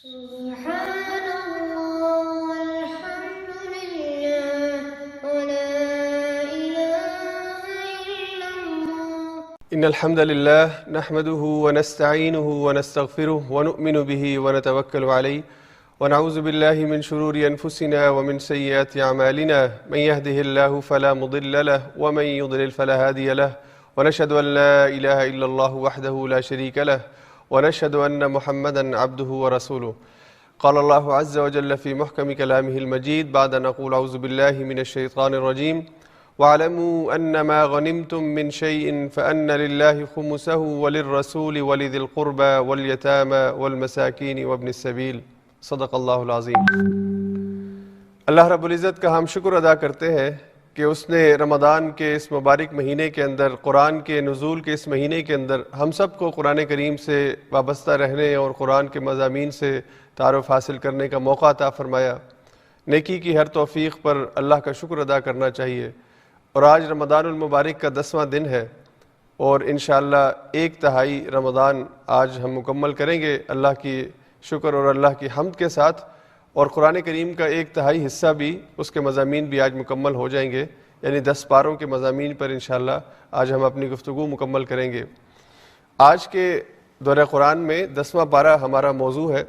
سبحان الله والحمد لله ولا إله إلا الله. إن الحمد لله نحمده ونستعينه ونستغفره ونؤمن به ونتوكل عليه ونعوذ بالله من شرور أنفسنا ومن سيئات أعمالنا من يهده الله فلا مضل له ومن يضلل فلا هادي له ونشهد أن لا إله إلا الله وحده لا شريك له ونشهد أن محمدا عبده ورسوله. قال الله عز وجل في محكم كلامه المجيد بعد أن أقول أعوذ بالله من الشيطان الرجيم وَاعْلَمُوا أَنَّمَا غَنِمْتُم مِّن شَيْءٍ فَأَنَّ لِلَّهِ خُمُسَهُ وَلِلرَّسُولِ وَلِذِي الْقُرْبَى وَالْيَتَامَى وَالْمَسَاكِينِ وَابْنِ السَّبِيلِ صدق اللہ العظیم. اللہ رب العزت کا ہم شکر ادا کرتے ہیں کہ اس نے رمضان کے اس مبارک مہینے کے اندر، قرآن کے نزول کے اس مہینے کے اندر ہم سب کو قرآن کریم سے وابستہ رہنے اور قرآن کے مضامین سے تعارف حاصل کرنے کا موقع عطا فرمایا. نیکی کی ہر توفیق پر اللہ کا شکر ادا کرنا چاہیے. اور آج رمضان المبارک کا 10واں دن ہے اور انشاءاللہ 1/3 رمضان آج ہم مکمل کریں گے اللہ کی شکر اور اللہ کی حمد کے ساتھ. اور قرآن کریم کا 1/3 حصہ بھی، اس کے مضامین بھی آج مکمل ہو جائیں گے، یعنی 10 پاروں کے مضامین پر انشاءاللہ آج ہم اپنی گفتگو مکمل کریں گے. آج کے دورہ قرآن میں 10واں پارہ ہمارا موضوع ہے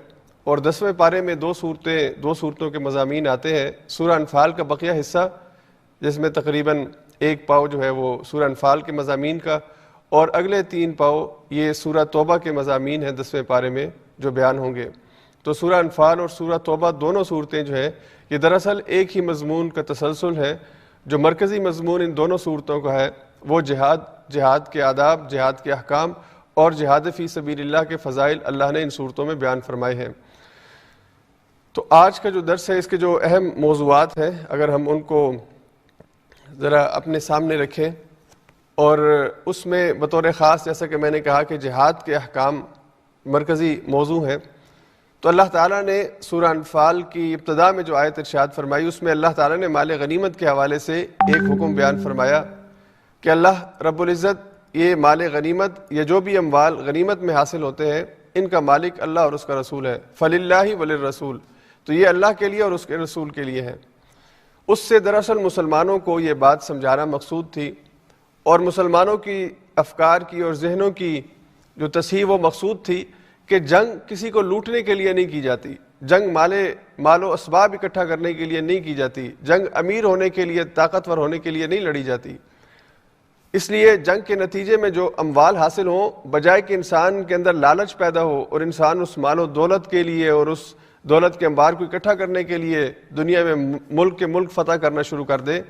اور 10ویں پارے میں دو صورتوں کے مضامین آتے ہیں. سورہ انفال کا بقیہ حصہ جس میں تقریباً 1 پاؤ جو ہے وہ سورہ انفال کے مضامین کا، اور اگلے 3 پاؤ یہ سورہ توبہ کے مضامین ہیں 10ویں پارے میں جو بیان ہوں گے. تو سورہ انفال اور سورہ توبہ دونوں صورتیں جو ہیں یہ دراصل ایک ہی مضمون کا تسلسل ہے. جو مرکزی مضمون ان دونوں صورتوں کا ہے وہ جہاد کے آداب، جہاد کے احکام اور جہاد فی سبیل اللہ کے فضائل اللہ نے ان صورتوں میں بیان فرمائے ہیں. تو آج کا جو درس ہے اس کے جو اہم موضوعات ہیں اگر ہم ان کو ذرا اپنے سامنے رکھیں، اور اس میں بطور خاص جیسا کہ میں نے کہا کہ جہاد کے احکام مرکزی موضوع ہیں، تو اللہ تعالیٰ نے سورہ انفال کی ابتدا میں جو آیت ارشاد فرمائی اس میں اللہ تعالیٰ نے مال غنیمت کے حوالے سے ایک حکم بیان فرمایا کہ اللہ رب العزت یہ مال غنیمت، یہ جو بھی اموال غنیمت میں حاصل ہوتے ہیں ان کا مالک اللہ اور اس کا رسول ہے. فَلِلَّهِ وَلِلرَّسُولِ، تو یہ اللہ کے لیے اور اس کے رسول کے لیے ہے. اس سے دراصل مسلمانوں کو یہ بات سمجھانا مقصود تھی، اور مسلمانوں کی افکار کی اور ذہنوں کی جو تصحیح وہ مقصود تھی کہ جنگ کسی کو لوٹنے کے لیے نہیں کی جاتی، جنگ مال و اسباب اکٹھا کرنے کے لیے نہیں کی جاتی، جنگ امیر ہونے کے لیے، طاقتور ہونے کے لیے نہیں لڑی جاتی. اس لیے جنگ کے نتیجے میں جو اموال حاصل ہوں، بجائے کہ انسان کے اندر لالچ پیدا ہو اور انسان اس مال و دولت کے لیے اور اس دولت کے انبار کو اکٹھا کرنے کے لیے دنیا میں ملک فتح کرنا شروع کر دے،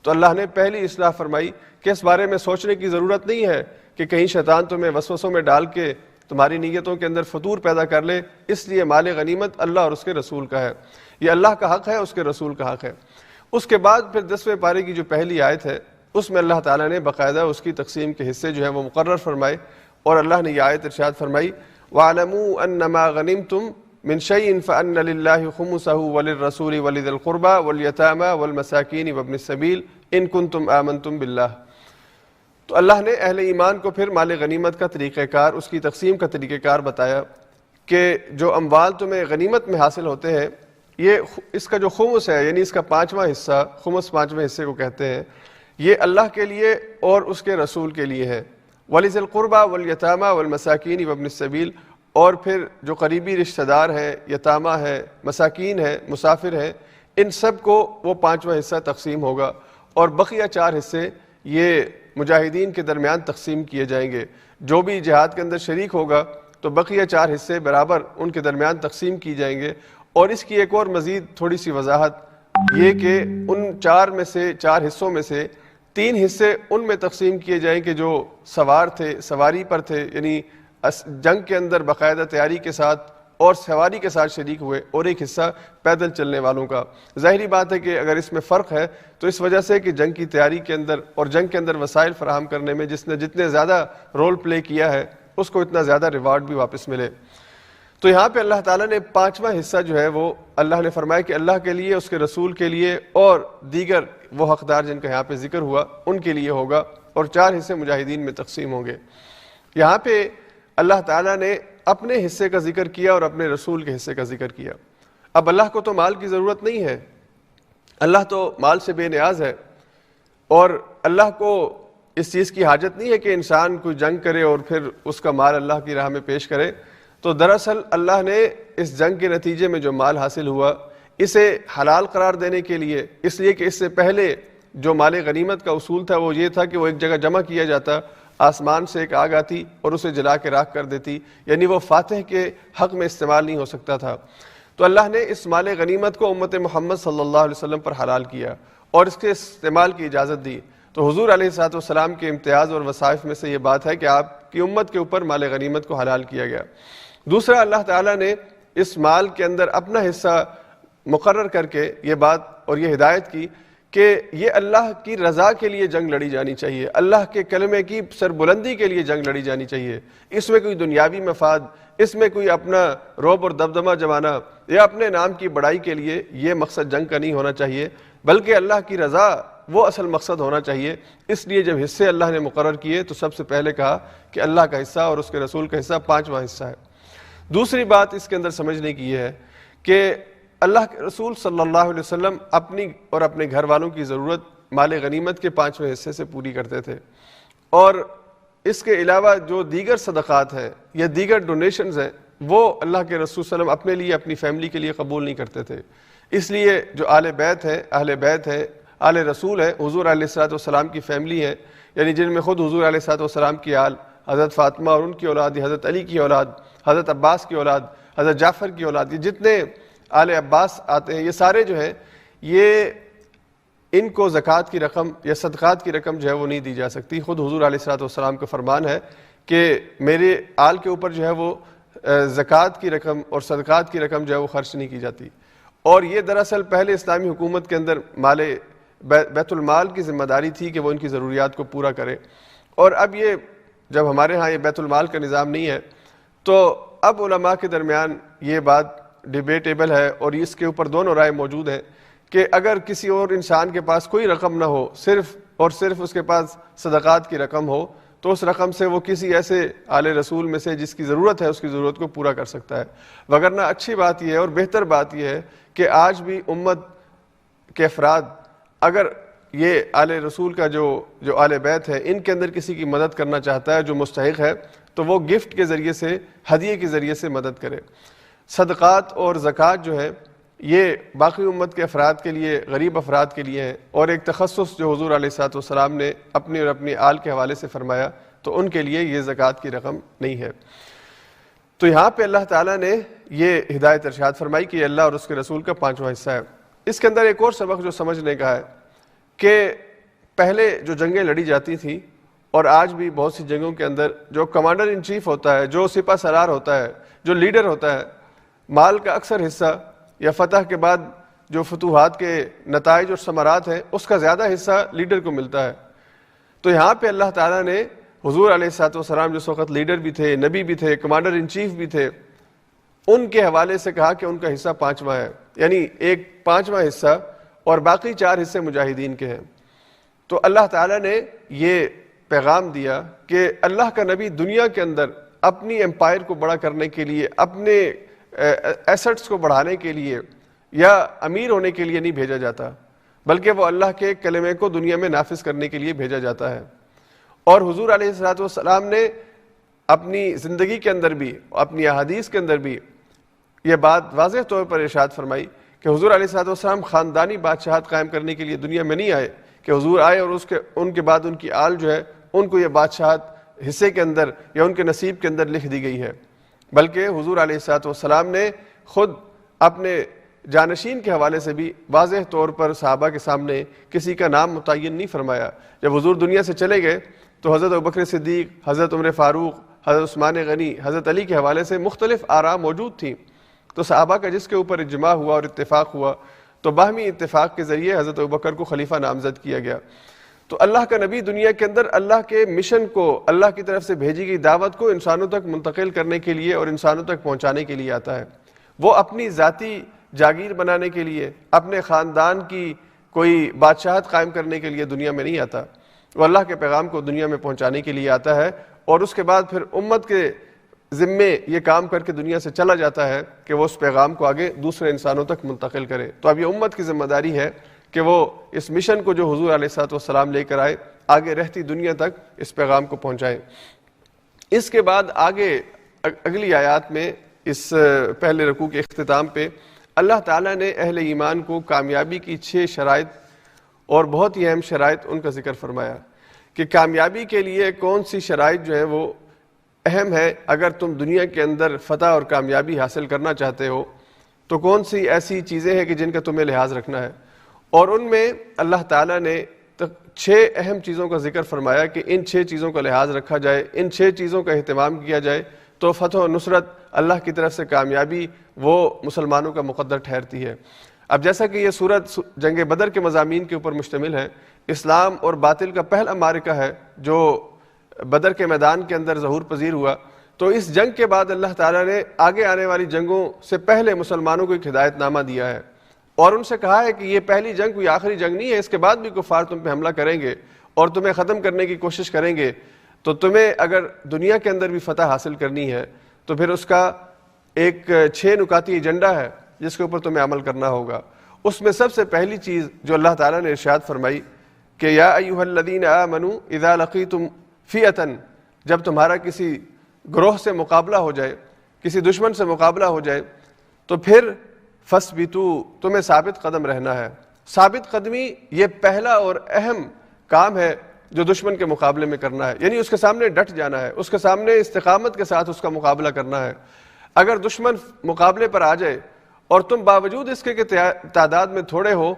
تو اللہ نے پہلی اصلاح فرمائی کہ اس بارے میں سوچنے کی ضرورت نہیں ہے کہ کہیں شیطان تمہیں وسوسوں میں ڈال کے تمہاری نیتوں کے اندر فطور پیدا کر لے. اس لیے مال غنیمت اللہ اور اس کے رسول کا ہے، یہ اللہ کا حق ہے، اس کے رسول کا حق ہے. اس کے بعد پھر 10ویں پارے کی جو پہلی آیت ہے اس میں اللہ تعالیٰ نے باقاعدہ اس کی تقسیم کے حصے جو ہیں وہ مقرر فرمائے، اور اللہ نے یہ آیت ارشاد فرمائی وَاعْلَمُوا أَنَّمَا غَنِمْتُم مِّن شَيْءٍ فَأَنَّ لِلَّهِ خُمُسَهُ وَلِلرَّسُولِ وَلِذِي الْقُرْبَى وَالْيَتَامَى وَالْمَسَاكِينِ وَابْنِ السَّبِيلِ إِن كُنتُمْ آمَنتُم بِاللَّهِ. تو اللہ نے اہل ایمان کو پھر مال غنیمت کا طریقہ کار، اس کی تقسیم کا طریقہ کار بتایا کہ جو اموال تمہیں غنیمت میں حاصل ہوتے ہیں، یہ اس کا جو خمس ہے، یعنی اس کا 5واں حصہ، خمس 5ویں حصے کو کہتے ہیں، یہ اللہ کے لیے اور اس کے رسول کے لیے ہے. وَلِذِي الْقُرْبَى وَالْيَتَامَى وَالْمَسَاكِينِ وَابْنِ السَّبِيلِ، اور پھر جو قریبی رشتہ دار ہیں، یتامہ ہے، مساکین ہے، مسافر ہیں، ان سب کو وہ 5واں حصہ تقسیم ہوگا، اور بقیہ 4 حصے یہ مجاہدین کے درمیان تقسیم کیے جائیں گے. جو بھی جہاد کے اندر شریک ہوگا تو بقیہ 4 حصے برابر ان کے درمیان تقسیم کی جائیں گے. اور اس کی ایک اور مزید تھوڑی سی وضاحت یہ کہ ان 4 حصوں میں سے 3 حصے ان میں تقسیم کیے جائیں کہ جو سوار تھے، سواری پر تھے، یعنی جنگ کے اندر باقاعدہ تیاری کے ساتھ اور سواری کے ساتھ شریک ہوئے، اور ایک حصہ پیدل چلنے والوں کا. ظاہری بات ہے کہ اگر اس میں فرق ہے تو اس وجہ سے کہ جنگ کی تیاری کے اندر اور جنگ کے اندر وسائل فراہم کرنے میں جس نے جتنے زیادہ رول پلے کیا ہے اس کو اتنا زیادہ ریوارڈ بھی واپس ملے. تو یہاں پہ اللہ تعالیٰ نے 5واں حصہ جو ہے وہ اللہ نے فرمایا کہ اللہ کے لیے، اس کے رسول کے لیے اور دیگر وہ حقدار جن کا یہاں پہ ذکر ہوا ان کے لیے ہوگا، اور 4 حصے مجاہدین میں تقسیم ہوں گے. یہاں پہ اللہ تعالیٰ نے اپنے حصے کا ذکر کیا اور اپنے رسول کے حصے کا ذکر کیا۔ اب اللہ کو تو مال کی ضرورت نہیں ہے، اللہ تو مال سے بے نیاز ہے، اور اللہ کو اس چیز کی حاجت نہیں ہے کہ انسان کوئی جنگ کرے اور پھر اس کا مال اللہ کی راہ میں پیش کرے۔ تو دراصل اللہ نے اس جنگ کے نتیجے میں جو مال حاصل ہوا اسے حلال قرار دینے کے لیے، اس لیے کہ اس سے پہلے جو مال غنیمت کا اصول تھا وہ یہ تھا کہ وہ ایک جگہ جمع کیا جاتا، آسمان سے ایک آگ آتی اور اسے جلا کے راکھ کر دیتی، یعنی وہ فاتح کے حق میں استعمال نہیں ہو سکتا تھا۔ تو اللہ نے اس مال غنیمت کو امت محمد صلی اللہ علیہ وسلم پر حلال کیا اور اس کے استعمال کی اجازت دی۔ تو حضور علیہ الصلوۃ والسلام کے امتیاز اور وصائف میں سے یہ بات ہے کہ آپ کی امت کے اوپر مال غنیمت کو حلال کیا گیا۔ دوسرا، اللہ تعالیٰ نے اس مال کے اندر اپنا حصہ مقرر کر کے یہ بات اور یہ ہدایت کی کہ یہ اللہ کی رضا کے لیے جنگ لڑی جانی چاہیے، اللہ کے کلمے کی سربلندی کے لیے جنگ لڑی جانی چاہیے۔ اس میں کوئی دنیاوی مفاد، اس میں کوئی اپنا رعب اور دبدبہ جمانا یا اپنے نام کی بڑائی کے لیے یہ مقصد جنگ کا نہیں ہونا چاہیے، بلکہ اللہ کی رضا وہ اصل مقصد ہونا چاہیے۔ اس لیے جب حصے اللہ نے مقرر کیے تو سب سے پہلے کہا کہ اللہ کا حصہ اور اس کے رسول کا حصہ 5واں حصہ ہے۔ دوسری بات اس کے اندر سمجھنے کی یہ ہے کہ اللہ کے رسول صلی اللہ علیہ وسلم اپنی اور اپنے گھر والوں کی ضرورت مال غنیمت کے 5ویں حصے سے پوری کرتے تھے، اور اس کے علاوہ جو دیگر صدقات ہیں یا دیگر ڈونیشنز ہیں وہ اللہ کے رسول صلی اللہ علیہ وسلم اپنے لیے، اپنی فیملی کے لیے قبول نہیں کرتے تھے۔ اس لیے جو آل بیت ہے، اہل بیت ہے، آل رسول ہے، حضور علیہ الصلوۃ والسلام کی فیملی ہے، یعنی جن میں خود حضور علیہ الصلوۃ والسلام کی آل، حضرت فاطمہ اور ان کی اولاد، حضرت علی کی اولاد، حضرت عباس کی اولاد، حضرت جعفر کی اولاد، یہ جتنے آل عباس آتے ہیں یہ سارے جو ہیں یہ ان کو زکوٰۃ کی رقم یا صدقات کی رقم جو ہے وہ نہیں دی جا سکتی۔ خود حضور علیہ الصلوۃ والسلام کا فرمان ہے کہ میرے آل کے اوپر جو ہے وہ زکوٰۃ کی رقم اور صدقات کی رقم جو ہے وہ خرچ نہیں کی جاتی، اور یہ دراصل پہلے اسلامی حکومت کے اندر بیت المال کی ذمہ داری تھی کہ وہ ان کی ضروریات کو پورا کرے۔ اور اب یہ جب ہمارے ہاں یہ بیت المال کا نظام نہیں ہے تو اب علماء کے درمیان یہ بات ڈیبیٹیبل ہے اور اس کے اوپر دونوں رائے موجود ہیں کہ اگر کسی اور انسان کے پاس کوئی رقم نہ ہو، صرف اور صرف اس کے پاس صدقات کی رقم ہو، تو اس رقم سے وہ کسی ایسے آل رسول میں سے جس کی ضرورت ہے اس کی ضرورت کو پورا کر سکتا ہے۔ وگرنہ اچھی بات یہ ہے اور بہتر بات یہ ہے کہ آج بھی امت کے افراد اگر یہ آل رسول کا جو آل بیت ہے ان کے اندر کسی کی مدد کرنا چاہتا ہے جو مستحق ہے تو وہ گفٹ کے ذریعے سے، ہدیے کے ذریعے سے مدد کرے۔ صدقات اور زکوٰۃ جو ہے یہ باقی امت کے افراد کے لیے، غریب افراد کے لیے ہیں، اور ایک تخصص جو حضور علیہ الصلوۃ والسلام نے اپنی اور اپنی آل کے حوالے سے فرمایا تو ان کے لیے یہ زکوٰۃ کی رقم نہیں ہے۔ تو یہاں پہ اللہ تعالیٰ نے یہ ہدایت ارشاد فرمائی کہ یہ اللہ اور اس کے رسول کا 5واں حصہ ہے۔ اس کے اندر ایک اور سبق جو سمجھنے کا ہے کہ پہلے جو جنگیں لڑی جاتی تھیں اور آج بھی بہت سی جنگوں کے اندر جو کمانڈر ان چیف ہوتا ہے، جو سپہ سالار ہوتا ہے، جو لیڈر ہوتا ہے، مال کا اکثر حصہ یا فتح کے بعد جو فتوحات کے نتائج اور ثمرات ہیں اس کا زیادہ حصہ لیڈر کو ملتا ہے۔ تو یہاں پہ اللہ تعالیٰ نے حضور علیہ الصلوۃ والسلام جس وقت لیڈر بھی تھے، نبی بھی تھے، کمانڈر ان چیف بھی تھے، ان کے حوالے سے کہا کہ ان کا حصہ 5واں ہے، یعنی ایک 5واں حصہ اور باقی 4 حصے مجاہدین کے ہیں۔ تو اللہ تعالیٰ نے یہ پیغام دیا کہ اللہ کا نبی دنیا کے اندر اپنی امپائر کو بڑا کرنے کے لیے، اپنے ایسٹس کو بڑھانے کے لیے یا امیر ہونے کے لیے نہیں بھیجا جاتا، بلکہ وہ اللہ کے کلمے کو دنیا میں نافذ کرنے کے لیے بھیجا جاتا ہے۔ اور حضور علیہ الصلوۃ والسلام نے اپنی زندگی کے اندر بھی، اپنی احادیث کے اندر بھی یہ بات واضح طور پر ارشاد فرمائی کہ حضور علیہ الصلوۃ والسلام خاندانی بادشاہت قائم کرنے کے لیے دنیا میں نہیں آئے کہ حضور آئے اور ان کے بعد ان کی آل جو ہے ان کو یہ بادشاہت حصے کے اندر یا ان کے نصیب کے اندر لکھ دی گئی ہے، بلکہ حضور علیہ الصلوۃ والسلام نے خود اپنے جانشین کے حوالے سے بھی واضح طور پر صحابہ کے سامنے کسی کا نام متعین نہیں فرمایا۔ جب حضور دنیا سے چلے گئے تو حضرت ابوبکر صدیق، حضرت عمر فاروق، حضرت عثمان غنی، حضرت علی کے حوالے سے مختلف آراء موجود تھیں، تو صحابہ کا جس کے اوپر اجماع ہوا اور اتفاق ہوا تو باہمی اتفاق کے ذریعے حضرت ابوبکر کو خلیفہ نامزد کیا گیا۔ تو اللہ کا نبی دنیا کے اندر اللہ کے مشن کو، اللہ کی طرف سے بھیجی گئی دعوت کو انسانوں تک منتقل کرنے کے لیے اور انسانوں تک پہنچانے کے لیے آتا ہے۔ وہ اپنی ذاتی جاگیر بنانے کے لیے، اپنے خاندان کی کوئی بادشاہت قائم کرنے کے لیے دنیا میں نہیں آتا، وہ اللہ کے پیغام کو دنیا میں پہنچانے کے لیے آتا ہے، اور اس کے بعد پھر امت کے ذمے یہ کام کر کے دنیا سے چلا جاتا ہے کہ وہ اس پیغام کو آگے دوسرے انسانوں تک منتقل کرے۔ تو اب یہ امت کی ذمہ داری ہے کہ وہ اس مشن کو جو حضور علیہ الصلوۃ والسلام لے کر آئے آگے رہتی دنیا تک اس پیغام کو پہنچائے۔ اس کے بعد آگے اگلی آیات میں اس پہلے رکوع کے اختتام پہ اللہ تعالیٰ نے اہل ایمان کو کامیابی کی 6 شرائط اور بہت ہی اہم شرائط ان کا ذکر فرمایا کہ کامیابی کے لیے کون سی شرائط جو ہیں وہ اہم ہے۔ اگر تم دنیا کے اندر فتح اور کامیابی حاصل کرنا چاہتے ہو تو کون سی ایسی چیزیں ہیں کہ جن کا تمہیں لحاظ رکھنا ہے، اور ان میں اللہ تعالیٰ نے 6 اہم چیزوں کا ذکر فرمایا کہ ان 6 چیزوں کا لحاظ رکھا جائے، ان 6 چیزوں کا اہتمام کیا جائے تو فتح و نصرت، اللہ کی طرف سے کامیابی وہ مسلمانوں کا مقدر ٹھہرتی ہے۔ اب جیسا کہ یہ سورت جنگ بدر کے مضامین کے اوپر مشتمل ہے، اسلام اور باطل کا پہلا معرکہ ہے جو بدر کے میدان کے اندر ظہور پذیر ہوا، تو اس جنگ کے بعد اللہ تعالیٰ نے آگے آنے والی جنگوں سے پہلے مسلمانوں کو ایک ہدایت نامہ دیا ہے اور ان سے کہا ہے کہ یہ پہلی جنگ کوئی آخری جنگ نہیں ہے، اس کے بعد بھی کفار تم پہ حملہ کریں گے اور تمہیں ختم کرنے کی کوشش کریں گے، تو تمہیں اگر دنیا کے اندر بھی فتح حاصل کرنی ہے تو پھر اس کا ایک 6 نکاتی ایجنڈا ہے جس کے اوپر تمہیں عمل کرنا ہوگا۔ اس میں سب سے پہلی چیز جو اللہ تعالیٰ نے ارشاد فرمائی کہ یا ایھا الذین آمنوا اذا لقیتم فئۃ، جب تمہارا کسی گروہ سے مقابلہ ہو جائے، کسی دشمن سے مقابلہ ہو جائے تو پھر فثبتوا، تمہیں ثابت قدم رہنا ہے۔ ثابت قدمی یہ پہلا اور اہم کام ہے جو دشمن کے مقابلے میں کرنا ہے، یعنی اس کے سامنے ڈٹ جانا ہے، اس کے سامنے استقامت کے ساتھ اس کا مقابلہ کرنا ہے۔ اگر دشمن مقابلے پر آ جائے اور تم باوجود اس کے کہ تعداد میں تھوڑے ہو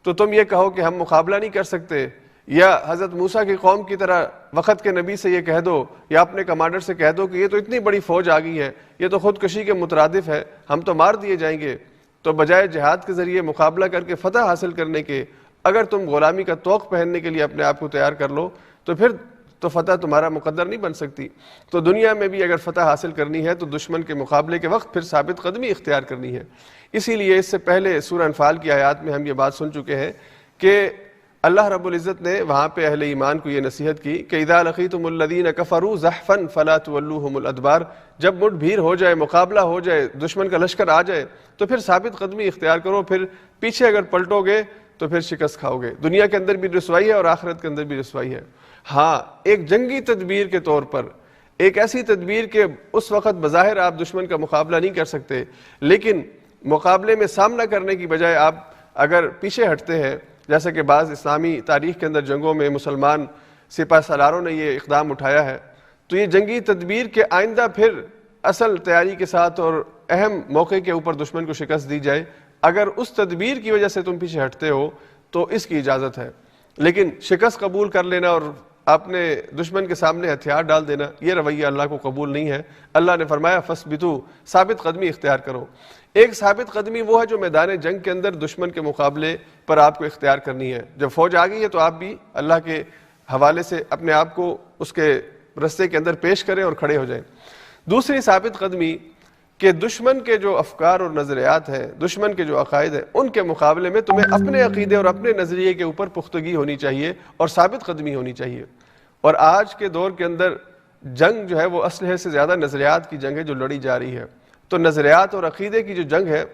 تو تم یہ کہو کہ ہم مقابلہ نہیں کر سکتے، یا حضرت موسیٰ کی قوم کی طرح وقت کے نبی سے یہ کہہ دو یا اپنے کمانڈر سے کہہ دو کہ یہ تو اتنی بڑی فوج آ گئی ہے، یہ تو خودکشی کے مترادف ہے، ہم تو مار دیے جائیں گے، تو بجائے جہاد کے ذریعے مقابلہ کر کے فتح حاصل کرنے کے اگر تم غلامی کا طوق پہننے کے لیے اپنے آپ کو تیار کر لو تو پھر تو فتح تمہارا مقدر نہیں بن سکتی۔ تو دنیا میں بھی اگر فتح حاصل کرنی ہے تو دشمن کے مقابلے کے وقت پھر ثابت قدمی اختیار کرنی ہے۔ اسی لیے اس سے پہلے سورہ انفال کی آیات میں ہم یہ بات سن چکے ہیں کہ اللہ رب العزت نے وہاں پہ اہل ایمان کو یہ نصیحت کی کہ اذا لقیتم الذین کفروا زحفا فلا تولوہم الادبار، جب مٹ بھیر ہو جائے، مقابلہ ہو جائے، دشمن کا لشکر آ جائے تو پھر ثابت قدمی اختیار کرو، پھر پیچھے اگر پلٹو گے تو پھر شکست کھاؤ گے۔ دنیا کے اندر بھی رسوائی ہے اور آخرت کے اندر بھی رسوائی ہے۔ ہاں، ایک جنگی تدبیر کے طور پر، ایک ایسی تدبیر کہ اس وقت بظاہر آپ دشمن کا مقابلہ نہیں کر سکتے، لیکن مقابلے میں سامنا کرنے کی بجائے آپ اگر پیچھے ہٹتے ہیں، جیسا کہ بعض اسلامی تاریخ کے اندر جنگوں میں مسلمان سپہ سالاروں نے یہ اقدام اٹھایا ہے، تو یہ جنگی تدبیر کے آئندہ پھر اصل تیاری کے ساتھ اور اہم موقع کے اوپر دشمن کو شکست دی جائے، اگر اس تدبیر کی وجہ سے تم پیچھے ہٹتے ہو تو اس کی اجازت ہے، لیکن شکست قبول کر لینا اور اپنے دشمن کے سامنے ہتھیار ڈال دینا یہ رویہ اللہ کو قبول نہیں ہے۔ اللہ نے فرمایا فثبتوا، ثابت قدمی اختیار کرو۔ ایک ثابت قدمی وہ ہے جو میدان جنگ کے اندر دشمن کے مقابلے پر آپ کو اختیار کرنی ہے۔ جب فوج آ گئی ہے تو آپ بھی اللہ کے حوالے سے اپنے آپ کو اس کے رستے کے اندر پیش کریں اور کھڑے ہو جائیں۔ دوسری ثابت قدمی کہ دشمن کے جو افکار اور نظریات ہیں، دشمن کے جو عقائد ہیں، ان کے مقابلے میں تمہیں اپنے عقیدے اور اپنے نظریے کے اوپر پختگی ہونی چاہیے اور ثابت قدمی ہونی چاہیے۔ اور آج کے دور کے اندر جنگ جو ہے وہ اسلحے سے زیادہ نظریات کی جنگ ہے جو لڑی جا رہی ہے۔ تو نظریات اور عقیدے کی جو جنگ ہے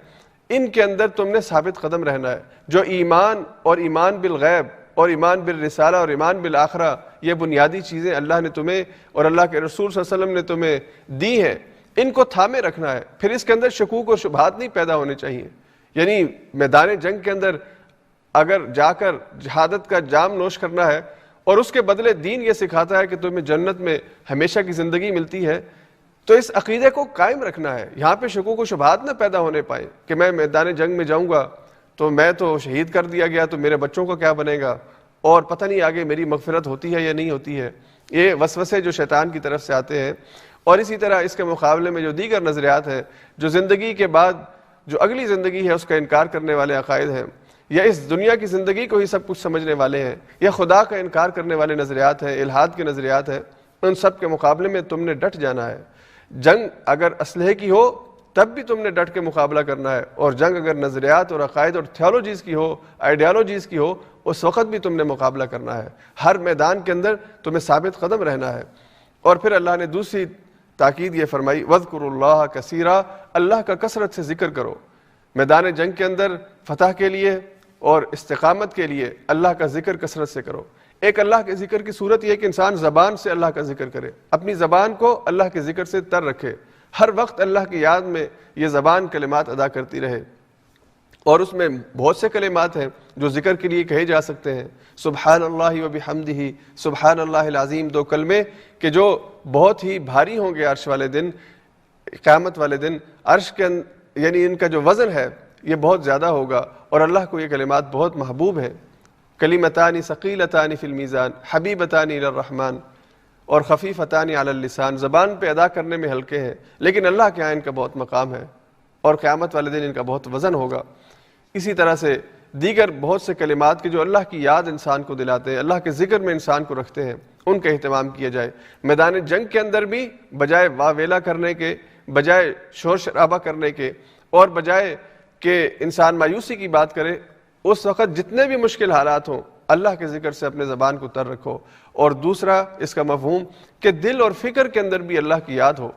ان کے اندر تم نے ثابت قدم رہنا ہے۔ جو ایمان اور ایمان بالغیب اور ایمان بالرسالہ اور ایمان بالآخرہ، یہ بنیادی چیزیں اللہ نے تمہیں اور اللہ کے رسول صلی اللہ علیہ وسلم نے تمہیں دی ہیں، ان کو تھامے رکھنا ہے۔ پھر اس کے اندر شکوک اور شبہات نہیں پیدا ہونے چاہیے۔ یعنی میدان جنگ کے اندر اگر جا کر شہادت کا جام نوش کرنا ہے اور اس کے بدلے دین یہ سکھاتا ہے کہ تمہیں جنت میں ہمیشہ کی زندگی ملتی ہے، تو اس عقیدے کو قائم رکھنا ہے۔ یہاں پہ شکوک و شبہات نہ پیدا ہونے پائے کہ میں میدان جنگ میں جاؤں گا تو میں تو شہید کر دیا گیا تو میرے بچوں کا کیا بنے گا، اور پتہ نہیں آگے میری مغفرت ہوتی ہے یا نہیں ہوتی ہے۔ یہ وسوسے جو شیطان کی طرف سے آتے ہیں۔ اور اسی طرح اس کے مقابلے میں جو دیگر نظریات ہیں، جو زندگی کے بعد جو اگلی زندگی ہے اس کا انکار کرنے والے عقائد ہیں، یا اس دنیا کی زندگی کو ہی سب کچھ سمجھنے والے ہیں، یا خدا کا انکار کرنے والے نظریات ہیں، الحاد کے نظریات ہیں، ان سب کے مقابلے میں تم نے ڈٹ جانا ہے۔ جنگ اگر اسلحے کی ہو تب بھی تم نے ڈٹ کے مقابلہ کرنا ہے، اور جنگ اگر نظریات اور عقائد اور تھیولوجیز کی ہو، آئیڈیالوجیز کی ہو، اس وقت بھی تم نے مقابلہ کرنا ہے۔ ہر میدان کے اندر تمہیں ثابت قدم رہنا ہے۔ اور پھر اللہ نے دوسری تاکید یہ فرمائی وَاذْكُرُوا اللَّهَ كَثِيرًا، اللہ کا کثرت سے ذکر کرو۔ میدان جنگ کے اندر فتح کے لیے اور استقامت کے لیے اللہ کا ذکر کثرت سے کرو۔ ایک اللہ کے ذکر کی صورت یہ کہ انسان زبان سے اللہ کا ذکر کرے، اپنی زبان کو اللہ کے ذکر سے تر رکھے، ہر وقت اللہ کی یاد میں یہ زبان کلمات ادا کرتی رہے۔ اور اس میں بہت سے کلمات ہیں جو ذکر کے لیے کہے جا سکتے ہیں، سبحان اللہ و بحمدہ، سبحان اللہ العظیم، 2 کلمے کہ جو بہت ہی بھاری ہوں گے عرش والے دن، قیامت والے دن۔ عرش کے یعنی ان کا جو وزن ہے یہ بہت زیادہ ہوگا، اور اللہ کو یہ کلمات بہت محبوب ہیں۔ کلمتان ثقیلتان فی المیزان حبیبتان الی الرحمن، اور خفیفتان علی اللسان، زبان پہ ادا کرنے میں ہلکے ہیں لیکن اللہ کے ہاں ان کا بہت مقام ہے، اور قیامت والے دن ان کا بہت وزن ہوگا۔ اسی طرح سے دیگر بہت سے کلمات کے جو اللہ کی یاد انسان کو دلاتے ہیں، اللہ کے ذکر میں انسان کو رکھتے ہیں، ان کا اہتمام کیا جائے۔ میدان جنگ کے اندر بھی بجائے واویلا کرنے کے، بجائے شور شرابہ کرنے کے، اور بجائے کہ انسان مایوسی کی بات کرے، اس وقت جتنے بھی مشکل حالات ہوں اللہ کے ذکر سے اپنے زبان کو تر رکھو۔ اور دوسرا اس کا مفہوم کہ دل اور فکر کے اندر بھی اللہ کی یاد ہو،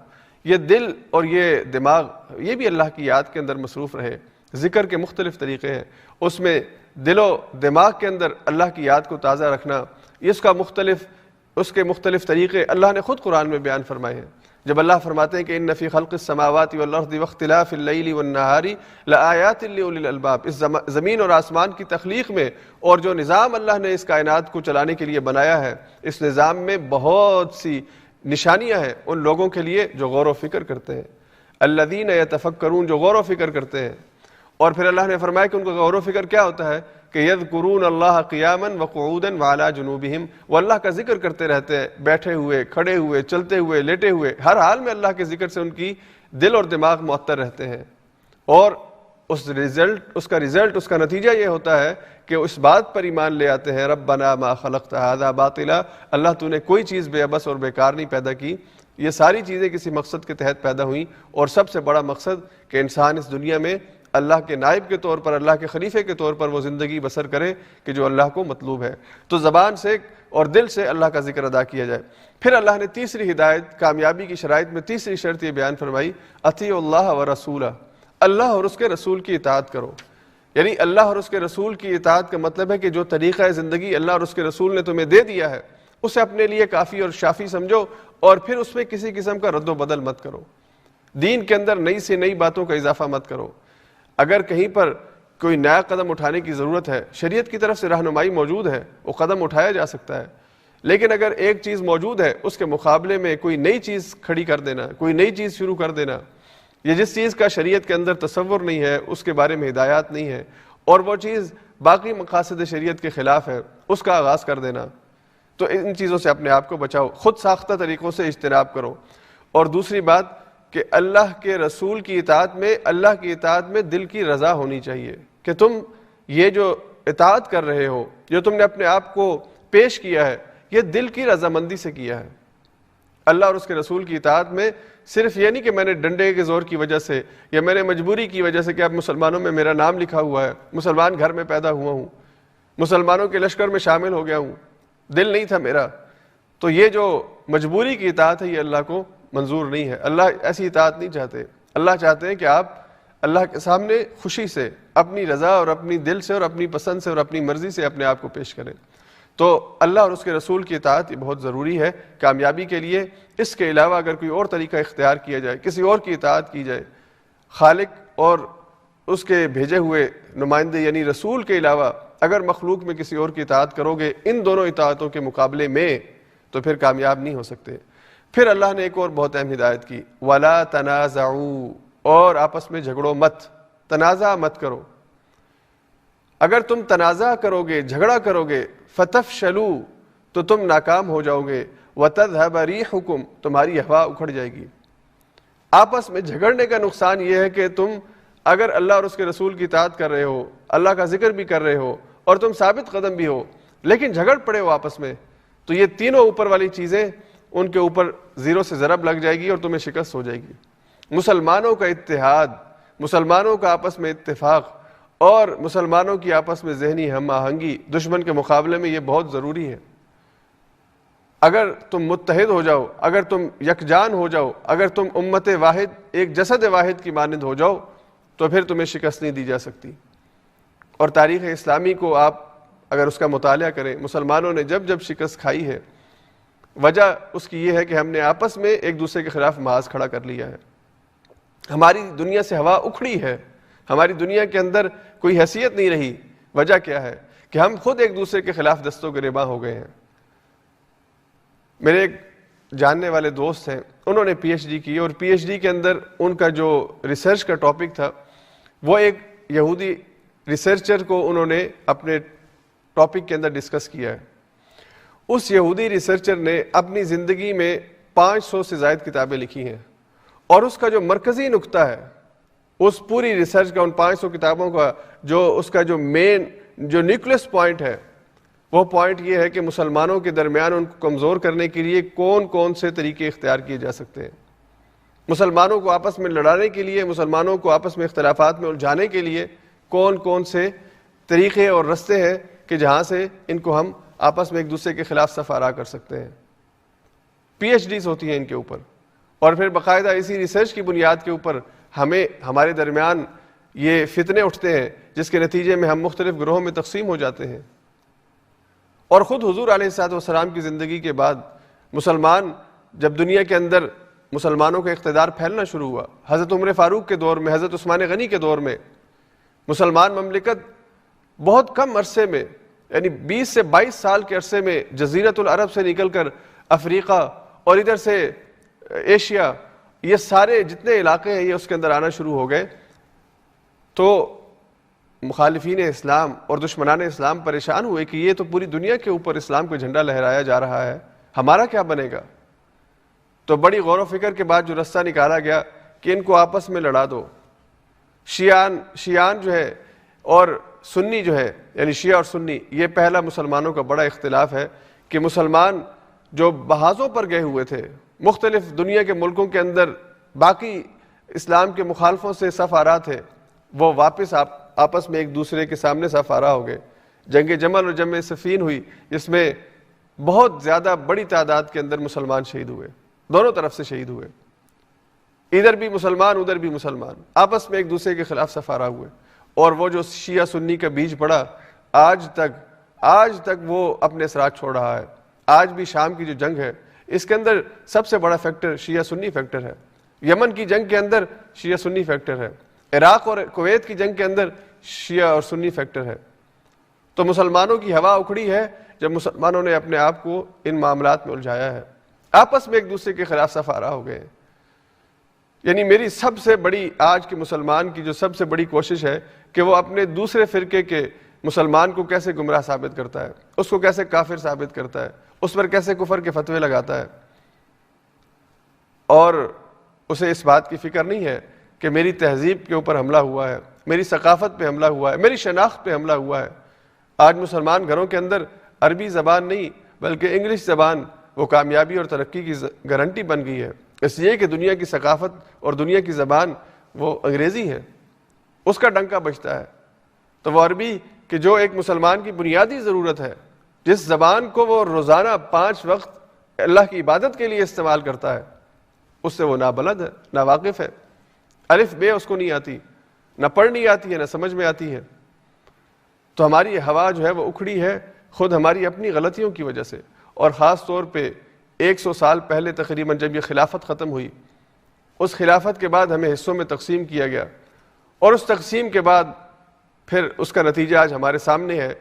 یہ دل اور یہ دماغ یہ بھی اللہ کی یاد کے اندر مصروف رہے۔ ذکر کے مختلف طریقے ہیں، اس میں دل و دماغ کے اندر اللہ کی یاد کو تازہ رکھنا، اس کے مختلف طریقے اللہ نے خود قرآن میں بیان فرمائے ہیں۔ جب اللہ فرماتے ہیں کہ ان فی خلق السماوات والارض واختلاف اللیل والنہار لآیات لأولی الالباب، اس زمین اور آسمان کی تخلیق میں اور جو نظام اللہ نے اس کائنات کو چلانے کے لیے بنایا ہے، اس نظام میں بہت سی نشانیاں ہیں ان لوگوں کے لیے جو غور و فکر کرتے ہیں، الذین یتفکرون، جو غور و فکر کرتے ہیں۔ اور پھر اللہ نے فرمایا کہ ان کا غور و فکر کیا ہوتا ہے کہ یذکرون اللہ قیاما وقعودا وعلی جنوبہم، وہ اللہ کا ذکر کرتے رہتے ہیں، بیٹھے ہوئے، کھڑے ہوئے، چلتے ہوئے، لیٹے ہوئے، ہر حال میں اللہ کے ذکر سے ان کی دل اور دماغ معطر رہتے ہیں۔ اور اس کا رزلٹ، اس کا نتیجہ یہ ہوتا ہے کہ اس بات پر ایمان لے آتے ہیں ربنا ما خلقت ھذا باطلا، اللہ تو نے کوئی چیز بے عبث اور بیکار نہیں پیدا کی، یہ ساری چیزیں کسی مقصد کے تحت پیدا ہوئیں، اور سب سے بڑا مقصد کہ انسان اس دنیا میں اللہ کے نائب کے طور پر، اللہ کے خلیفے کے طور پر وہ زندگی بسر کرے کہ جو اللہ کو مطلوب ہے۔ تو زبان سے اور دل سے اللہ کا ذکر ادا کیا جائے۔ پھر اللہ نے تیسری ہدایت، کامیابی کی شرائط میں تیسری شرط یہ بیان فرمائی، اطیعوا اللہ ورسولہ، اللہ اور اس کے رسول کی اطاعت کرو۔ یعنی اللہ اور اس کے رسول کی اطاعت کا مطلب ہے کہ جو طریقہ زندگی اللہ اور اس کے رسول نے تمہیں دے دیا ہے اسے اپنے لیے کافی اور شافی سمجھو، اور پھر اس میں کسی قسم کا رد و بدل مت کرو، دین کے اندر نئی سے نئی باتوں کا اضافہ مت کرو۔ اگر کہیں پر کوئی نیا قدم اٹھانے کی ضرورت ہے، شریعت کی طرف سے رہنمائی موجود ہے، وہ قدم اٹھایا جا سکتا ہے، لیکن اگر ایک چیز موجود ہے اس کے مقابلے میں کوئی نئی چیز کھڑی کر دینا، کوئی نئی چیز شروع کر دینا، یہ جس چیز کا شریعت کے اندر تصور نہیں ہے، اس کے بارے میں ہدایات نہیں ہے، اور وہ چیز باقی مقاصد شریعت کے خلاف ہے، اس کا آغاز کر دینا، تو ان چیزوں سے اپنے آپ کو بچاؤ، خود ساختہ طریقوں سے اجتناب کرو۔ اور دوسری بات کہ اللہ کے رسول کی اطاعت میں، اللہ کی اطاعت میں دل کی رضا ہونی چاہیے، کہ تم یہ جو اطاعت کر رہے ہو، جو تم نے اپنے آپ کو پیش کیا ہے، یہ دل کی رضامندی سے کیا ہے۔ اللہ اور اس کے رسول کی اطاعت میں صرف یہ نہیں کہ میں نے ڈنڈے کے زور کی وجہ سے یا میں نے مجبوری کی وجہ سے کہ اب مسلمانوں میں میرا نام لکھا ہوا ہے، مسلمان گھر میں پیدا ہوا ہوں، مسلمانوں کے لشکر میں شامل ہو گیا ہوں، دل نہیں تھا میرا، تو یہ جو مجبوری کی اطاعت ہے یہ اللہ کو منظور نہیں ہے۔ اللہ ایسی اطاعت نہیں چاہتے، اللہ چاہتے ہیں کہ آپ اللہ کے سامنے خوشی سے، اپنی رضا اور اپنی دل سے اور اپنی پسند سے اور اپنی مرضی سے اپنے آپ کو پیش کریں۔ تو اللہ اور اس کے رسول کی اطاعت یہ بہت ضروری ہے کامیابی کے لیے۔ اس کے علاوہ اگر کوئی اور طریقہ اختیار کیا جائے، کسی اور کی اطاعت کی جائے، خالق اور اس کے بھیجے ہوئے نمائندے یعنی رسول کے علاوہ اگر مخلوق میں کسی اور کی اطاعت کرو گے ان دونوں اطاعتوں کے مقابلے میں، تو پھر کامیاب نہیں ہو سکتے۔ پھر اللہ نے ایک اور بہت اہم ہدایت کی، وَلَا تَنَازَعُوا، اور آپس میں جھگڑو مت، تنازع مت کرو۔ اگر تم تنازع کرو گے، جھگڑا کرو گے، فَتَفْشَلُوا، تو تم ناکام ہو جاؤ گے، وَتَذْهَبَ رِيحُكُمْ، تمہاری ہوا اکھڑ جائے گی۔ آپس میں جھگڑنے کا نقصان یہ ہے کہ تم اگر اللہ اور اس کے رسول کی اطاعت کر رہے ہو، اللہ کا ذکر بھی کر رہے ہو اور تم ثابت قدم بھی ہو، لیکن جھگڑ پڑے ہو آپس میں، تو یہ تینوں اوپر والی چیزیں ان کے اوپر زیرو سے ضرب لگ جائے گی اور تمہیں شکست ہو جائے گی۔ مسلمانوں کا اتحاد، مسلمانوں کا آپس میں اتفاق اور مسلمانوں کی آپس میں ذہنی ہم آہنگی دشمن کے مقابلے میں یہ بہت ضروری ہے۔ اگر تم متحد ہو جاؤ، اگر تم یکجان ہو جاؤ، اگر تم امت واحد، ایک جسد واحد کی مانند ہو جاؤ، تو پھر تمہیں شکست نہیں دی جا سکتی۔ اور تاریخ اسلامی کو آپ اگر اس کا مطالعہ کریں، مسلمانوں نے جب جب شکست کھائی ہے، وجہ اس کی یہ ہے کہ ہم نے آپس میں ایک دوسرے کے خلاف محاذ کھڑا کر لیا ہے۔ ہماری دنیا سے ہوا اکھڑی ہے، ہماری دنیا کے اندر کوئی حیثیت نہیں رہی۔ وجہ کیا ہے؟ کہ ہم خود ایک دوسرے کے خلاف دستوں گریباں ہو گئے ہیں۔ میرے ایک جاننے والے دوست ہیں، انہوں نے پی ایچ ڈی کی، اور پی ایچ ڈی کے اندر ان کا جو ریسرچ کا ٹاپک تھا وہ ایک یہودی ریسرچر کو انہوں نے اپنے ٹاپک کے اندر ڈسکس کیا ہے۔ اس یہودی ریسرچر نے اپنی زندگی میں 500 سے زائد کتابیں لکھی ہیں، اور اس کا جو مرکزی نقطہ ہے اس پوری ریسرچ کا، ان 500 کتابوں کا اس کا جو مین جو نیوکلس پوائنٹ ہے، وہ پوائنٹ یہ ہے کہ مسلمانوں کے درمیان ان کو کمزور کرنے کے لیے کون کون سے طریقے اختیار کیے جا سکتے ہیں، مسلمانوں کو آپس میں لڑانے کے لیے، مسلمانوں کو آپس میں اختلافات میں الجھانے کے لیے کون کون سے طریقے اور رستے ہیں کہ جہاں سے ان کو ہم آپس میں ایک دوسرے کے خلاف صف آرا کر سکتے ہیں۔ پی ایچ ڈیز ہوتی ہیں ان کے اوپر، اور پھر باقاعدہ اسی ریسرچ کی بنیاد کے اوپر ہمارے درمیان یہ فتنے اٹھتے ہیں، جس کے نتیجے میں ہم مختلف گروہوں میں تقسیم ہو جاتے ہیں۔ اور خود حضور علیہ الصلوۃ والسلام کی زندگی کے بعد مسلمان جب دنیا کے اندر مسلمانوں کا اقتدار پھیلنا شروع ہوا، حضرت عمر فاروق کے دور میں، حضرت عثمان غنی کے دور میں، مسلمان مملکت بہت کم عرصے میں، یعنی 20 سے 22 سال کے عرصے میں جزیرۃ العرب سے نکل کر افریقہ اور ادھر سے ایشیا، یہ سارے جتنے علاقے ہیں یہ اس کے اندر آنا شروع ہو گئے۔ تو مخالفین اسلام اور دشمنان اسلام پریشان ہوئے کہ یہ تو پوری دنیا کے اوپر اسلام کا جھنڈا لہرایا جا رہا ہے، ہمارا کیا بنے گا؟ تو بڑی غور و فکر کے بعد جو رستہ نکالا گیا کہ ان کو آپس میں لڑا دو۔ شیعان جو ہے اور سنی جو ہے، یعنی شیعہ اور سنی، یہ پہلا مسلمانوں کا بڑا اختلاف ہے کہ مسلمان جو بحاظوں پر گئے ہوئے تھے مختلف دنیا کے ملکوں کے اندر، باقی اسلام کے مخالفوں سے صف آرا تھے، وہ واپس آپس میں ایک دوسرے کے سامنے صف آرا ہو گئے۔ جنگ جمل اور جنگ صفین ہوئی، جس میں بہت زیادہ بڑی تعداد کے اندر مسلمان شہید ہوئے، دونوں طرف سے شہید ہوئے، ادھر بھی مسلمان ادھر بھی مسلمان، آپس میں ایک دوسرے کے خلاف صف آرا ہوئے۔ اور وہ جو شیعہ سنی کا بیج پڑا، آج تک وہ اپنے اثرات چھوڑ رہا ہے۔ آج بھی شام کی جو جنگ ہے، اس کے اندر سب سے بڑا فیکٹر شیعہ سنی فیکٹر ہے۔ یمن کی جنگ کے اندر شیعہ سنی فیکٹر ہے، عراق اور کویت کی جنگ کے اندر شیعہ اور سنی فیکٹر ہے۔ تو مسلمانوں کی ہوا اکھڑی ہے جب مسلمانوں نے اپنے آپ کو ان معاملات میں الجھایا ہے، آپس میں ایک دوسرے کے خلاف صف آرا ہو گئے ہیں۔ یعنی میری سب سے بڑی آج کے مسلمان کی جو سب سے بڑی کوشش ہے کہ وہ اپنے دوسرے فرقے کے مسلمان کو کیسے گمراہ ثابت کرتا ہے، اس کو کیسے کافر ثابت کرتا ہے، اس پر کیسے کفر کے فتوے لگاتا ہے، اور اسے اس بات کی فکر نہیں ہے کہ میری تہذیب کے اوپر حملہ ہوا ہے، میری ثقافت پہ حملہ ہوا ہے، میری شناخت پہ حملہ ہوا ہے۔ آج مسلمان گھروں کے اندر عربی زبان نہیں بلکہ انگلش زبان وہ کامیابی اور ترقی کی گارنٹی بن گئی ہے، اس لیے کہ دنیا کی ثقافت اور دنیا کی زبان وہ انگریزی ہے، اس کا ڈنکا بجتا ہے۔ تو وہ عربی کہ جو ایک مسلمان کی بنیادی ضرورت ہے، جس زبان کو وہ روزانہ 5 وقت اللہ کی عبادت کے لیے استعمال کرتا ہے، اس سے وہ نابلد ہے، ناواقف ہے، الف بے اس کو نہیں آتی، نہ پڑھنی آتی ہے نہ سمجھ میں آتی ہے۔ تو ہماری ہوا جو ہے وہ اکھڑی ہے خود ہماری اپنی غلطیوں کی وجہ سے، اور خاص طور پہ 100 سال پہلے تقریباً جب یہ خلافت ختم ہوئی، اس خلافت کے بعد ہمیں حصوں میں تقسیم کیا گیا، اور اس تقسیم کے بعد پھر اس کا نتیجہ آج ہمارے سامنے ہے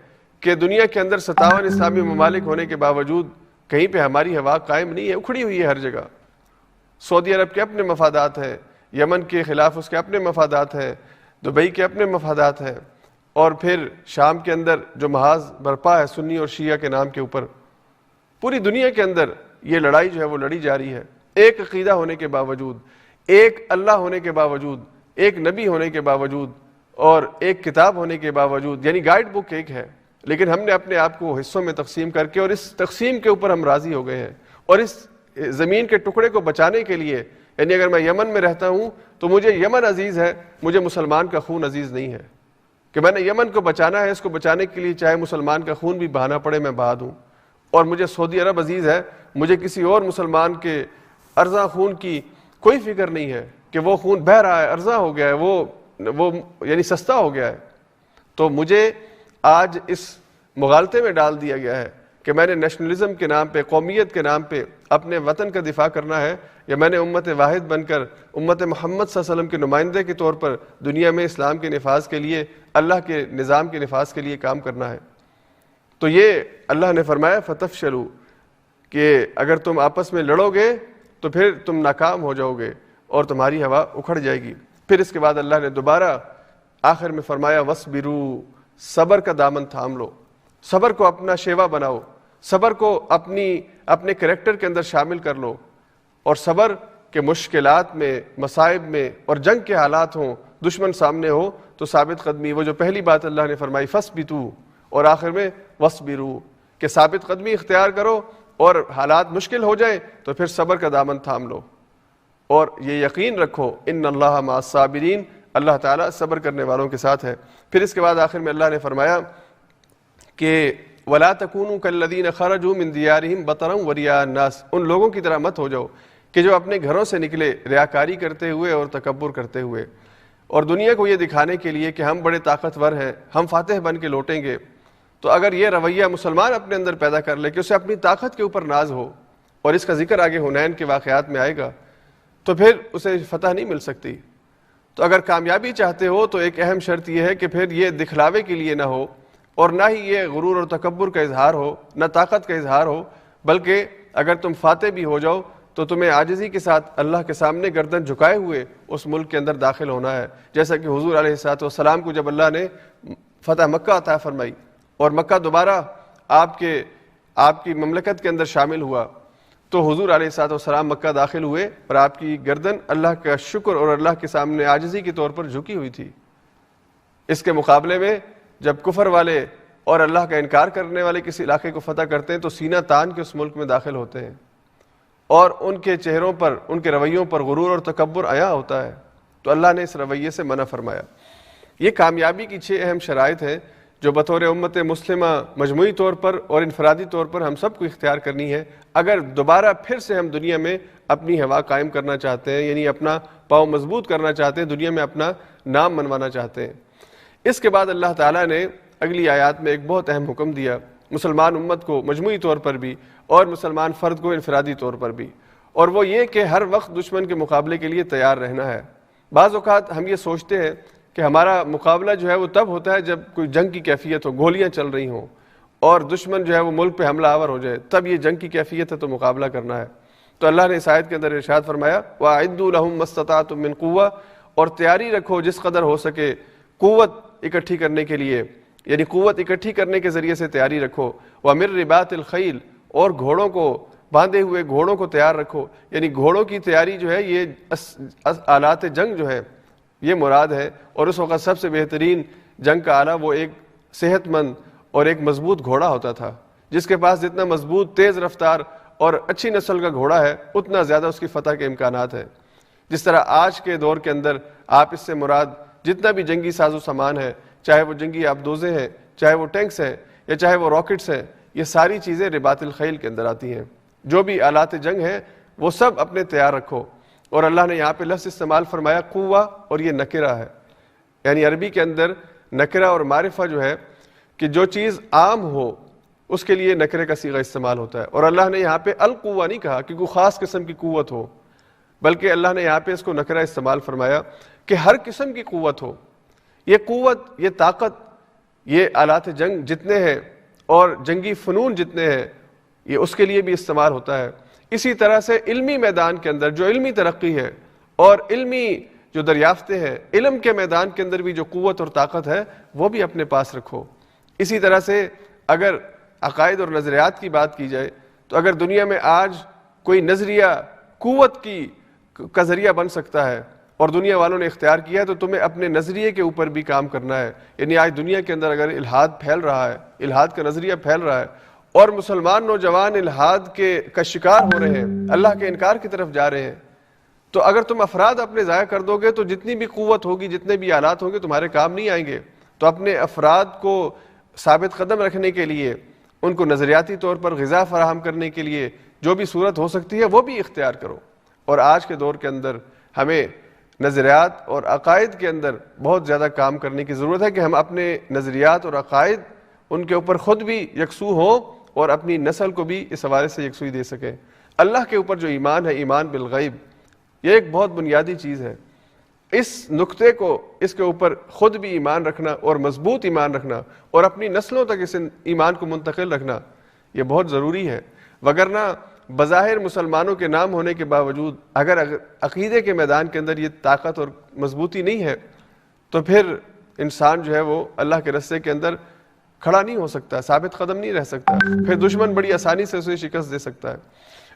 کہ دنیا کے اندر 57 اسلامی ممالک ہونے کے باوجود کہیں پہ ہماری ہوا قائم نہیں ہے، اکھڑی ہوئی ہے ہر جگہ۔ سعودی عرب کے اپنے مفادات ہیں، یمن کے خلاف اس کے اپنے مفادات ہیں، دبئی کے اپنے مفادات ہیں، اور پھر شام کے اندر جو محاذ برپا ہے سنی اور شیعہ کے نام کے اوپر، پوری دنیا کے اندر یہ لڑائی جو ہے وہ لڑی جا رہی ہے، ایک عقیدہ ہونے کے باوجود، ایک اللہ ہونے کے باوجود، ایک نبی ہونے کے باوجود، اور ایک کتاب ہونے کے باوجود، یعنی گائیڈ بک ایک ہے، لیکن ہم نے اپنے آپ کو حصوں میں تقسیم کر کے، اور اس تقسیم کے اوپر ہم راضی ہو گئے ہیں، اور اس زمین کے ٹکڑے کو بچانے کے لیے، یعنی اگر میں یمن میں رہتا ہوں تو مجھے یمن عزیز ہے، مجھے مسلمان کا خون عزیز نہیں ہے، کہ میں نے یمن کو بچانا ہے، اس کو بچانے کے لیے چاہے مسلمان کا خون بھی بہانا پڑے میں بہا دوں، اور مجھے سعودی عرب عزیز ہے، مجھے کسی اور مسلمان کے ارزاں خون کی کوئی فکر نہیں ہے کہ وہ خون بہہ رہا ہے، ارزاں ہو گیا ہے، وہ یعنی سستا ہو گیا ہے، تو مجھے آج اس مغالطے میں ڈال دیا گیا ہے کہ میں نے نیشنلزم کے نام پہ، قومیت کے نام پہ اپنے وطن کا دفاع کرنا ہے، یا میں نے امت واحد بن کر امت محمد صلی اللہ علیہ وسلم کے نمائندے کے طور پر دنیا میں اسلام کے نفاذ کے لیے، اللہ کے نظام کے نفاذ کے لیے کام کرنا ہے۔ تو یہ اللہ نے فرمایا فتفشلوا، کہ اگر تم آپس میں لڑو گے تو پھر تم ناکام ہو جاؤ گے اور تمہاری ہوا اکھڑ جائے گی۔ پھر اس کے بعد اللہ نے دوبارہ آخر میں فرمایا وَاصْبِرُوا، صبر کا دامن تھام لو، صبر کو اپنا شیوا بناؤ، صبر کو اپنے کریکٹر کے اندر شامل کر لو، اور صبر کے مشکلات میں، مصائب میں اور جنگ کے حالات ہوں، دشمن سامنے ہو تو ثابت قدمی، وہ جو پہلی بات اللہ نے فرمائی فَاصْبِتُوا، اور آخر میں وَاصْبِرُوا، کہ ثابت قدمی اختیار کرو، اور حالات مشکل ہو جائیں تو پھر صبر کا دامن تھام لو، اور یہ یقین رکھو ان اللہ مع الصابرین، اللہ تعالیٰ صبر کرنے والوں کے ساتھ ہے۔ پھر اس کے بعد آخر میں اللہ نے فرمایا کہ وَلَا تَكُونُوا كَالَّذِينَ خَرَجُوا مِن دِيَارِهِمْ بَطَرًا وَرِيَاءَ النَّاسِ، ان لوگوں کی طرح مت ہو جاؤ کہ جو اپنے گھروں سے نکلے ریاکاری کرتے ہوئے اور تکبر کرتے ہوئے، اور دنیا کو یہ دکھانے کے لیے کہ ہم بڑے طاقتور ہیں، ہم فاتح بن کے لوٹیں گے۔ تو اگر یہ رویہ مسلمان اپنے اندر پیدا کر لے کہ اسے اپنی طاقت کے اوپر ناز ہو، اور اس کا ذکر آگے حنین کے واقعات میں آئے گا، تو پھر اسے فتح نہیں مل سکتی۔ تو اگر کامیابی چاہتے ہو تو ایک اہم شرط یہ ہے کہ پھر یہ دکھلاوے کے لیے نہ ہو، اور نہ ہی یہ غرور اور تکبر کا اظہار ہو، نہ طاقت کا اظہار ہو، بلکہ اگر تم فاتح بھی ہو جاؤ تو تمہیں عاجزی کے ساتھ اللہ کے سامنے گردن جھکائے ہوئے اس ملک کے اندر داخل ہونا ہے، جیسا کہ حضور علیہ السلام کو جب اللہ نے فتح مکہ عطا فرمائی اور مکہ دوبارہ آپ کی مملکت کے اندر شامل ہوا، تو حضور علیہ السلام مکہ داخل ہوئے اور آپ کی گردن اللہ کا شکر اور اللہ کے سامنے عاجزی کے طور پر جھکی ہوئی تھی۔ اس کے مقابلے میں جب کفر والے اور اللہ کا انکار کرنے والے کسی علاقے کو فتح کرتے ہیں تو سینہ تان کے اس ملک میں داخل ہوتے ہیں، اور ان کے چہروں پر، ان کے رویوں پر غرور اور تکبر عیاں ہوتا ہے، تو اللہ نے اس رویے سے منع فرمایا۔ یہ کامیابی کی 6 اہم شرائط ہیں جو بطور امت مسلمہ مجموعی طور پر اور انفرادی طور پر ہم سب کو اختیار کرنی ہے اگر دوبارہ پھر سے ہم دنیا میں اپنی ہوا قائم کرنا چاہتے ہیں، یعنی اپنا پاؤں مضبوط کرنا چاہتے ہیں، دنیا میں اپنا نام منوانا چاہتے ہیں۔ اس کے بعد اللہ تعالیٰ نے اگلی آیات میں ایک بہت اہم حکم دیا مسلمان امت کو مجموعی طور پر بھی اور مسلمان فرد کو انفرادی طور پر بھی، اور وہ یہ کہ ہر وقت دشمن کے مقابلے کے لیے تیار رہنا ہے۔ بعض اوقات ہم یہ سوچتے ہیں کہ ہمارا مقابلہ جو ہے وہ تب ہوتا ہے جب کوئی جنگ کی کیفیت ہو، گولیاں چل رہی ہوں اور دشمن جو ہے وہ ملک پہ حملہ آور ہو جائے، تب یہ جنگ کی کیفیت ہے تو مقابلہ کرنا ہے۔ تو اللہ نے اس آیت کے اندر ارشاد فرمایا وَأَعِدُّوا لَهُم مَّا اسْتَطَعْتُم مِّن قُوَّةٍ، اور تیاری رکھو جس قدر ہو سکے قوت اکٹھی کرنے کے لیے، یعنی قوت اکٹھی کرنے کے ذریعے سے تیاری رکھو، وَمِن رِّبَاطِ الْخَيْلِ، اور گھوڑوں کو، باندھے ہوئے گھوڑوں کو تیار رکھو، یعنی گھوڑوں کی تیاری جو ہے یہ آلات جنگ جو ہے یہ مراد ہے، اور اس وقت سب سے بہترین جنگ کا آلہ وہ ایک صحت مند اور ایک مضبوط گھوڑا ہوتا تھا، جس کے پاس جتنا مضبوط، تیز رفتار اور اچھی نسل کا گھوڑا ہے اتنا زیادہ اس کی فتح کے امکانات ہیں۔ جس طرح آج کے دور کے اندر آپ اس سے مراد جتنا بھی جنگی ساز و سامان ہے، چاہے وہ جنگی آبدوزیں ہیں، چاہے وہ ٹینکس ہیں، یا چاہے وہ راکٹس ہیں، یہ ساری چیزیں رباط الخیل کے اندر آتی ہیں۔ جو بھی آلات جنگ ہیں وہ سب اپنے تیار رکھو، اور اللہ نے یہاں پہ لفظ استعمال فرمایا قوہ، اور یہ نکرہ ہے، یعنی عربی کے اندر نکرہ اور معرفہ جو ہے کہ جو چیز عام ہو اس کے لیے نکرے کا صیغہ استعمال ہوتا ہے، اور اللہ نے یہاں پہ القوہ نہیں کہا کہ کوئی خاص قسم کی قوت ہو، بلکہ اللہ نے یہاں پہ اس کو نکرہ استعمال فرمایا کہ ہر قسم کی قوت ہو۔ یہ قوت، یہ طاقت، یہ آلات جنگ جتنے ہیں اور جنگی فنون جتنے ہیں یہ اس کے لیے بھی استعمال ہوتا ہے۔ اسی طرح سے علمی میدان کے اندر جو علمی ترقی ہے اور علمی جو دریافتیں ہیں، علم کے میدان کے اندر بھی جو قوت اور طاقت ہے وہ بھی اپنے پاس رکھو۔ اسی طرح سے اگر عقائد اور نظریات کی بات کی جائے تو اگر دنیا میں آج کوئی نظریہ قوت کا ذریعہ بن سکتا ہے اور دنیا والوں نے اختیار کیا ہے تو تمہیں اپنے نظریے کے اوپر بھی کام کرنا ہے۔ یعنی آج دنیا کے اندر اگر الحاد پھیل رہا ہے، الحاد کا نظریہ پھیل رہا ہے اور مسلمان نوجوان الحاد کا شکار ہو رہے ہیں، اللہ کے انکار کی طرف جا رہے ہیں، تو اگر تم افراد اپنے ضائع کر دو گے تو جتنی بھی قوت ہوگی، جتنے بھی آلات ہوں گے تمہارے کام نہیں آئیں گے۔ تو اپنے افراد کو ثابت قدم رکھنے کے لیے، ان کو نظریاتی طور پر غذا فراہم کرنے کے لیے، جو بھی صورت ہو سکتی ہے وہ بھی اختیار کرو۔ اور آج کے دور کے اندر ہمیں نظریات اور عقائد کے اندر بہت زیادہ کام کرنے کی ضرورت ہے کہ ہم اپنے نظریات اور عقائد ان کے اوپر خود بھی یکسو ہوں اور اپنی نسل کو بھی اس حوالے سے یکسوئی دے سکیں۔ اللہ کے اوپر جو ایمان ہے، ایمان بالغیب، یہ ایک بہت بنیادی چیز ہے۔ اس نقطے کو، اس کے اوپر خود بھی ایمان رکھنا اور مضبوط ایمان رکھنا اور اپنی نسلوں تک اس ایمان کو منتقل رکھنا یہ بہت ضروری ہے۔ وگرنہ بظاہر مسلمانوں کے نام ہونے کے باوجود اگر عقیدے کے میدان کے اندر یہ طاقت اور مضبوطی نہیں ہے تو پھر انسان جو ہے وہ اللہ کے رستے کے اندر کھڑا نہیں ہو سکتا، ثابت قدم نہیں رہ سکتا، پھر دشمن بڑی آسانی سے اسے شکست دے سکتا ہے۔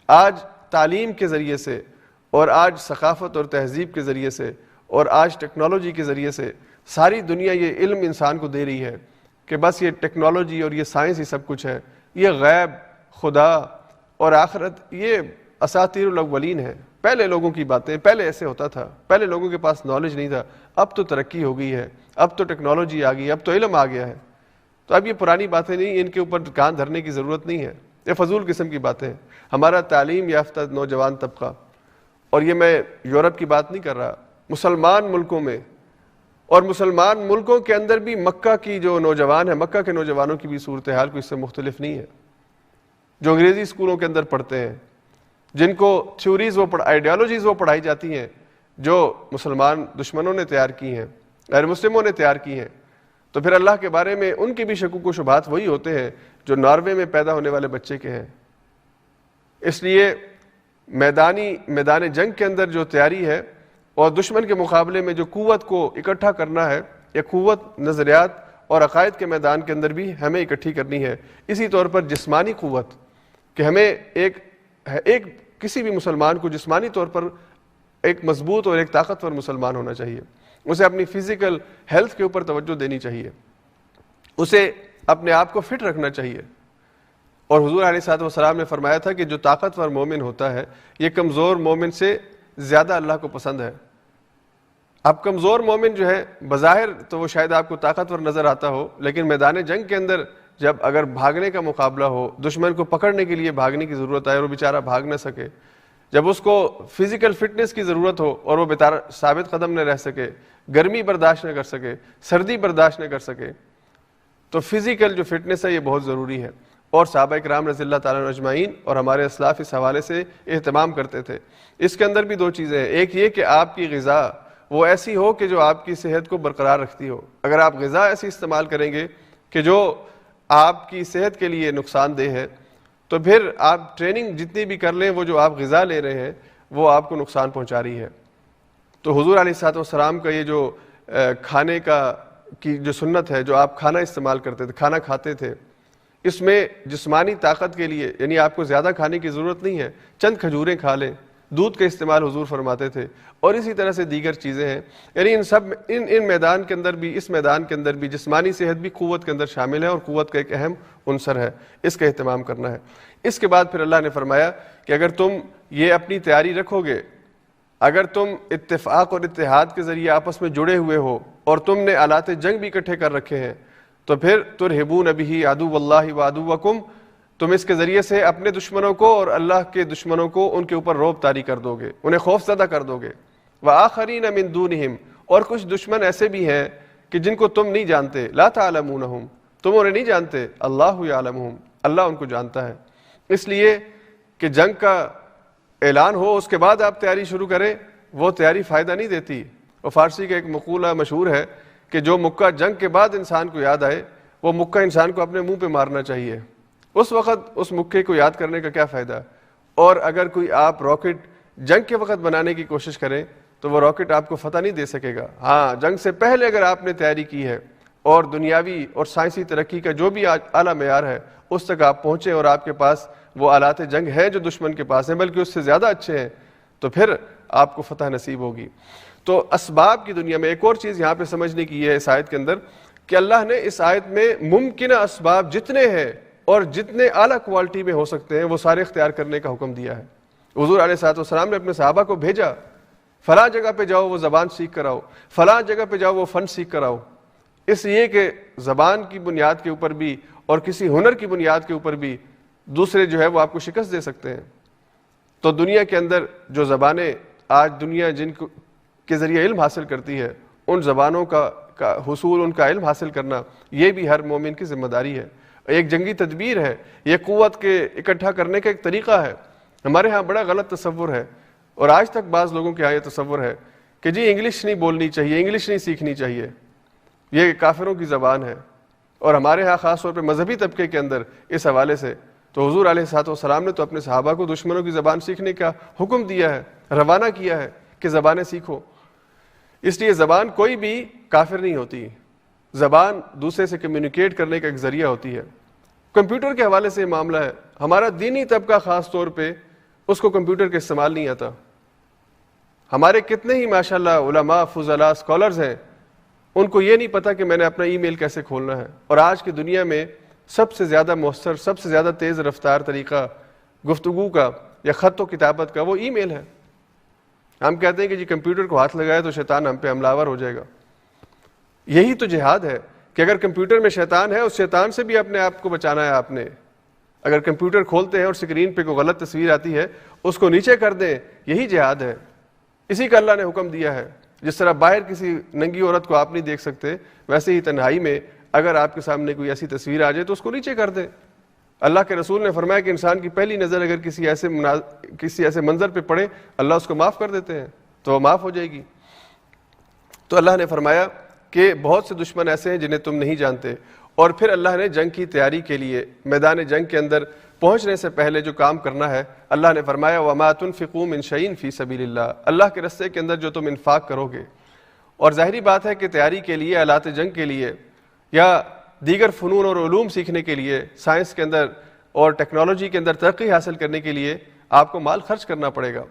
آج تعلیم کے ذریعے سے اور آج ثقافت اور تہذیب کے ذریعے سے اور آج ٹیکنالوجی کے ذریعے سے ساری دنیا یہ علم انسان کو دے رہی ہے کہ بس یہ ٹیکنالوجی اور یہ سائنس ہی سب کچھ ہے، یہ غیب، خدا اور آخرت یہ اساطیر الاولین ہے، پہلے لوگوں کی باتیں، پہلے ایسے ہوتا تھا، پہلے لوگوں کے پاس نالج نہیں تھا، اب تو ترقی ہو گئی ہے، اب تو ٹیکنالوجی آ گئی، اب تو علم آ گیا ہے، تو اب یہ پرانی باتیں نہیں، ان کے اوپر کان دھرنے کی ضرورت نہیں ہے، یہ فضول قسم کی باتیں ہیں۔ ہمارا تعلیم یافتہ نوجوان طبقہ، اور یہ میں یورپ کی بات نہیں کر رہا، مسلمان ملکوں میں اور مسلمان ملکوں کے اندر بھی مکہ کی جو نوجوان ہے، مکہ کے نوجوانوں کی بھی صورتحال کوئی اس سے مختلف نہیں ہے، جو انگریزی اسکولوں کے اندر پڑھتے ہیں، جن کو تھیوریز آئیڈیالوجیز وہ پڑھائی جاتی ہیں جو مسلمان دشمنوں نے تیار کی ہیں، غیر مسلموں نے تیار کی ہیں، تو پھر اللہ کے بارے میں ان کی بھی شکوک و شبہات وہی ہوتے ہیں جو ناروے میں پیدا ہونے والے بچے کے ہیں۔ اس لیے میدان جنگ کے اندر جو تیاری ہے اور دشمن کے مقابلے میں جو قوت کو اکٹھا کرنا ہے، یہ قوت نظریات اور عقائد کے میدان کے اندر بھی ہمیں اکٹھی کرنی ہے۔ اسی طور پر جسمانی قوت، کہ ہمیں ایک کسی بھی مسلمان کو جسمانی طور پر ایک مضبوط اور ایک طاقتور مسلمان ہونا چاہیے، اسے اپنی فزیکل ہیلتھ کے اوپر توجہ دینی چاہیے، اسے اپنے آپ کو فٹ رکھنا چاہیے۔ اور حضور علیہ الصلوۃ والسلام نے فرمایا تھا کہ جو طاقتور مومن ہوتا ہے یہ کمزور مومن سے زیادہ اللہ کو پسند ہے۔ اب کمزور مومن جو ہے بظاہر تو وہ شاید آپ کو طاقتور نظر آتا ہو، لیکن میدان جنگ کے اندر جب اگر بھاگنے کا مقابلہ ہو، دشمن کو پکڑنے کے لیے بھاگنے کی ضرورت آئے اور وہ بیچارہ بھاگ نہ سکے، جب اس کو فزیکل فٹنس کی ضرورت ہو اور وہ بیچارہ ثابت قدم نہ رہ سکے، گرمی برداشت نہ کر سکے، سردی برداشت نہ کر سکے، تو فزیکل جو فٹنس ہے یہ بہت ضروری ہے۔ اور صحابہ کرام رضی اللہ تعالیٰ عنہ اجمعین اور ہمارے اسلاف اس حوالے سے اہتمام کرتے تھے۔ اس کے اندر بھی دو چیزیں ہیں، ایک یہ کہ آپ کی غذا وہ ایسی ہو کہ جو آپ کی صحت کو برقرار رکھتی ہو۔ اگر آپ غذا ایسی استعمال کریں گے کہ جو آپ کی صحت کے لیے نقصان دہ ہے، تو پھر آپ ٹریننگ جتنی بھی کر لیں، وہ جو آپ غذا لے رہے ہیں وہ آپ کو نقصان پہنچا رہی ہے۔ تو حضور علیہ الصلوۃ والسلام کا یہ جو کھانے کی جو سنت ہے، جو آپ کھانا استعمال کرتے تھے، کھانا کھاتے تھے، اس میں جسمانی طاقت کے لیے یعنی آپ کو زیادہ کھانے کی ضرورت نہیں ہے، چند کھجوریں کھا لیں، دودھ کا استعمال حضور فرماتے تھے، اور اسی طرح سے دیگر چیزیں ہیں۔ یعنی ان میدان کے اندر بھی، اس میدان کے اندر بھی جسمانی صحت بھی قوت کے اندر شامل ہے اور قوت کا ایک اہم عنصر ہے، اس کا اہتمام کرنا ہے۔ اس کے بعد پھر اللہ نے فرمایا کہ اگر تم یہ اپنی تیاری رکھو گے، اگر تم اتفاق اور اتحاد کے ذریعے آپس میں جڑے ہوئے ہو اور تم نے آلات جنگ بھی اکٹھے کر رکھے ہیں، تو پھر ترہبون بہ عدو اللہ وعدوکم، تم اس کے ذریعے سے اپنے دشمنوں کو اور اللہ کے دشمنوں کو ان کے اوپر رعب طاری کر دو گے، انہیں خوف زدہ کر دو گے۔ وآخرین من دونہم، اور کچھ دشمن ایسے بھی ہیں کہ جن کو تم نہیں جانتے، لا تعلمونہم، تم انہیں نہیں جانتے، اللہ یعلمہم، اللہ ان کو جانتا ہے۔ اس لیے کہ جنگ کا اعلان ہو اس کے بعد آپ تیاری شروع کریں، وہ تیاری فائدہ نہیں دیتی۔ اور فارسی کا ایک مقولہ مشہور ہے کہ جو مکہ جنگ کے بعد انسان کو یاد آئے، وہ مکہ انسان کو اپنے منہ پہ مارنا چاہیے۔ اس وقت اس مکے کو یاد کرنے کا کیا فائدہ؟ اور اگر کوئی آپ راکٹ جنگ کے وقت بنانے کی کوشش کریں تو وہ راکٹ آپ کو فتح نہیں دے سکے گا۔ ہاں، جنگ سے پہلے اگر آپ نے تیاری کی ہے اور دنیاوی اور سائنسی ترقی کا جو بھی اعلیٰ معیار ہے اس تک آپ پہنچیں اور آپ کے پاس وہ آلات جنگ ہیں جو دشمن کے پاس ہیں، بلکہ اس سے زیادہ اچھے ہیں، تو پھر آپ کو فتح نصیب ہوگی۔ تو اسباب کی دنیا میں ایک اور چیز یہاں پہ سمجھنے کی ہے اس آیت کے اندر کہ اللہ نے اس آیت میں ممکنہ اسباب جتنے ہیں اور جتنے اعلیٰ کوالٹی میں ہو سکتے ہیں وہ سارے اختیار کرنے کا حکم دیا ہے۔ حضور علیہ الصلوۃ والسلام نے اپنے صحابہ کو بھیجا، فلاں جگہ پہ جاؤ وہ زبان سیکھ کر آؤ، فلاں جگہ پہ جاؤ وہ فن سیکھ کر آؤ، اس لیے کہ زبان کی بنیاد کے اوپر بھی اور کسی ہنر کی بنیاد کے اوپر بھی دوسرے جو ہے وہ آپ کو شکست دے سکتے ہیں۔ تو دنیا کے اندر جو زبانیں آج دنیا جن کے ذریعے علم حاصل کرتی ہے، ان زبانوں کا حصول، ان کا علم حاصل کرنا، یہ بھی ہر مومن کی ذمہ داری ہے۔ ایک جنگی تدبیر ہے، یہ قوت کے اکٹھا کرنے کا ایک طریقہ ہے۔ ہمارے ہاں بڑا غلط تصور ہے، اور آج تک بعض لوگوں کے یہاں یہ تصور ہے کہ جی انگلش نہیں بولنی چاہیے، انگلش نہیں سیکھنی چاہیے، یہ کافروں کی زبان ہے۔ اور ہمارے ہاں خاص طور پہ مذہبی طبقے کے اندر اس حوالے سے تو حضور علیہ الصلوۃ والسلام نے تو اپنے صحابہ کو دشمنوں کی زبان سیکھنے کا حکم دیا ہے، روانہ کیا ہے کہ زبانیں سیکھو۔ اس لیے زبان کوئی بھی کافر نہیں ہوتی، زبان دوسرے سے کمیونیکیٹ کرنے کا ایک ذریعہ ہوتی ہے۔ کمپیوٹر کے حوالے سے یہ معاملہ ہے، ہمارا دینی طبقہ خاص طور پہ اس کو کمپیوٹر کا استعمال نہیں آتا۔ ہمارے کتنے ہی ماشاءاللہ علماء، فضلاء، اسکالرز ہیں، ان کو یہ نہیں پتا کہ میں نے اپنا ای میل کیسے کھولنا ہے۔ اور آج کی دنیا میں سب سے زیادہ مؤثر، سب سے زیادہ تیز رفتار طریقہ گفتگو کا یا خط و کتابت کا وہ ای میل ہے۔ ہم کہتے ہیں کہ جی کمپیوٹر کو ہاتھ لگائے تو شیطان ہم پہ حملہ آور ہو جائے گا۔ یہی تو جہاد ہے کہ اگر کمپیوٹر میں شیطان ہے، اس شیطان سے بھی اپنے آپ کو بچانا ہے۔ آپ نے اگر کمپیوٹر کھولتے ہیں اور اسکرین پہ کوئی غلط تصویر آتی ہے، اس کو نیچے کر دیں، یہی جہاد ہے۔ اسی کا اللہ نے حکم دیا ہے۔ جس طرح باہر کسی ننگی عورت کو آپ نہیں دیکھ سکتے، ویسے ہی تنہائی میں اگر آپ کے سامنے کوئی ایسی تصویر آ جائے تو اس کو نیچے کر دیں۔ اللہ کے رسول نے فرمایا کہ انسان کی پہلی نظر اگر کسی ایسے منظر پہ پڑے، اللہ اس کو معاف کر دیتے ہیں، تو وہ معاف ہو جائے گی۔ تو اللہ نے فرمایا کہ بہت سے دشمن ایسے ہیں جنہیں تم نہیں جانتے۔ اور پھر اللہ نے جنگ کی تیاری کے لیے میدان جنگ کے اندر پہنچنے سے پہلے جو کام کرنا ہے، اللہ نے فرمایا وَمَا تُنْفِقُوا مِنْ شَيْءٍ فِي سَبِيلِ اللَّهِ، اللہ کے راستے کے اندر جو تم انفاق کرو گے۔ اور ظاہری بات ہے کہ تیاری کے لیے، آلات جنگ کے لیے یا دیگر فنون اور علوم سیکھنے کے لیے، سائنس کے اندر اور ٹیکنالوجی کے اندر ترقی حاصل کرنے کے لیے آپ کو مال خرچ کرنا پڑے گا۔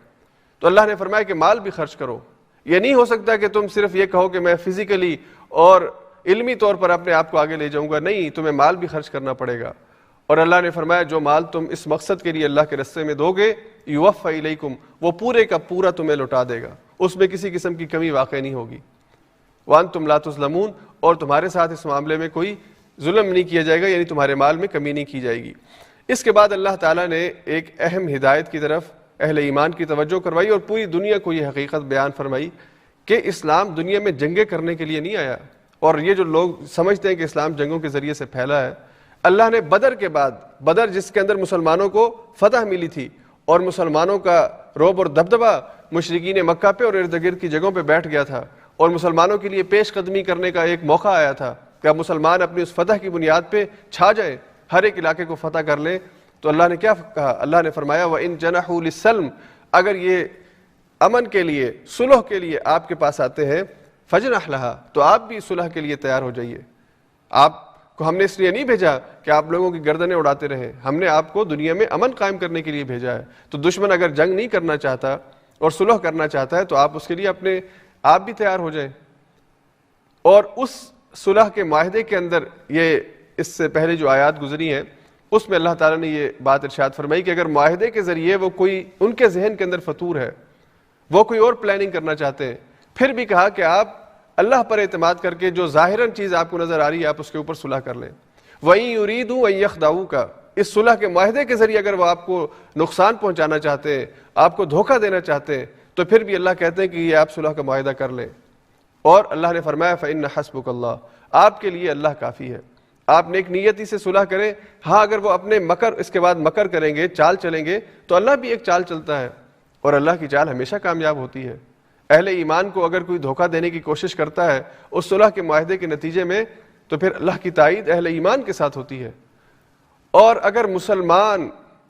تو اللہ نے فرمایا کہ مال بھی خرچ کرو۔ یہ نہیں ہو سکتا کہ تم صرف یہ کہو کہ میں فزیکلی اور علمی طور پر اپنے آپ کو آگے لے جاؤں گا، نہیں، تمہیں مال بھی خرچ کرنا پڑے گا۔ اور اللہ نے فرمایا جو مال تم اس مقصد کے لیے اللہ کے راستے میں دو گے، یوفی الیکم، وہ پورے کا پورا تمہیں لوٹا دے گا، اس میں کسی قسم کی کمی واقع نہیں ہوگی۔ وانتم لا تظلمون، اور تمہارے ساتھ اس معاملے میں کوئی ظلم نہیں کیا جائے گا، یعنی تمہارے مال میں کمی نہیں کی جائے گی۔ اس کے بعد اللہ تعالیٰ نے ایک اہم ہدایت کی طرف اہل ایمان کی توجہ کروائی اور پوری دنیا کو یہ حقیقت بیان فرمائی کہ اسلام دنیا میں جنگیں کرنے کے لیے نہیں آیا۔ اور یہ جو لوگ سمجھتے ہیں کہ اسلام جنگوں کے ذریعے سے پھیلا ہے، اللہ نے بدر کے بعد، بدر جس کے اندر مسلمانوں کو فتح ملی تھی اور مسلمانوں کا رعب اور دبدبہ مشرکین مکہ پہ اور ارد گرد کی جگہوں پہ بیٹھ گیا تھا، اور مسلمانوں کے لیے پیش قدمی کرنے کا ایک موقع آیا تھا کہ اب مسلمان اپنی اس فتح کی بنیاد پہ چھا جائیں، ہر ایک علاقے کو فتح کر لیں۔ تو اللہ نے کیا کہا؟ اللہ نے فرمایا وَإِن جَنَحُوا لِلسَّلْمِ، اگر یہ امن کے لیے، صلح کے لیے آپ کے پاس آتے ہیں، فَجْنَحْ لَهَا، تو آپ بھی صلح کے لیے تیار ہو جائیے۔ آپ کو ہم نے اس لیے نہیں بھیجا کہ آپ لوگوں کی گردنیں اڑاتے رہیں، ہم نے آپ کو دنیا میں امن قائم کرنے کے لیے بھیجا ہے۔ تو دشمن اگر جنگ نہیں کرنا چاہتا اور صلح کرنا چاہتا ہے تو آپ اس کے لیے اپنے آپ بھی تیار ہو جائیں۔ اور اس صلح کے معاہدے کے اندر، یہ اس سے پہلے جو آیات گزری ہیں اس میں اللہ تعالیٰ نے یہ بات ارشاد فرمائی کہ اگر معاہدے کے ذریعے وہ کوئی ان کے ذہن کے اندر فطور ہے، وہ کوئی اور پلاننگ کرنا چاہتے ہیں، پھر بھی کہا کہ آپ اللہ پر اعتماد کر کے جو ظاہراً چیز آپ کو نظر آ رہی ہے آپ اس کے اوپر صلح کر لیں۔ وَإِن يُرِيدُوا أَن يَخْدَعُوكَ، اس صلح کے معاہدے کے ذریعے اگر وہ آپ کو نقصان پہنچانا چاہتے ہیں، آپ کو دھوکہ دینا چاہتے ہیں، تو پھر بھی اللہ کہتے ہیں کہ یہ آپ صلح کا معاہدہ کر لیں۔ اور اللہ نے فرمایا فَإِنَّ حَسْبُكَ اللَّهُ، آپ کے لیے اللہ کافی ہے۔ آپ نیک نیتی سے صلح کریں، ہاں اگر وہ اپنے مکر اس کے بعد مکر کریں گے، چال چلیں گے، تو اللہ بھی ایک چال چلتا ہے، اور اللہ کی چال ہمیشہ کامیاب ہوتی ہے۔ اہل ایمان کو اگر کوئی دھوکہ دینے کی کوشش کرتا ہے اس صلح کے معاہدے کے نتیجے میں، تو پھر اللہ کی تائید اہل ایمان کے ساتھ ہوتی ہے۔ اور اگر مسلمان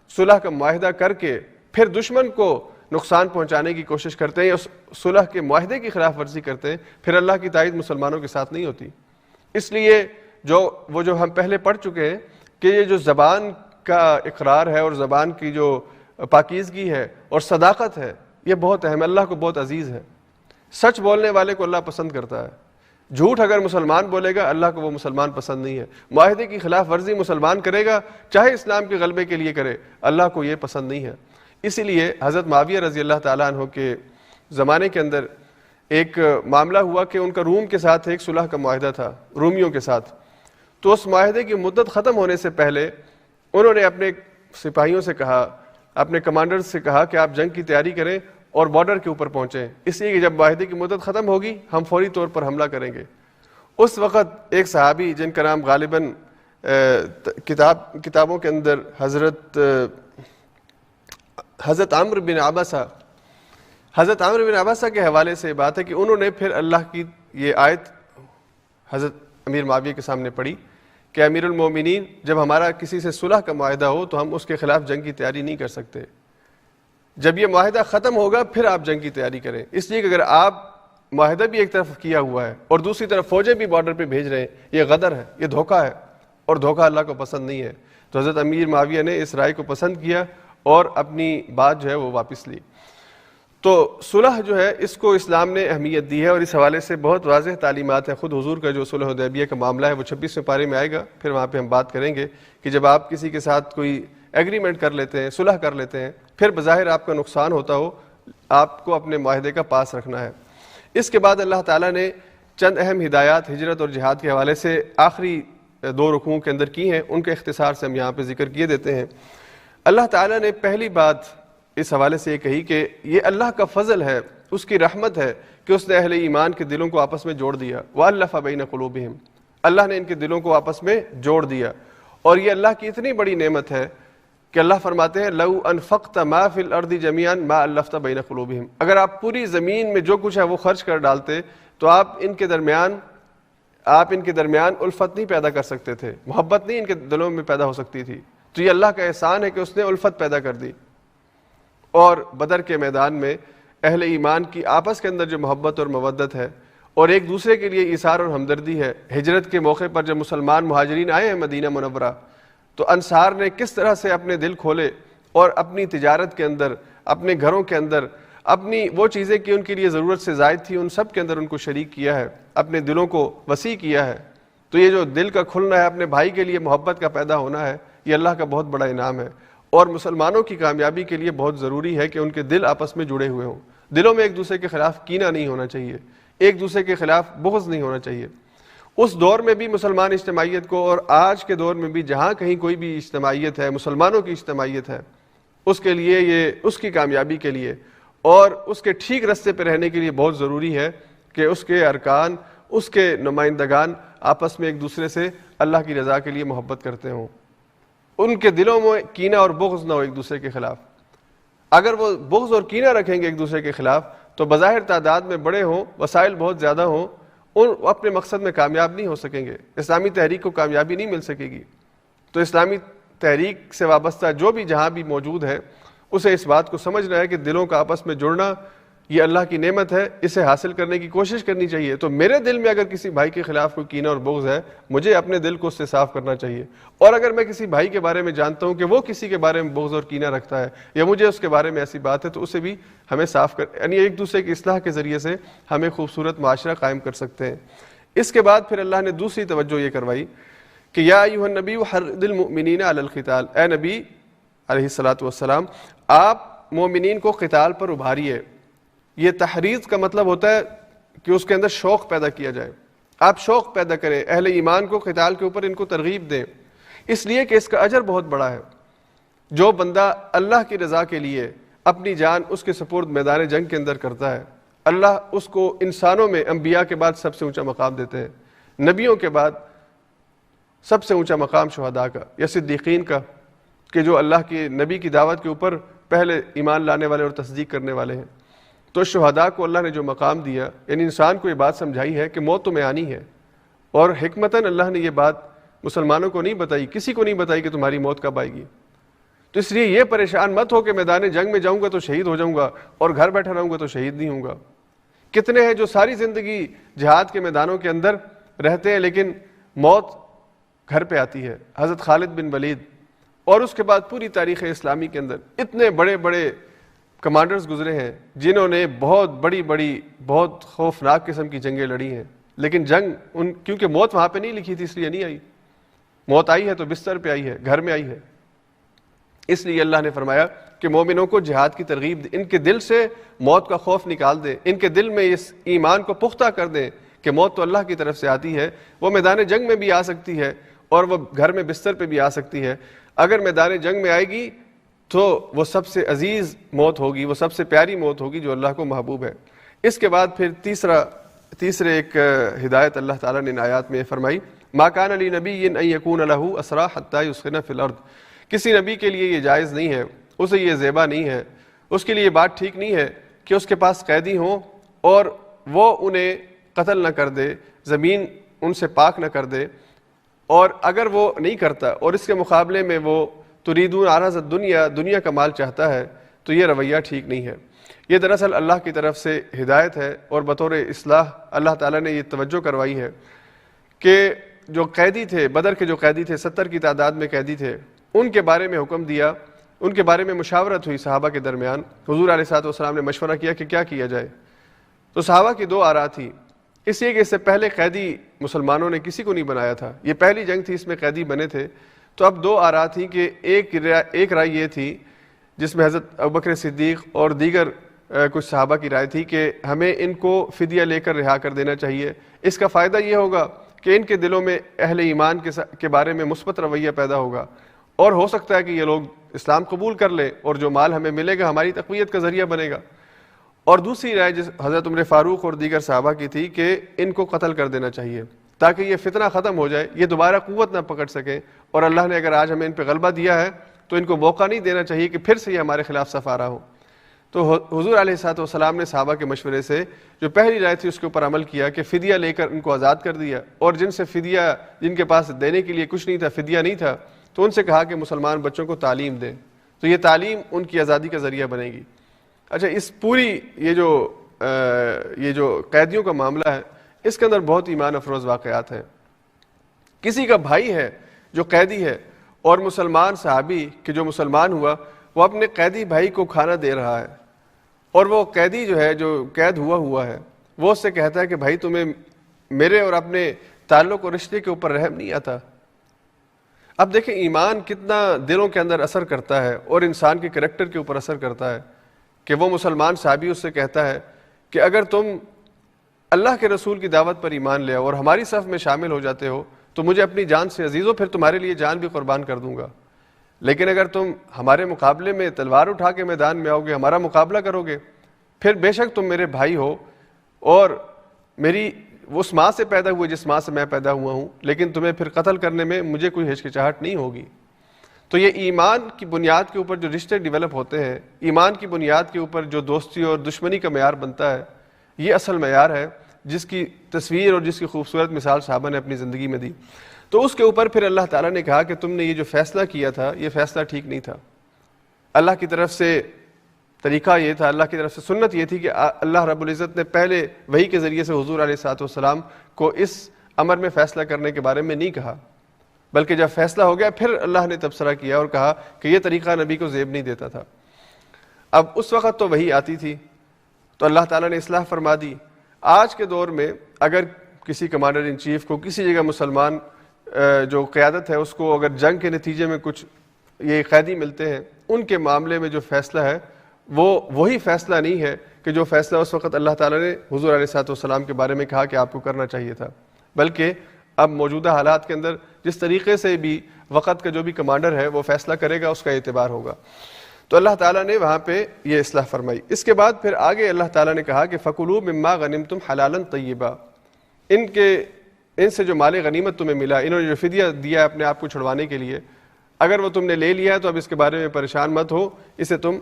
صلح کا معاہدہ کر کے پھر دشمن کو نقصان پہنچانے کی کوشش کرتے ہیں یا اس صلح کے معاہدے کی خلاف ورزی کرتے ہیں، پھر اللہ کی تائید مسلمانوں کے ساتھ نہیں ہوتی۔ اس لیے جو ہم پہلے پڑھ چکے ہیں کہ یہ جو زبان کا اقرار ہے اور زبان کی جو پاکیزگی ہے اور صداقت ہے، یہ بہت اہم، اللہ کو بہت عزیز ہے۔ سچ بولنے والے کو اللہ پسند کرتا ہے، جھوٹ اگر مسلمان بولے گا اللہ کو وہ مسلمان پسند نہیں ہے۔ معاہدے کی خلاف ورزی مسلمان کرے گا، چاہے اسلام کے غلبے کے لیے کرے، اللہ کو یہ پسند نہیں ہے۔ اسی لیے حضرت معاویہ رضی اللہ تعالیٰ عنہ کے زمانے کے اندر ایک معاملہ ہوا کہ ان کا روم کے ساتھ ایک صلح کا معاہدہ تھا، رومیوں کے ساتھ۔ تو اس معاہدے کی مدت ختم ہونے سے پہلے انہوں نے اپنے سپاہیوں سے کہا، اپنے کمانڈر سے کہا کہ آپ جنگ کی تیاری کریں اور بارڈر کے اوپر پہنچیں، اس لیے کہ جب معاہدے کی مدت ختم ہوگی ہم فوری طور پر حملہ کریں گے۔ اس وقت ایک صحابی جن کا نام غالباً کتابوں کے اندر حضرت عمرو بن عباسہ کے حوالے سے بات ہے کہ انہوں نے پھر اللہ کی یہ آیت حضرت امیر معاویہ کے سامنے پڑھی کہ امیر المومنین، جب ہمارا کسی سے صلح کا معاہدہ ہو تو ہم اس کے خلاف جنگ کی تیاری نہیں کر سکتے، جب یہ معاہدہ ختم ہوگا پھر آپ جنگ کی تیاری کریں، اس لیے کہ اگر آپ معاہدہ بھی ایک طرف کیا ہوا ہے اور دوسری طرف فوجیں بھی بارڈر پہ بھیج رہے ہیں، یہ غدر ہے، یہ دھوکہ ہے، اور دھوکہ اللہ کو پسند نہیں ہے۔ تو حضرت امیر معاویہ نے اس رائے کو پسند کیا اور اپنی بات جو ہے وہ واپس لی۔ تو صلح جو ہے اس کو اسلام نے اہمیت دی ہے، اور اس حوالے سے بہت واضح تعلیمات ہیں۔ خود حضور کا جو صلح حدیبیہ کا معاملہ ہے وہ 26ویں پارے میں آئے گا، پھر وہاں پہ ہم بات کریں گے کہ جب آپ کسی کے ساتھ کوئی ایگریمنٹ کر لیتے ہیں، صلح کر لیتے ہیں، پھر بظاہر آپ کا نقصان ہوتا ہو، آپ کو اپنے معاہدے کا پاس رکھنا ہے۔ اس کے بعد اللہ تعالیٰ نے چند اہم ہدایات ہجرت اور جہاد کے حوالے سے آخری 2 رکوعوں کے اندر کی ہیں، ان کے اختصار سے ہم یہاں پہ ذکر کیے دیتے ہیں۔ اللہ تعالیٰ نے پہلی بات اس حوالے سے یہ کہی کہ یہ اللہ کا فضل ہے، اس کی رحمت ہے کہ اس نے اہل ایمان کے دلوں کو آپس میں جوڑ دیا۔ وَأَلَّفَ بَيْنَ قُلُوبِهِمْ، اللہ نے ان کے دلوں کو آپس میں جوڑ دیا، اور یہ اللہ کی اتنی بڑی نعمت ہے کہ اللہ فرماتے ہیں لَوْ أَنفَقْتَ مَا فِي الْأَرْضِ جَمِيعًا مَا أَلَّفْتَ بَيْنَ قُلُوبِهِمْ، اگر آپ پوری زمین میں جو کچھ ہے وہ خرچ کر ڈالتے تو آپ ان کے درمیان الفت نہیں پیدا کر سکتے تھے، محبت نہیں ان کے دلوں میں پیدا ہو سکتی تھی۔ تو یہ اللہ کا احسان ہے کہ اس نے الفت پیدا کر دی، اور بدر کے میدان میں اہل ایمان کی آپس کے اندر جو محبت اور مودت ہے اور ایک دوسرے کے لیے ایثار اور ہمدردی ہے۔ ہجرت کے موقع پر جب مسلمان مہاجرین آئے ہیں مدینہ منورہ، تو انصار نے کس طرح سے اپنے دل کھولے اور اپنی تجارت کے اندر، اپنے گھروں کے اندر، اپنی وہ چیزیں کی ان کے لیے ضرورت سے زائد تھی، ان سب کے اندر ان کو شریک کیا ہے، اپنے دلوں کو وسیع کیا ہے۔ تو یہ جو دل کا کھلنا ہے، اپنے بھائی کے لیے محبت کا پیدا ہونا ہے، یہ اللہ کا بہت بڑا انعام ہے، اور مسلمانوں کی کامیابی کے لیے بہت ضروری ہے کہ ان کے دل آپس میں جڑے ہوئے ہوں، دلوں میں ایک دوسرے کے خلاف کینہ نہیں ہونا چاہیے، ایک دوسرے کے خلاف بغض نہیں ہونا چاہیے۔ اس دور میں بھی مسلمان اجتماعیت کو، اور آج کے دور میں بھی جہاں کہیں کوئی بھی اجتماعیت ہے، مسلمانوں کی اجتماعیت ہے، اس کے لیے یہ اس کی کامیابی کے لیے اور اس کے ٹھیک رستے پہ رہنے کے لیے بہت ضروری ہے کہ اس کے ارکان، اس کے نمائندگان آپس میں ایک دوسرے سے اللہ کی رضا کے لیے محبت کرتے ہوں، ان کے دلوں میں کینہ اور بغض نہ ہو ایک دوسرے کے خلاف۔ اگر وہ بغض اور کینہ رکھیں گے ایک دوسرے کے خلاف تو بظاہر تعداد میں بڑے ہوں، وسائل بہت زیادہ ہوں، ان اپنے مقصد میں کامیاب نہیں ہو سکیں گے، اسلامی تحریک کو کامیابی نہیں مل سکے گی۔ تو اسلامی تحریک سے وابستہ جو بھی جہاں بھی موجود ہے، اسے اس بات کو سمجھنا ہے کہ دلوں کا آپس میں جڑنا یہ اللہ کی نعمت ہے، اسے حاصل کرنے کی کوشش کرنی چاہیے۔ تو میرے دل میں اگر کسی بھائی کے خلاف کوئی کینہ اور بغض ہے، مجھے اپنے دل کو اس سے صاف کرنا چاہیے، اور اگر میں کسی بھائی کے بارے میں جانتا ہوں کہ وہ کسی کے بارے میں بغض اور کینہ رکھتا ہے، یا مجھے اس کے بارے میں ایسی بات ہے، تو اسے بھی ہمیں صاف یعنی ایک دوسرے کی اصلاح کے ذریعے سے ہمیں خوبصورت معاشرہ قائم کر سکتے ہیں۔ اس کے بعد پھر اللہ نے دوسری توجہ یہ کروائی کہ یا ایھا النبی حرض المؤمنین علی القتال، اے نبی علیہ الصلوۃ والسلام، آپ مومنین کو قتال پر ابھاریے۔ یہ تحریض کا مطلب ہوتا ہے کہ اس کے اندر شوق پیدا کیا جائے، آپ شوق پیدا کریں، اہل ایمان کو قتال کے اوپر ان کو ترغیب دیں، اس لیے کہ اس کا اجر بہت بڑا ہے۔ جو بندہ اللہ کی رضا کے لیے اپنی جان اس کے سپرد میدان جنگ کے اندر کرتا ہے، اللہ اس کو انسانوں میں انبیاء کے بعد سب سے اونچا مقام دیتے ہیں، نبیوں کے بعد سب سے اونچا مقام شہداء کا یا صدیقین کا، کہ جو اللہ کی نبی کی دعوت کے اوپر پہلے ایمان لانے والے اور تصدیق کرنے والے ہیں۔ تو شہداء کو اللہ نے جو مقام دیا، یعنی انسان کو یہ بات سمجھائی ہے کہ موت تمہیں آنی ہے، اور حکمتاً اللہ نے یہ بات مسلمانوں کو نہیں بتائی، کسی کو نہیں بتائی کہ تمہاری موت کب آئے گی۔ تو اس لیے یہ پریشان مت ہو کہ میدان جنگ میں جاؤں گا تو شہید ہو جاؤں گا اور گھر بیٹھا رہوں گا تو شہید نہیں ہوں گا۔ کتنے ہیں جو ساری زندگی جہاد کے میدانوں کے اندر رہتے ہیں لیکن موت گھر پہ آتی ہے۔ حضرت خالد بن ولید اور اس کے بعد پوری تاریخ اسلامی کے اندر اتنے بڑے بڑے کمانڈرز گزرے ہیں جنہوں نے بہت بڑی بہت خوفناک قسم کی جنگیں لڑی ہیں، لیکن جنگ کیونکہ موت وہاں پہ نہیں لکھی تھی اس لیے نہیں آئی، موت آئی ہے تو بستر پہ آئی ہے، گھر میں آئی ہے۔ اس لیے اللہ نے فرمایا کہ مومنوں کو جہاد کی ترغیب دیں، ان کے دل سے موت کا خوف نکال دیں، ان کے دل میں اس ایمان کو پختہ کر دیں کہ موت تو اللہ کی طرف سے آتی ہے، وہ میدان جنگ میں بھی آ سکتی ہے اور وہ گھر میں بستر پہ بھی آ سکتی ہے۔ اگر میدان جنگ میں آئے گی تو وہ سب سے عزیز موت ہوگی، وہ سب سے پیاری موت ہوگی جو اللہ کو محبوب ہے۔ اس کے بعد پھر تیسرے ایک ہدایت اللہ تعالیٰ نے ان آیات میں فرمائی، ما کان لنبی ان یکون لہ اسریٰ حتی یثخن فی الارض، کسی نبی کے لیے یہ جائز نہیں ہے، اسے یہ زیبا نہیں ہے، اس کے لیے یہ بات ٹھیک نہیں ہے کہ اس کے پاس قیدی ہوں اور وہ انہیں قتل نہ کر دے، زمین ان سے پاک نہ کر دے، اور اگر وہ نہیں کرتا اور اس کے مقابلے میں وہ تریدون عرض الدنیا، دنیا کا مال چاہتا ہے، تو یہ رویہ ٹھیک نہیں ہے۔ یہ دراصل اللہ کی طرف سے ہدایت ہے، اور بطور اصلاح اللہ تعالیٰ نے یہ توجہ کروائی ہے کہ جو قیدی تھے، بدر کے جو قیدی تھے، 70 کی تعداد میں قیدی تھے، ان کے بارے میں حکم دیا، ان کے بارے میں مشاورت ہوئی صحابہ کے درمیان۔ حضور علیہ الصلوۃ والسلام نے مشورہ کیا کہ کیا کیا جائے، تو صحابہ کی 2 آراء تھی، اس لیے کہ اس سے پہلے قیدی مسلمانوں نے کسی کو نہیں بنایا تھا، یہ پہلی جنگ تھی، اس میں قیدی بنے تھے، تو اب 2 آراء تھی کہ ایک رائے یہ تھی جس میں حضرت ابوبکر صدیق اور دیگر کچھ صحابہ کی رائے تھی کہ ہمیں ان کو فدیہ لے کر رہا کر دینا چاہیے، اس کا فائدہ یہ ہوگا کہ ان کے دلوں میں اہل ایمان کے بارے میں مثبت رویہ پیدا ہوگا، اور ہو سکتا ہے کہ یہ لوگ اسلام قبول کر لیں، اور جو مال ہمیں ملے گا ہماری تقویت کا ذریعہ بنے گا۔ اور دوسری رائے جس حضرت عمر فاروق اور دیگر صحابہ کی تھی کہ ان کو قتل کر دینا چاہیے تاکہ یہ فتنہ ختم ہو جائے، یہ دوبارہ قوت نہ پکڑ سکیں، اور اللہ نے اگر آج ہمیں ان پہ غلبہ دیا ہے تو ان کو موقع نہیں دینا چاہیے کہ پھر سے یہ ہمارے خلاف صف آرا ہو۔ تو حضور علیہ الصلوۃ والسلام نے صحابہ کے مشورے سے جو پہلی رائے تھی اس کے اوپر عمل کیا کہ فدیہ لے کر ان کو آزاد کر دیا، اور جن کے پاس دینے کے لیے کچھ نہیں تھا، فدیہ نہیں تھا، تو ان سے کہا کہ مسلمان بچوں کو تعلیم دیں، تو یہ تعلیم ان کی آزادی کا ذریعہ بنے گی۔ اچھا، اس پوری یہ جو قیدیوں کا معاملہ ہے، اس کے اندر بہت ایمان افروز واقعات ہیں۔ کسی کا بھائی ہے جو قیدی ہے، اور مسلمان صحابی کہ جو مسلمان ہوا وہ اپنے قیدی بھائی کو کھانا دے رہا ہے، اور وہ قیدی جو ہے، جو قید ہوا ہے، وہ اس سے کہتا ہے کہ بھائی تمہیں میرے اور اپنے تعلق اور رشتے کے اوپر رحم نہیں آتا۔ اب دیکھیں ایمان کتنا دلوں کے اندر اثر کرتا ہے اور انسان کے کریکٹر کے اوپر اثر کرتا ہے، کہ وہ مسلمان صحابی اس سے کہتا ہے کہ اگر تم اللہ کے رسول کی دعوت پر ایمان لے آؤ اور ہماری صف میں شامل ہو جاتے ہو تو مجھے اپنی جان سے عزیز ہو، پھر تمہارے لیے جان بھی قربان کر دوں گا، لیکن اگر تم ہمارے مقابلے میں تلوار اٹھا کے میدان میں آؤ گے، ہمارا مقابلہ کرو گے، پھر بے شک تم میرے بھائی ہو اور میری اس ماں سے پیدا ہوئے جس ماں سے میں پیدا ہوا ہوں، لیکن تمہیں پھر قتل کرنے میں مجھے کوئی ہچکچاہٹ نہیں ہوگی۔ تو یہ ایمان کی بنیاد کے اوپر جو رشتے ڈیولپ ہوتے ہیں، ایمان کی بنیاد کے اوپر جو دوستی اور دشمنی کا معیار بنتا ہے، یہ اصل معیار ہے جس کی تصویر اور جس کی خوبصورت مثال صحابہ نے اپنی زندگی میں دی۔ تو اس کے اوپر پھر اللہ تعالیٰ نے کہا کہ تم نے یہ جو فیصلہ کیا تھا یہ فیصلہ ٹھیک نہیں تھا۔ اللہ کی طرف سے طریقہ یہ تھا، اللہ کی طرف سے سنت یہ تھی کہ اللہ رب العزت نے پہلے وحی کے ذریعے سے حضور علیہ الصلوۃ والسلام کو اس امر میں فیصلہ کرنے کے بارے میں نہیں کہا، بلکہ جب فیصلہ ہو گیا پھر اللہ نے تبصرہ کیا اور کہا کہ یہ طریقہ نبی کو زیب نہیں دیتا تھا۔ اب اس وقت تو وحی آتی تھی تو اللہ تعالیٰ نے اصلاح فرما دی۔ آج کے دور میں اگر کسی کمانڈر ان چیف کو کسی جگہ مسلمان جو قیادت ہے اس کو اگر جنگ کے نتیجے میں کچھ یہ قیدی ملتے ہیں، ان کے معاملے میں جو فیصلہ ہے وہ وہی فیصلہ نہیں ہے کہ جو فیصلہ اس وقت اللہ تعالیٰ نے حضور علیہ الصلوۃ والسلام کے بارے میں کہا کہ آپ کو کرنا چاہیے تھا، بلکہ اب موجودہ حالات کے اندر جس طریقے سے بھی وقت کا جو بھی کمانڈر ہے وہ فیصلہ کرے گا اس کا اعتبار ہوگا۔ تو اللہ تعالیٰ نے وہاں پہ یہ اصلاح فرمائی۔ اس کے بعد پھر آگے اللہ تعالیٰ نے کہا کہ فَكُلُوا مِمَّا غَنِمْتُمْ حَلَالًا طَيِّبًا، ان سے جو مال غنیمت تمہیں ملا، انہوں نے جو فدیہ دیا اپنے آپ کو چھڑوانے کے لیے، اگر وہ تم نے لے لیا ہے تو اب اس کے بارے میں پریشان مت ہو، اسے تم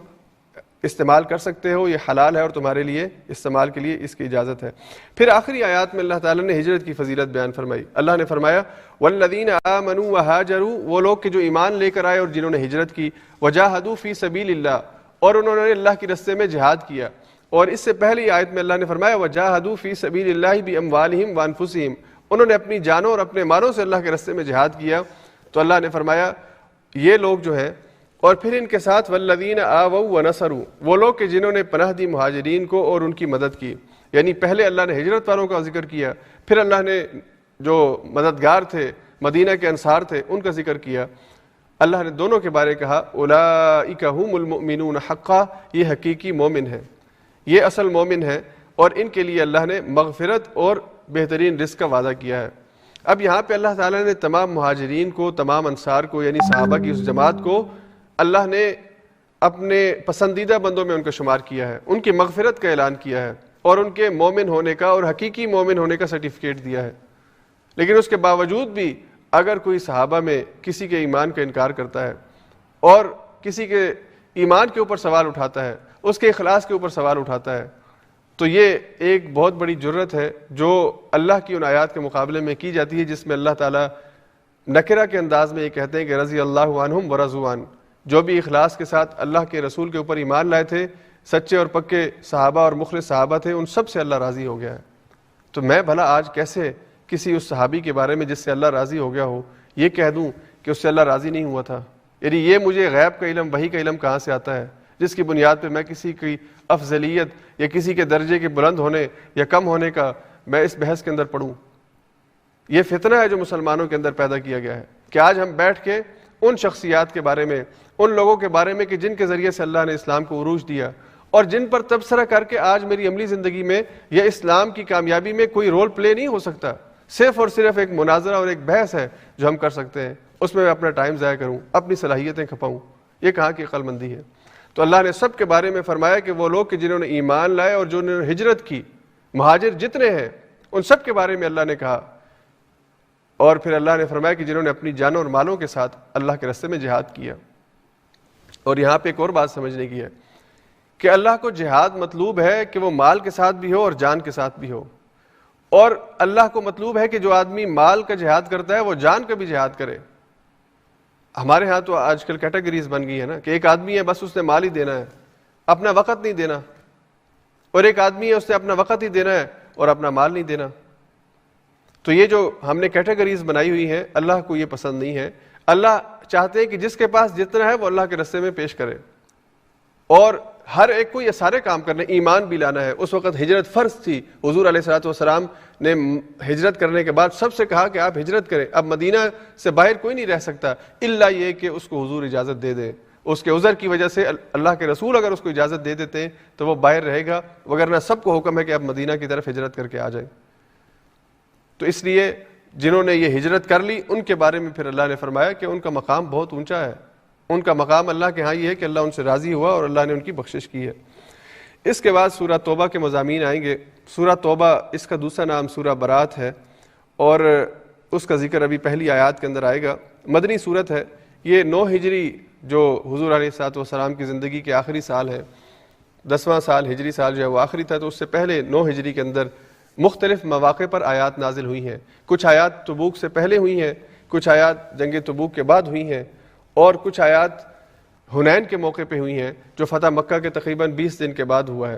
استعمال کر سکتے ہو، یہ حلال ہے اور تمہارے لیے استعمال کے لیے اس کی اجازت ہے۔ پھر آخری آیات میں اللہ تعالیٰ نے ہجرت کی فضیلت بیان فرمائی۔ اللہ نے فرمایا والذین آمنوا وہاجروا، وہ لوگ کہ جو ایمان لے کر آئے اور جنہوں نے ہجرت کی، وجاہدوا فی سبیل اللہ، اور انہوں نے اللہ کے راستے میں جہاد کیا۔ اور اس سے پہلی آیت میں اللہ نے فرمایا وجاہدوا فی سبیل اللہ باموالہم وانفسہم، انہوں نے اپنی جانوں اور اپنے مالوں سے اللہ کے راستے میں جہاد کیا۔ تو اللہ نے فرمایا یہ لوگ جو ہیں، اور پھر ان کے ساتھ والذین آووا ونصروا، وہ لوگ کہ جنہوں نے پناہ دی مہاجرین کو اور ان کی مدد کی، یعنی پہلے اللہ نے ہجرت والوں کا ذکر کیا، پھر اللہ نے جو مددگار تھے مدینہ کے انصار تھے ان کا ذکر کیا۔ اللہ نے دونوں کے بارے کہا اولئک هم المؤمنون حقا، یہ حقیقی مومن ہیں، یہ اصل مومن ہیں، اور ان کے لیے اللہ نے مغفرت اور بہترین رزق کا وعدہ کیا ہے۔ اب یہاں پہ اللہ تعالیٰ نے تمام مہاجرین کو، تمام انصار کو، یعنی صحابہ کی اس جماعت کو اللہ نے اپنے پسندیدہ بندوں میں ان کا شمار کیا ہے، ان کی مغفرت کا اعلان کیا ہے اور ان کے مومن ہونے کا اور حقیقی مومن ہونے کا سرٹیفکیٹ دیا ہے۔ لیکن اس کے باوجود بھی اگر کوئی صحابہ میں کسی کے ایمان کا انکار کرتا ہے اور کسی کے ایمان کے اوپر سوال اٹھاتا ہے، اس کے اخلاص کے اوپر سوال اٹھاتا ہے، تو یہ ایک بہت بڑی جرت ہے جو اللہ کی ان آیات کے مقابلے میں کی جاتی ہے جس میں اللہ تعالیٰ نکرہ کے انداز میں یہ کہتے ہیں کہ رضی اللہ عنہم ورضوا عنہ، جو بھی اخلاص کے ساتھ اللہ کے رسول کے اوپر ایمان لائے تھے، سچے اور پکے صحابہ اور مخلص صحابہ تھے، ان سب سے اللہ راضی ہو گیا ہے۔ تو میں بھلا آج کیسے کسی اس صحابی کے بارے میں جس سے اللہ راضی ہو گیا ہو یہ کہہ دوں کہ اس سے اللہ راضی نہیں ہوا تھا؟ یعنی یہ مجھے غیب کا علم، وحی کا علم کہاں سے آتا ہے جس کی بنیاد پہ میں کسی کی افضلیت یا کسی کے درجے کے بلند ہونے یا کم ہونے کا میں اس بحث کے اندر پڑھوں؟ یہ فتنہ ہے جو مسلمانوں کے اندر پیدا کیا گیا ہے کہ آج ہم بیٹھ کے ان شخصیات کے بارے میں، ان لوگوں کے بارے میں کہ جن کے ذریعے سے اللہ نے اسلام کو عروج دیا اور جن پر تبصرہ کر کے آج میری عملی زندگی میں یا اسلام کی کامیابی میں کوئی رول پلے نہیں ہو سکتا، صرف اور صرف ایک مناظرہ اور ایک بحث ہے جو ہم کر سکتے ہیں، اس میں اپنا ٹائم ضائع کروں، اپنی صلاحیتیں کھپاؤں، یہ کہاں کی عقل مندی ہے؟ تو اللہ نے سب کے بارے میں فرمایا کہ وہ لوگ کہ جنہوں نے ایمان لائے اور جنہوں نے ہجرت کی، مہاجر جتنے ہیں ان سب کے بارے میں اللہ نے کہا، اور پھر اللہ نے فرمایا کہ جنہوں نے اپنی جانوں اور مالوں کے ساتھ اللہ کے راستے میں جہاد کیا۔ اور یہاں پہ ایک اور بات سمجھنے کی ہے کہ اللہ کو جہاد مطلوب ہے کہ وہ مال کے ساتھ بھی ہو اور جان کے ساتھ بھی ہو، اور اللہ کو مطلوب ہے کہ جو آدمی مال کا جہاد کرتا ہے وہ جان کا بھی جہاد کرے۔ ہمارے ہاں تو آج کل کیٹیگریز بن گئی ہے نا کہ ایک آدمی ہے بس اس نے مال ہی دینا ہے، اپنا وقت نہیں دینا، اور ایک آدمی ہے اس نے اپنا وقت ہی دینا ہے اور اپنا مال نہیں دینا۔ تو یہ جو ہم نے کیٹیگریز بنائی ہوئی ہیں اللہ کو یہ پسند نہیں ہے۔ اللہ چاہتے ہیں کہ جس کے پاس جتنا ہے وہ اللہ کے راستے میں پیش کرے، اور ہر ایک کو یہ سارے کام کرنے، ایمان بھی لانا ہے۔ اس وقت ہجرت فرض تھی، حضور علیہ الصلوۃ والسلام نے ہجرت کرنے کے بعد سب سے کہا کہ آپ ہجرت کریں، اب مدینہ سے باہر کوئی نہیں رہ سکتا الا یہ کہ اس کو حضور اجازت دے دیں، اس کے عذر کی وجہ سے اللہ کے رسول اگر اس کو اجازت دے دیتے ہیں تو وہ باہر رہے گا، وگرنہ سب کو حکم ہے کہ آپ مدینہ کی طرف ہجرت کر کے آ جائیں۔ تو اس لیے جنہوں نے یہ ہجرت کر لی ان کے بارے میں پھر اللہ نے فرمایا کہ ان کا مقام بہت اونچا ہے، ان کا مقام اللہ کے ہاں یہ ہے کہ اللہ ان سے راضی ہوا اور اللہ نے ان کی بخشش کی ہے۔ اس کے بعد سورہ توبہ کے مضامین آئیں گے۔ سورہ توبہ اس کا دوسرا نام سورہ برات ہے، اور اس کا ذکر ابھی پہلی آیات کے اندر آئے گا۔ مدنی صورت ہے، یہ 9 ہجری جو حضور علیہ الصلوۃ والسلام کی زندگی کے آخری سال ہے، 10واں سال ہجری سال جو ہے وہ آخری تھا، تو اس سے پہلے 9 ہجری کے اندر مختلف مواقع پر آیات نازل ہوئی ہیں۔ کچھ آیات تبوک سے پہلے ہوئی ہیں، کچھ آیات جنگ تبوک کے بعد ہوئی ہیں، اور کچھ آیات حنین کے موقع پہ ہوئی ہیں جو فتح مکہ کے تقریباً 20 دن کے بعد ہوا ہے۔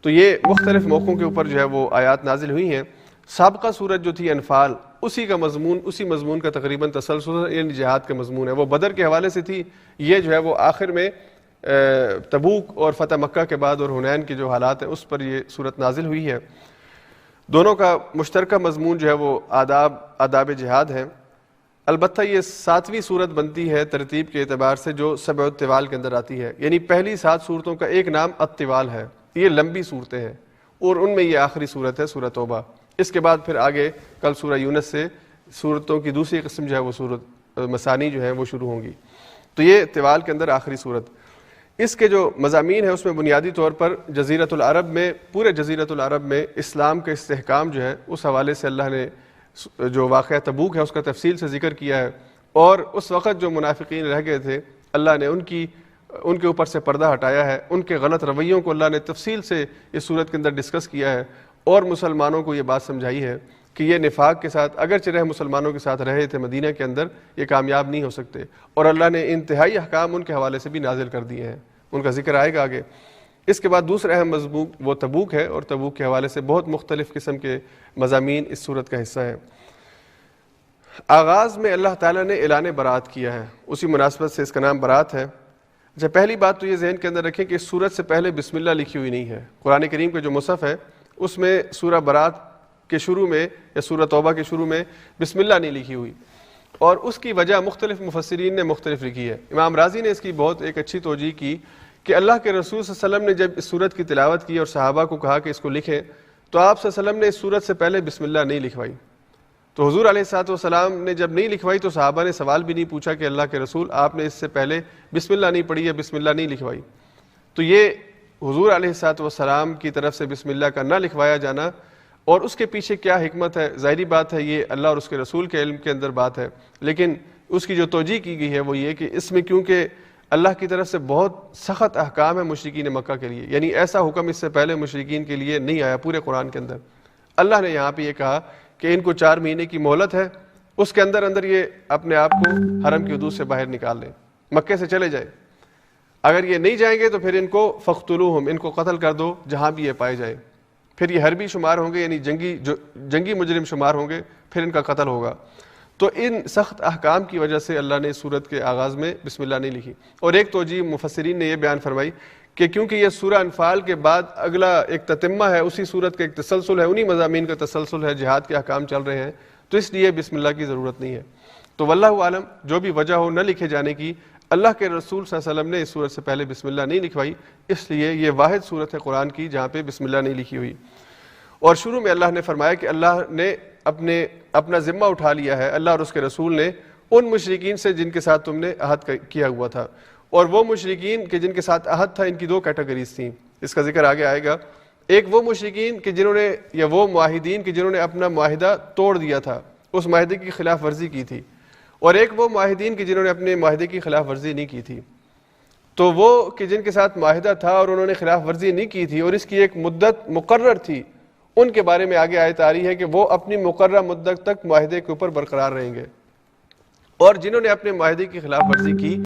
تو یہ مختلف موقعوں کے اوپر جو ہے وہ آیات نازل ہوئی ہیں۔ سابقہ سورت جو تھی انفال، اسی کا مضمون، اسی مضمون کا تقریباً تسلسل یعنی جہاد کا مضمون ہے، وہ بدر کے حوالے سے تھی، یہ جو ہے وہ آخر میں تبوک اور فتح مکہ کے بعد اور حنین کے جو حالات ہیں اس پر یہ سورت نازل ہوئی ہے۔ دونوں کا مشترکہ مضمون جو ہے وہ آداب جہاد ہے۔ البتہ یہ 7ویں صورت بنتی ہے ترتیب کے اعتبار سے جو سبع الطوال کے اندر آتی ہے، یعنی پہلی 7 صورتوں کا ایک نام الطوال ہے، یہ لمبی صورتیں ہیں، اور ان میں یہ آخری صورت ہے سورہ توبہ۔ اس کے بعد پھر آگے کل سورہ یونس سے صورتوں کی دوسری قسم جو ہے وہ سورت مسانی جو ہیں وہ شروع ہوں گی۔ تو یہ طوال کے اندر آخری صورت۔ اس کے جو مضامین ہیں اس میں بنیادی طور پر جزیرۃ العرب میں، پورے جزیرۃ العرب میں اسلام کا استحکام جو ہے اس حوالے سے اللہ نے جو واقعہ تبوک ہے اس کا تفصیل سے ذکر کیا ہے، اور اس وقت جو منافقین رہ گئے تھے اللہ نے ان کے اوپر سے پردہ ہٹایا ہے، ان کے غلط رویوں کو اللہ نے تفصیل سے اس صورت کے اندر ڈسکس کیا ہے، اور مسلمانوں کو یہ بات سمجھائی ہے کہ یہ نفاق کے ساتھ اگرچہ رہ مسلمانوں کے ساتھ رہے تھے مدینہ کے اندر، یہ کامیاب نہیں ہو سکتے، اور اللہ نے انتہائی احکام ان کے حوالے سے بھی نازل کر دیے ہیں، ان کا ذکر آئے گا آگے۔ اس کے بعد دوسرا اہم مضمون وہ تبوک ہے، اور تبوک کے حوالے سے بہت مختلف قسم کے مضامین اس صورت کا حصہ ہیں۔ آغاز میں اللہ تعالیٰ نے اعلان برات کیا ہے، اسی مناسبت سے اس کا نام برات ہے۔ اچھا، پہلی بات تو یہ ذہن کے اندر رکھیں کہ اس صورت سے پہلے بسم اللہ لکھی ہوئی نہیں ہے۔ قرآن کریم کے جو مصحف ہے اس میں سورہ برات کے شروع میں یا سورہ توبہ کے شروع میں بسم اللہ نہیں لکھی ہوئی، اور اس کی وجہ مختلف مفسرین نے مختلف لکھی ہے۔ امام رازی نے اس کی بہت ایک اچھی توجیہ کی کہ اللہ کے رسول صلی اللہ علیہ وسلم نے جب اس سورت کی تلاوت کی اور صحابہ کو کہا کہ اس کو لکھیں، تو آپ صلی اللہ علیہ وسلم نے اس سورت سے پہلے بسم اللہ نہیں لکھوائی، تو حضور علیہ الصلوۃ والسلام نے جب نہیں لکھوائی تو صحابہ نے سوال بھی نہیں پوچھا کہ اللہ کے رسول آپ نے اس سے پہلے بسم اللہ نہیں پڑھی یا بسم اللہ نہیں لکھوائی. تو یہ حضور علیہ الصلوۃ والسلام کی طرف سے بسم اللہ کا نہ لکھوایا جانا اور اس کے پیچھے کیا حکمت ہے، ظاہری بات ہے یہ اللہ اور اس کے رسول کے علم کے اندر بات ہے، لیکن اس کی جو توجیہ کی گئی ہے وہ یہ کہ اس میں کیونکہ اللہ کی طرف سے بہت سخت احکام ہے مشرکین مکہ کے لیے، یعنی ایسا حکم اس سے پہلے مشرکین کے لیے نہیں آیا پورے قرآن کے اندر. اللہ نے یہاں پہ یہ کہا کہ ان کو 4 مہینے کی مہلت ہے، اس کے اندر اندر یہ اپنے آپ کو حرم کی حدود سے باہر نکال لیں، مکے سے چلے جائیں. اگر یہ نہیں جائیں گے تو پھر ان کو فقتلوہم، ان کو قتل کر دو جہاں بھی یہ پائے جائیں. پھر یہ حربی شمار ہوں گے، یعنی جنگی مجرم شمار ہوں گے، پھر ان کا قتل ہوگا. تو ان سخت احکام کی وجہ سے اللہ نے اس سورت کے آغاز میں بسم اللہ نہیں لکھی. اور ایک توجیہ مفسرین نے یہ بیان فرمائی کہ کیونکہ یہ سورہ انفال کے بعد اگلا ایک تتمہ ہے، اسی سورت کا ایک تسلسل ہے، انہی مضامین کا تسلسل ہے، جہاد کے احکام چل رہے ہیں، تو اس لیے بسم اللہ کی ضرورت نہیں ہے. تو واللہ عالم جو بھی وجہ ہو نہ لکھے جانے کی، اللہ کے رسول صلی اللہ علیہ وسلم نے اس سورت سے پہلے بسم اللہ نہیں لکھوائی، اس لیے یہ واحد سورت ہے قرآن کی جہاں پہ بسم اللہ نہیں لکھی ہوئی. اور شروع میں اللہ نے فرمایا کہ اللہ نے اپنا ذمہ اٹھا لیا ہے، اللہ اور اس کے رسول نے، ان مشرکین سے جن کے ساتھ تم نے عہد کیا ہوا تھا. اور وہ مشرکین کہ جن کے ساتھ عہد تھا، ان کی 2 کیٹیگریز تھیں، اس کا ذکر آگے آئے گا. ایک وہ مشرکین کہ جنہوں نے، یا وہ معاہدین کہ جنہوں نے اپنا معاہدہ توڑ دیا تھا، اس معاہدے کی خلاف ورزی کی تھی. اور ایک وہ معاہدین کہ جنہوں نے اپنے معاہدے کی خلاف ورزی نہیں کی تھی. تو وہ کہ جن کے ساتھ معاہدہ تھا اور انہوں نے خلاف ورزی نہیں کی تھی اور اس کی ایک مدت مقرر تھی، ان کے بارے میں آگے آیت آ رہی ہے کہ وہ اپنی مقررہ مدت تک معاہدے کے اوپر برقرار رہیں گے. اور جنہوں نے اپنے معاہدے کی خلاف ورزی کی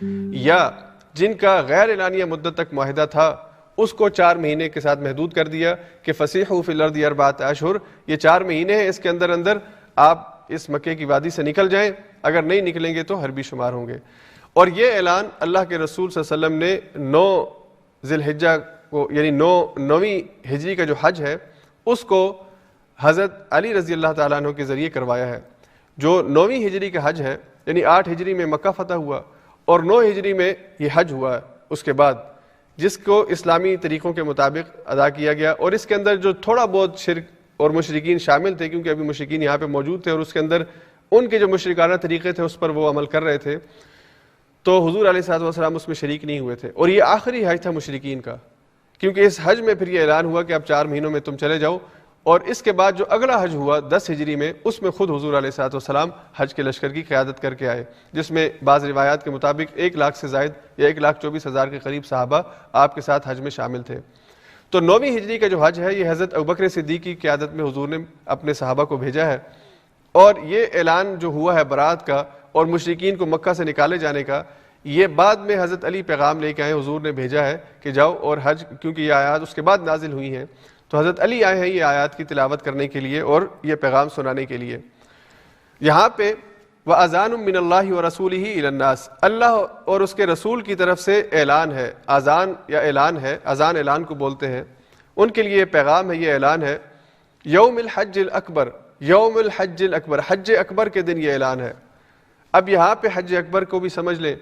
یا جن کا غیر اعلانیہ مدت تک معاہدہ تھا، اس کو 4 مہینے کے ساتھ محدود کر دیا کہ فسیحوا فی الارض 4 اشہر، یہ 4 مہینے ہیں، اس کے اندر اندر آپ اس مکے کی وادی سے نکل جائیں، اگر نہیں نکلیں گے تو حربی شمار ہوں گے. اور یہ اعلان اللہ کے رسول صلی اللہ علیہ وسلم نے 9 ذی الحجہ کو، یعنی 9ویں ہجری کا جو حج ہے، اس کو حضرت علی رضی اللہ تعالیٰ عنہ کے ذریعے کروایا ہے. جو 9ویں ہجری کا حج ہے، یعنی 8 ہجری میں مکہ فتح ہوا اور 9 ہجری میں یہ حج ہوا اس کے بعد، جس کو اسلامی طریقوں کے مطابق ادا کیا گیا. اور اس کے اندر جو تھوڑا بہت شرک اور مشرکین شامل تھے، کیونکہ ابھی مشرکین یہاں پہ موجود تھے اور اس کے اندر ان کے جو مشرکانہ طریقے تھے اس پر وہ عمل کر رہے تھے، تو حضور علیہ الصلوۃ والسلام اس میں شریک نہیں ہوئے تھے. اور یہ آخری حج تھا مشرکین کا، کیونکہ اس حج میں پھر یہ اعلان ہوا کہ اب 4 مہینوں میں تم چلے جاؤ. اور اس کے بعد جو اگلا حج ہوا 10 ہجری میں، اس میں خود حضور علیہ الصلوۃ والسلام حج کے لشکر کی قیادت کر کے آئے، جس میں بعض روایات کے مطابق 1 لاکھ سے زائد یا 1,24,000 کے قریب صحابہ آپ کے ساتھ حج میں شامل تھے. تو 9ویں ہجری کا جو حج ہے، یہ حضرت ابوبکر صدیق کی قیادت میں حضور نے اپنے صحابہ کو بھیجا ہے. اور یہ اعلان جو ہوا ہے برات کا اور مشرکین کو مکہ سے نکالے جانے کا، یہ بعد میں حضرت علی پیغام لے کے آئے، حضور نے بھیجا ہے کہ جاؤ اور حج، کیونکہ یہ آیات اس کے بعد نازل ہوئی ہیں، تو حضرت علی آئے ہیں یہ آیات کی تلاوت کرنے کے لیے اور یہ پیغام سنانے کے لیے. یہاں پہ وَأَذَانٌ مِّنَ اللَّهِ وَرَسُولِهِ إِلَى النَّاسِ، اللہ اور اس کے رسول کی طرف سے اعلان ہے، اذان یا اعلان ہے، اذان اعلان کو بولتے ہیں، ان کے لیے پیغام ہے، یہ اعلان ہے. یوم الحج الاکبر، یوم الحج الاکبر، حج اکبر کے دن یہ اعلان ہے. اب یہاں پہ حج اکبر کو بھی سمجھ لیں،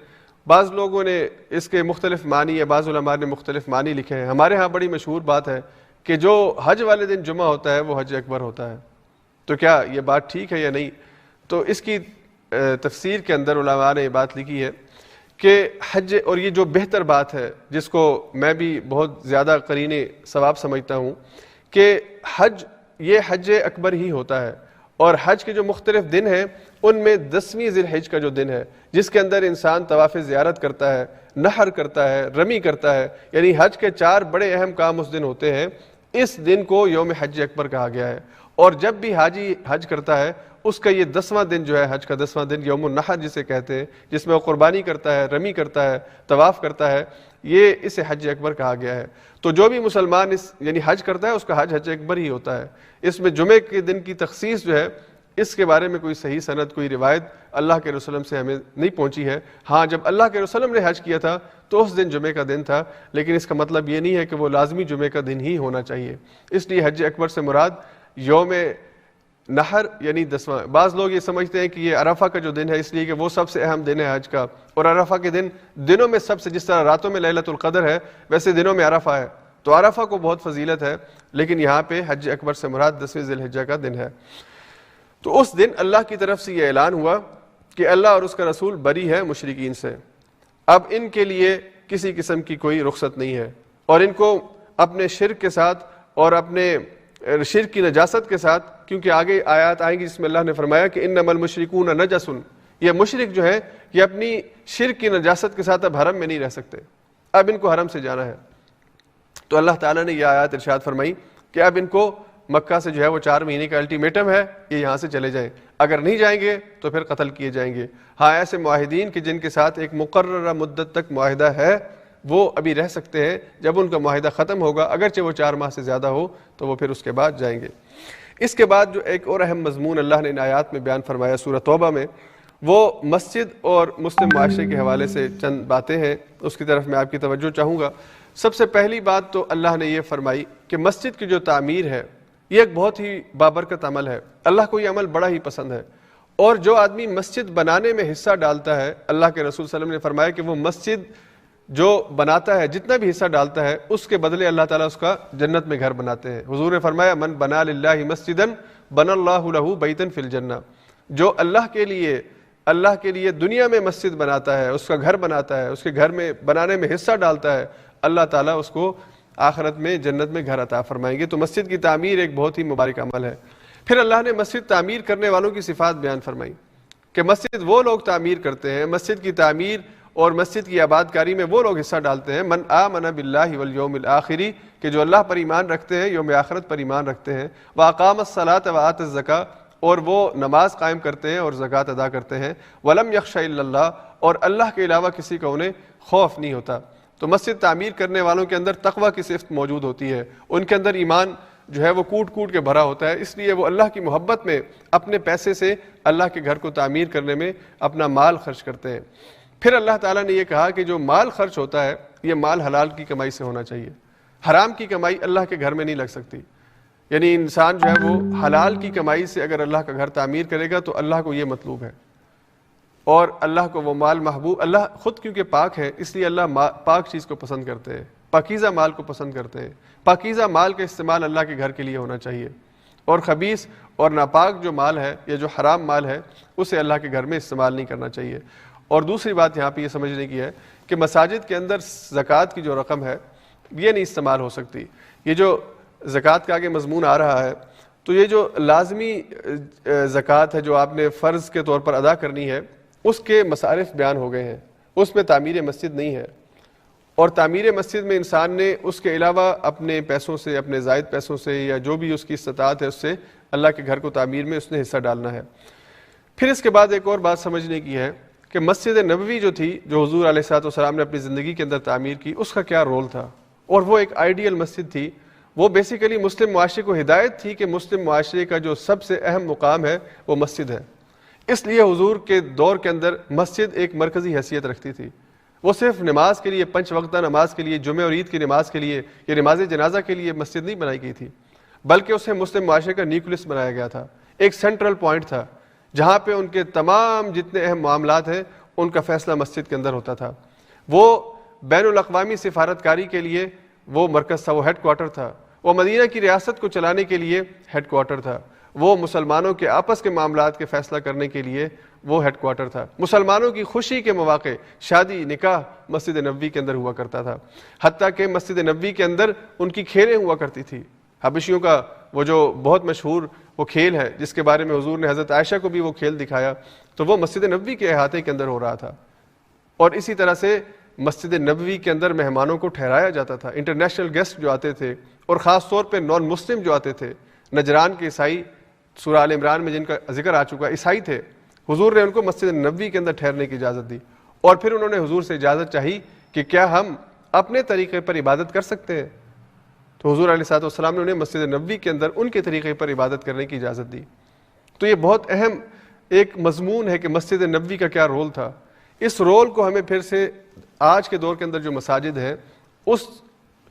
بعض لوگوں نے اس کے مختلف معنی یا بعض علماء نے مختلف معنی لکھے ہیں. ہمارے ہاں بڑی مشہور بات ہے کہ جو حج والے دن جمعہ ہوتا ہے وہ حج اکبر ہوتا ہے. تو کیا یہ بات ٹھیک ہے یا نہیں؟ تو اس کی تفسیر کے اندر علماء نے یہ بات لکھی ہے کہ حج، اور یہ جو بہتر بات ہے جس کو میں بھی بہت زیادہ قرین ثواب سمجھتا ہوں، کہ حج یہ حج اکبر ہی ہوتا ہے. اور حج کے جو مختلف دن ہیں ان میں 10ویں ذی الحج کا جو دن ہے، جس کے اندر انسان طواف زیارت کرتا ہے، نحر کرتا ہے، رمی کرتا ہے، یعنی حج کے 4 بڑے اہم کام اس دن ہوتے ہیں. اس دن کو یوم حج اکبر کہا گیا ہے. اور جب بھی حاجی حج کرتا ہے، اس کا یہ 10واں دن جو ہے، حج کا 10واں دن یوم النحر جسے کہتے ہیں، جس میں وہ قربانی کرتا ہے، رمی کرتا ہے، طواف کرتا ہے، یہ اسے حج اکبر کہا گیا ہے. تو جو بھی مسلمان یعنی حج کرتا ہے، اس کا حج اکبر ہی ہوتا ہے. اس میں جمعے کے دن کی تخصیص جو ہے، اس کے بارے میں کوئی صحیح سند، کوئی روایت اللہ کے رسول سے ہمیں نہیں پہنچی ہے. ہاں، جب اللہ کے رسول نے حج کیا تھا تو اس دن جمعے کا دن تھا، لیکن اس کا مطلب یہ نہیں ہے کہ وہ لازمی جمعے کا دن ہی ہونا چاہیے. اس لیے حج اکبر سے مراد یوم نحر یعنی 10واں. بعض لوگ یہ سمجھتے ہیں کہ یہ عرفہ کا جو دن ہے، اس لیے کہ وہ سب سے اہم دن ہے حج کا، اور عرفہ کے دن دنوں میں سب سے، جس طرح راتوں میں لیلۃ القدر ہے ویسے دنوں میں عرفہ ہے، تو عرفہ کو بہت فضیلت ہے. لیکن یہاں پہ حج اکبر سے مراد 10ویں ذی الحجہ کا دن ہے. تو اس دن اللہ کی طرف سے یہ اعلان ہوا کہ اللہ اور اس کا رسول بری ہے مشرکین سے، اب ان کے لیے کسی قسم کی کوئی رخصت نہیں ہے، اور ان کو اپنے شرک کے ساتھ اور اپنے شرک کی نجاست کے ساتھ، کیونکہ آگے آیات آئیں گی جس میں اللہ نے فرمایا کہ انما المشرکون نجس، یہ مشرک جو ہے یہ اپنی شرک کی نجاست کے ساتھ اب حرم میں نہیں رہ سکتے، اب ان کو حرم سے جانا ہے۔ تو اللہ تعالیٰ نے یہ آیات ارشاد فرمائی کہ اب ان کو مکہ سے جو ہے وہ 4 مہینے کا الٹیمیٹم ہے، یہ یہاں سے چلے جائیں، اگر نہیں جائیں گے تو پھر قتل کیے جائیں گے۔ ہاں ایسے معاہدین کہ جن کے ساتھ ایک مقررہ مدت تک معاہدہ ہے وہ ابھی رہ سکتے ہیں، جب ان کا معاہدہ ختم ہوگا اگرچہ وہ 4 ماہ سے زیادہ ہو تو وہ پھر اس کے بعد جائیں گے۔ اس کے بعد جو ایک اور اہم مضمون اللہ نے ان آیات میں بیان فرمایا سورہ توبہ میں، وہ مسجد اور مسلم معاشرے کے حوالے سے چند باتیں ہیں، اس کی طرف میں آپ کی توجہ چاہوں گا۔ سب سے پہلی بات تو اللہ نے یہ فرمائی کہ مسجد کی جو تعمیر ہے یہ ایک بہت ہی بابرکت عمل ہے، اللہ کو یہ عمل بڑا ہی پسند ہے، اور جو آدمی مسجد بنانے میں حصہ ڈالتا ہے، اللہ کے رسول صلی اللہ علیہ وسلم نے فرمایا کہ وہ مسجد جو بناتا ہے جتنا بھی حصہ ڈالتا ہے اس کے بدلے اللہ تعالیٰ اس کا جنت میں گھر بناتے ہیں۔ حضور نے فرمایا من بنا للہ مسجدا بنا اللہ لہ بیتا فی الجنہ، جو اللہ کے لیے دنیا میں مسجد بناتا ہے، اس کا گھر بناتا ہے، اس کے گھر میں بنانے میں حصہ ڈالتا ہے، اللہ تعالیٰ اس کو آخرت میں جنت میں گھر عطا فرمائیں گے۔ تو مسجد کی تعمیر ایک بہت ہی مبارک عمل ہے۔ پھر اللہ نے مسجد تعمیر کرنے والوں کی صفات بیان فرمائی کہ مسجد وہ لوگ تعمیر کرتے ہیں، مسجد کی تعمیر اور مسجد کی آباد کاری میں وہ لوگ حصہ ڈالتے ہیں من آمن باللہ والیوم الآخر، کہ جو اللہ پر ایمان رکھتے ہیں، یوم آخرت پر ایمان رکھتے ہیں، واقام الصلاۃ وآت الزکاۃ، اور وہ نماز قائم کرتے ہیں اور زکوٰۃ ادا کرتے ہیں، ولم یخش الا اللہ، اور اللہ کے علاوہ کسی کا انہیں خوف نہیں ہوتا۔ تو مسجد تعمیر کرنے والوں کے اندر تقوی کی صفت موجود ہوتی ہے، ان کے اندر ایمان جو ہے وہ کوٹ کوٹ کے بھرا ہوتا ہے، اس لیے وہ اللہ کی محبت میں اپنے پیسے سے اللہ کے گھر کو تعمیر کرنے میں اپنا مال خرچ کرتے ہیں۔ پھر اللہ تعالیٰ نے یہ کہا کہ جو مال خرچ ہوتا ہے یہ مال حلال کی کمائی سے ہونا چاہیے، حرام کی کمائی اللہ کے گھر میں نہیں لگ سکتی۔ یعنی انسان جو ہے وہ حلال کی کمائی سے اگر اللہ کا گھر تعمیر کرے گا تو اللہ کو یہ مطلوب ہے، اور اللہ کو وہ مال محبوب، اللہ خود کیونکہ پاک ہے اس لیے اللہ پاک چیز کو پسند کرتے ہیں، پاکیزہ مال کو پسند کرتے ہیں۔ پاکیزہ مال کا استعمال اللہ کے گھر کے لیے ہونا چاہیے، اور خبیث اور ناپاک جو مال ہے یا جو حرام مال ہے اسے اللہ کے گھر میں استعمال نہیں کرنا چاہیے۔ اور دوسری بات یہاں پہ یہ سمجھنے کی ہے کہ مساجد کے اندر زکوٰۃ کی جو رقم ہے یہ نہیں استعمال ہو سکتی۔ یہ جو زکوٰۃ کا آگے مضمون آ رہا ہے تو یہ جو لازمی زکوٰۃ ہے جو آپ نے فرض کے طور پر ادا کرنی ہے اس کے مصارف بیان ہو گئے ہیں، اس میں تعمیر مسجد نہیں ہے، اور تعمیر مسجد میں انسان نے اس کے علاوہ اپنے پیسوں سے، اپنے زائد پیسوں سے یا جو بھی اس کی استطاعت ہے اس سے اللہ کے گھر کو تعمیر میں اس نے حصہ ڈالنا ہے۔ پھر اس کے بعد ایک اور بات سمجھنے کی ہے کہ مسجد نبوی جو تھی، جو حضور علیہ الصلوۃ والسلام نے اپنی زندگی کے اندر تعمیر کی، اس کا کیا رول تھا، اور وہ ایک آئیڈیل مسجد تھی۔ وہ بیسیکلی مسلم معاشرے کو ہدایت تھی کہ مسلم معاشرے کا جو سب سے اہم مقام ہے وہ مسجد ہے، اس لیے حضور کے دور کے اندر مسجد ایک مرکزی حیثیت رکھتی تھی۔ وہ صرف نماز کے لیے، 5 وقتہ نماز کے لیے، جمعہ اور عید کی نماز کے لیے یا نماز جنازہ کے لیے مسجد نہیں بنائی گئی تھی، بلکہ اسے مسلم معاشرے کا نیوکلس بنایا گیا تھا، ایک سینٹرل پوائنٹ تھا جہاں پہ ان کے تمام جتنے اہم معاملات ہیں ان کا فیصلہ مسجد کے اندر ہوتا تھا۔ وہ بین الاقوامی سفارتکاری کے لیے وہ مرکز تھا، وہ ہیڈ کوارٹر تھا۔ وہ مدینہ کی ریاست کو چلانے کے لیے ہیڈ کوارٹر تھا۔ وہ مسلمانوں کے آپس کے معاملات کے فیصلہ کرنے کے لیے وہ ہیڈ کوارٹر تھا۔ مسلمانوں کی خوشی کے مواقع، شادی، نکاح مسجد نبوی کے اندر ہوا کرتا تھا، حتیٰ کہ مسجد نبوی کے اندر ان کی کھیلیں ہوا کرتی تھی۔ حبشیوں کا وہ جو بہت مشہور وہ کھیل ہے جس کے بارے میں حضور نے حضرت عائشہ کو بھی وہ کھیل دکھایا، تو وہ مسجد نبوی کے احاطے کے اندر ہو رہا تھا۔ اور اسی طرح سے مسجد نبوی کے اندر مہمانوں کو ٹھہرایا جاتا تھا، انٹرنیشنل گیسٹ جو آتے تھے، اور خاص طور پہ نان مسلم جو آتے تھے، نجران کے عیسائی، سورہ آل عمران میں جن کا ذکر آ چکا، عیسائی تھے، حضور نے ان کو مسجد نبوی کے اندر ٹھہرنے کی اجازت دی، اور پھر انہوں نے حضور سے اجازت چاہی کہ کیا ہم اپنے طریقے پر عبادت کر سکتے ہیں، تو حضور علیہ الصلوۃ والسلام نے انہیں مسجد نبوی کے اندر ان کے طریقے پر عبادت کرنے کی اجازت دی۔ تو یہ بہت اہم ایک مضمون ہے کہ مسجد نبوی کا کیا رول تھا۔ اس رول کو ہمیں پھر سے آج کے دور کے اندر جو مساجد ہیں اس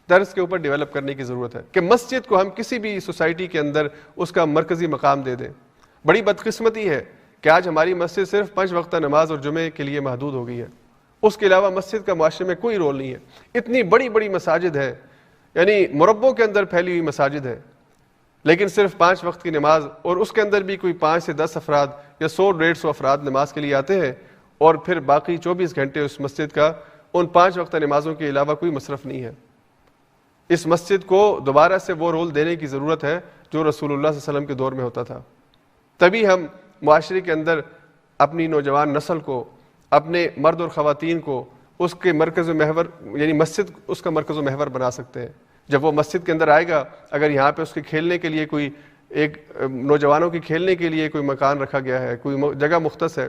طرز کے اوپر ڈیولپ کرنے کی ضرورت ہے کہ مسجد کو ہم کسی بھی سوسائٹی کے اندر اس کا مرکزی مقام دے دیں۔ بڑی بدقسمتی ہے کہ آج ہماری مسجد صرف 5 وقتہ نماز اور جمعے کے لیے محدود ہو گئی ہے، اس کے علاوہ مسجد کا معاشرے میں کوئی رول نہیں ہے۔ اتنی بڑی بڑی مساجد ہے، یعنی مربوں کے اندر پھیلی ہوئی مساجد ہے، لیکن صرف 5 وقت کی نماز، اور اس کے اندر بھی کوئی 5 سے 10 افراد یا 100-150 افراد نماز کے لیے آتے ہیں، اور پھر باقی 24 گھنٹے اس مسجد کا ان 5 وقت نمازوں کے علاوہ کوئی مصرف نہیں ہے۔ اس مسجد کو دوبارہ سے وہ رول دینے کی ضرورت ہے جو رسول اللہ صلی اللہ علیہ وسلم کے دور میں ہوتا تھا۔ تبھی ہم معاشرے کے اندر اپنی نوجوان نسل کو، اپنے مرد اور خواتین کو اس کے مرکز و محور، یعنی مسجد اس کا مرکز و محور بنا سکتے ہیں۔ جب وہ مسجد کے اندر آئے گا، اگر یہاں پہ اس کے کھیلنے کے لیے کوئی ایک نوجوانوں کی کھیلنے کے لیے کوئی مکان رکھا گیا ہے، کوئی جگہ مختص ہے،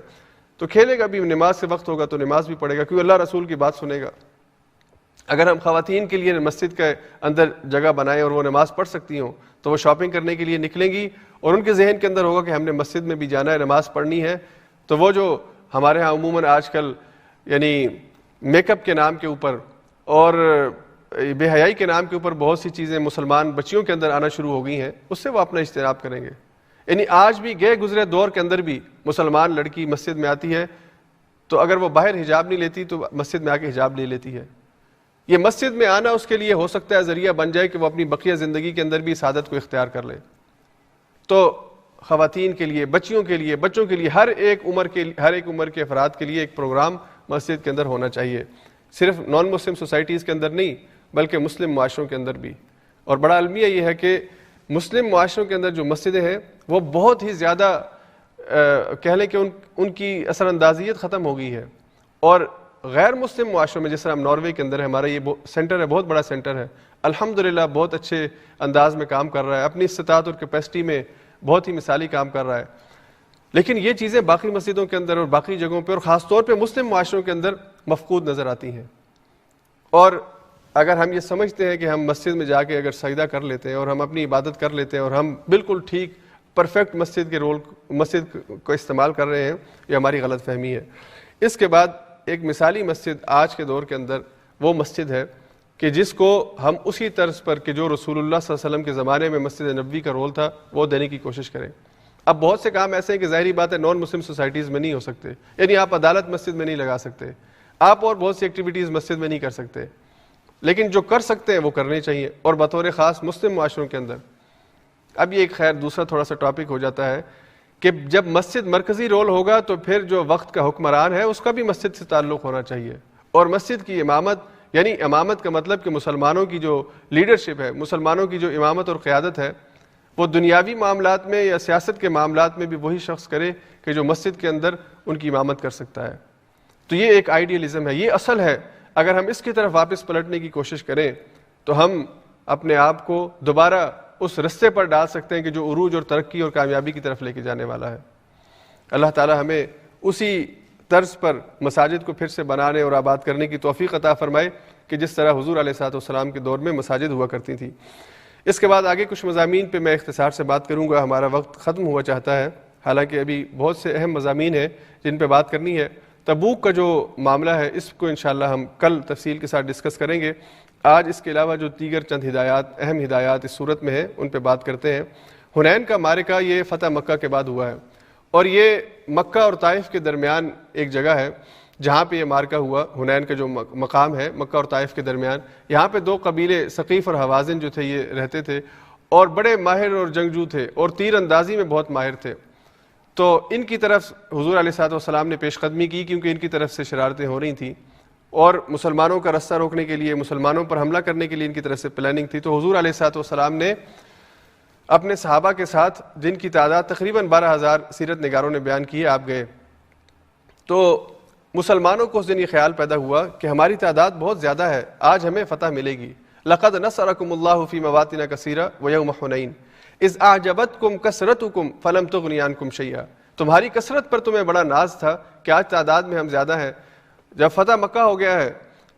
تو کھیلے گا بھی، نماز سے وقت ہوگا تو نماز بھی پڑھے گا، کیونکہ اللہ رسول کی بات سنے گا۔ اگر ہم خواتین کے لیے مسجد کے اندر جگہ بنائیں اور وہ نماز پڑھ سکتی ہوں، تو وہ شاپنگ کرنے کے لیے نکلیں گی اور ان کے ذہن کے اندر ہوگا کہ ہم نے مسجد میں بھی جانا ہے، نماز پڑھنی ہے۔ تو وہ جو ہمارے ہاں عموماً آج کل یعنی میک اپ کے نام کے اوپر اور بے حیائی کے نام کے اوپر بہت سی چیزیں مسلمان بچیوں کے اندر آنا شروع ہو گئی ہیں، اس سے وہ اپنا اجتناب کریں گے۔ یعنی آج بھی گئے گزرے دور کے اندر بھی مسلمان لڑکی مسجد میں آتی ہے تو اگر وہ باہر حجاب نہیں لیتی تو مسجد میں آ کے حجاب لے لیتی ہے۔ یہ مسجد میں آنا اس کے لیے ہو سکتا ہے ذریعہ بن جائے کہ وہ اپنی بقیہ زندگی کے اندر بھی سعادت کو اختیار کر لے۔ تو خواتین کے لیے، بچیوں کے لیے، بچوں کے لیے، ہر ایک عمر کے افراد کے لیے ایک پروگرام مسجد کے اندر ہونا چاہیے، صرف نان مسلم سوسائٹیز کے اندر نہیں بلکہ مسلم معاشروں کے اندر بھی۔ اور بڑا المیہ یہ ہے کہ مسلم معاشروں کے اندر جو مسجدیں ہیں وہ بہت ہی زیادہ کہہ لیں کہ ان کی اثر اندازیت ختم ہو گئی ہے، اور غیر مسلم معاشروں میں جس طرح ہم ناروے کے اندر ہے، ہمارا یہ سینٹر ہے، بہت بڑا سینٹر ہے، الحمدللہ بہت اچھے انداز میں کام کر رہا ہے، اپنی استطاعت اور کیپیسٹی میں بہت ہی مثالی کام کر رہا ہے۔ لیکن یہ چیزیں باقی مسجدوں کے اندر اور باقی جگہوں پہ اور خاص طور پہ مسلم معاشروں کے اندر مفقود نظر آتی ہیں۔ اور اگر ہم یہ سمجھتے ہیں کہ ہم مسجد میں جا کے اگر سجدہ کر لیتے ہیں اور ہم اپنی عبادت کر لیتے ہیں اور ہم بالکل ٹھیک پرفیکٹ مسجد کو استعمال کر رہے ہیں، یہ ہماری غلط فہمی ہے۔ اس کے بعد ایک مثالی مسجد آج کے دور کے اندر وہ مسجد ہے کہ جس کو ہم اسی طرز پر کہ جو رسول اللہ صلی اللہ علیہ وسلم کے زمانے میں مسجد نبوی کا رول تھا وہ دینے کی کوشش کریں۔ اب بہت سے کام ایسے ہیں کہ ظاہری بات ہے نان مسلم سوسائٹیز میں نہیں ہو سکتے، یعنی آپ عدالت مسجد میں نہیں لگا سکتے، آپ اور بہت سی ایکٹیویٹیز مسجد میں نہیں کر سکتے، لیکن جو کر سکتے ہیں وہ کرنے چاہیے، اور بطور خاص مسلم معاشروں کے اندر۔ اب یہ ایک خیر دوسرا تھوڑا سا ٹاپک ہو جاتا ہے کہ جب مسجد مرکزی رول ہوگا تو پھر جو وقت کا حکمران ہے اس کا بھی مسجد سے تعلق ہونا چاہیے، اور مسجد کی امامت، یعنی امامت کا مطلب کہ مسلمانوں کی جو لیڈرشپ ہے، مسلمانوں کی جو امامت اور قیادت ہے، وہ دنیاوی معاملات میں یا سیاست کے معاملات میں بھی وہی شخص کرے کہ جو مسجد کے اندر ان کی امامت کر سکتا ہے۔ تو یہ ایک آئیڈیلزم ہے، یہ اصل ہے۔ اگر ہم اس کی طرف واپس پلٹنے کی کوشش کریں تو ہم اپنے آپ کو دوبارہ اس رستے پر ڈال سکتے ہیں کہ جو عروج اور ترقی اور کامیابی کی طرف لے کے جانے والا ہے۔ اللہ تعالی ہمیں اسی طرز پر مساجد کو پھر سے بنانے اور آباد کرنے کی توفیق عطا فرمائے کہ جس طرح حضور علیہ الصلوۃ والسلام کے دور میں مساجد ہوا کرتی تھی۔ اس کے بعد آگے کچھ مضامین پہ میں اختصار سے بات کروں گا، ہمارا وقت ختم ہوا چاہتا ہے، حالانکہ ابھی بہت سے اہم مضامین ہیں جن پہ بات کرنی ہے۔ تبوک کا جو معاملہ ہے اس کو انشاءاللہ ہم کل تفصیل کے ساتھ ڈسکس کریں گے۔ آج اس کے علاوہ جو دیگر چند ہدایات، اہم ہدایات اس صورت میں ہیں ان پہ بات کرتے ہیں۔ حنین کا معرکہ یہ فتح مکہ کے بعد ہوا ہے، اور یہ مکہ اور طائف کے درمیان ایک جگہ ہے جہاں پہ یہ معرکہ ہوا۔ حنین کا جو مقام ہے مکہ اور طائف کے درمیان، یہاں پہ دو قبیلے ثقیف اور حوازن جو تھے یہ رہتے تھے، اور بڑے ماہر اور جنگجو تھے اور تیر اندازی میں بہت ماہر تھے۔ تو ان کی طرف حضور علیہ الصلوۃ والسلام نے پیش قدمی کی کیونکہ ان کی طرف سے شرارتیں ہو رہی تھیں، اور مسلمانوں کا رستہ روکنے کے لیے، مسلمانوں پر حملہ کرنے کے لیے ان کی طرف سے پلاننگ تھی۔ تو حضور علیہ الصلوۃ والسلام نے اپنے صحابہ کے ساتھ، جن کی تعداد تقریباً 12,000 سیرت نگاروں نے بیان کی ہے، آپ گئے۔ تو مسلمانوں کو اس دن یہ خیال پیدا ہوا کہ ہماری تعداد بہت زیادہ ہے، آج ہمیں فتح ملے گی۔ لقد نصرکم اللہ فی مواطن کثیرہ ویوم حنین اذ اعجبتکم کثرتکم فلم تغن عنکم شیئا۔ تمہاری کثرت پر تمہیں بڑا ناز تھا کہ آج تعداد میں ہم زیادہ ہیں۔ جب فتح مکہ ہو گیا ہے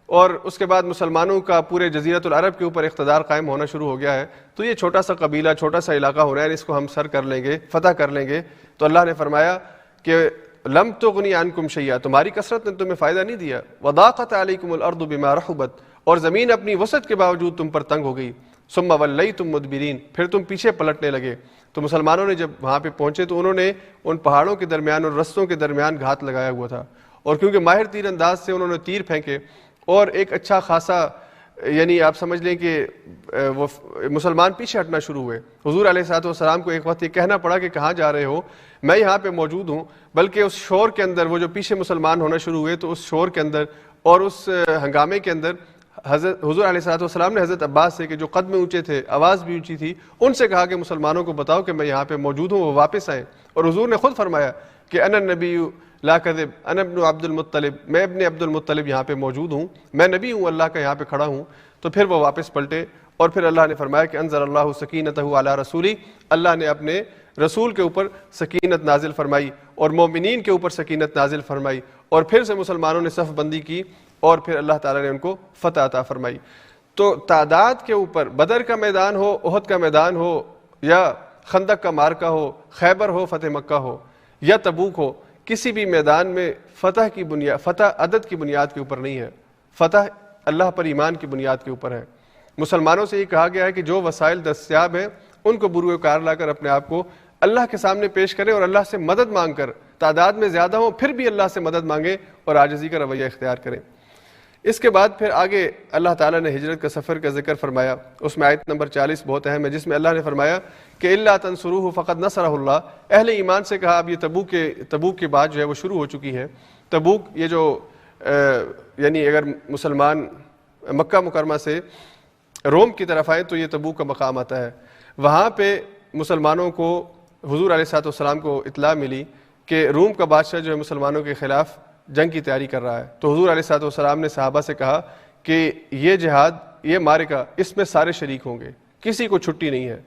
اور اس کے بعد مسلمانوں کا پورے جزیرۃ العرب کے اوپر اقتدار قائم ہونا شروع ہو گیا ہے، تو یہ چھوٹا سا قبیلہ، چھوٹا سا علاقہ حنین، اس کو ہم سر کر لیں گے، فتح کر لیں گے۔ تو اللہ نے فرمایا کہ لم تغنی عنکم شیئا، تمہاری کثرت نے تمہیں فائدہ نہیں دیا۔ وضاقت علیکم الارض بما رحبت، اور زمین اپنی وسعت کے باوجود تم پر تنگ ہو گئی۔ ثم ولیتم مدبرین، پھر تم پیچھے پلٹنے لگے۔ تو مسلمانوں نے جب وہاں پہ پہنچے تو انہوں نے ان پہاڑوں کے درمیان اور رستوں کے درمیان گھات لگایا ہوا تھا، اور کیونکہ ماہر تیر انداز سے انہوں نے تیر پھینکے اور ایک اچھا خاصا یعنی آپ سمجھ لیں کہ وہ مسلمان پیچھے ہٹنا شروع ہوئے. حضور علیہ الصلوۃ والسلام کو ایک وقت یہ کہنا پڑا کہ کہاں جا رہے ہو, میں یہاں پہ موجود ہوں. بلکہ اس شور کے اندر وہ جو پیچھے مسلمان ہونا شروع ہوئے تو اس شور کے اندر اور اس ہنگامے کے اندر حضور علیہ الصلوۃ والسلام نے حضرت عباس سے, کہ جو قد میں اونچے تھے, آواز بھی اونچی تھی, ان سے کہا کہ مسلمانوں کو بتاؤ کہ میں یہاں پہ موجود ہوں. وہ واپس آئے اور حضور نے خود فرمایا کہ انا النبی لا کذب انا ابن عبد المطلب, میں ابن عبد المطلب یہاں پہ موجود ہوں, میں نبی ہوں, اللہ کا یہاں پہ کھڑا ہوں. تو پھر وہ واپس پلٹے اور پھر اللہ نے فرمایا کہ انزل اللہ سکینتہ علی رسولی, اللہ نے اپنے رسول کے اوپر سکینت نازل فرمائی اور مومنین کے اوپر سکینت نازل فرمائی, اور پھر سے مسلمانوں نے صف بندی کی اور پھر اللہ تعالیٰ نے ان کو فتح عطا فرمائی. تو تعداد کے اوپر بدر کا میدان ہو, احد کا میدان ہو, یا خندق کا مارکا ہو, خیبر ہو, فتح مکہ ہو, یا تبوک ہو, کسی بھی میدان میں فتح کی بنیاد, فتح عدد کی بنیاد کے اوپر نہیں ہے, فتح اللہ پر ایمان کی بنیاد کے اوپر ہے. مسلمانوں سے یہ کہا گیا ہے کہ جو وسائل دستیاب ہیں ان کو بروئے کار لا کر اپنے آپ کو اللہ کے سامنے پیش کریں اور اللہ سے مدد مانگ کر, تعداد میں زیادہ ہوں پھر بھی اللہ سے مدد مانگیں اور عاجزی کا رویہ اختیار کریں. اس کے بعد پھر آگے اللہ تعالیٰ نے ہجرت کا سفر کا ذکر فرمایا. اس میں آیت نمبر 40 بہت اہم ہے, جس میں اللہ نے فرمایا کہ الا تنصروہ فقد نصرہ اللہ. اہل ایمان سے کہا, اب یہ تبوک کی بات جو ہے وہ شروع ہو چکی ہے. تبوک یہ جو یعنی اگر مسلمان مکہ مکرمہ سے روم کی طرف آئیں تو یہ تبوک کا مقام آتا ہے. وہاں پہ مسلمانوں کو حضور علیہ الصلوۃ والسلام کو اطلاع ملی کہ روم کا بادشاہ جو ہے مسلمانوں کے خلاف جنگ کی تیاری کر رہا ہے. تو حضور علیہ الصلوۃ والسلام نے صحابہ سے کہا کہ یہ جہاد, یہ معرکہ, اس میں سارے شریک ہوں گے, کسی کو چھٹی نہیں ہے,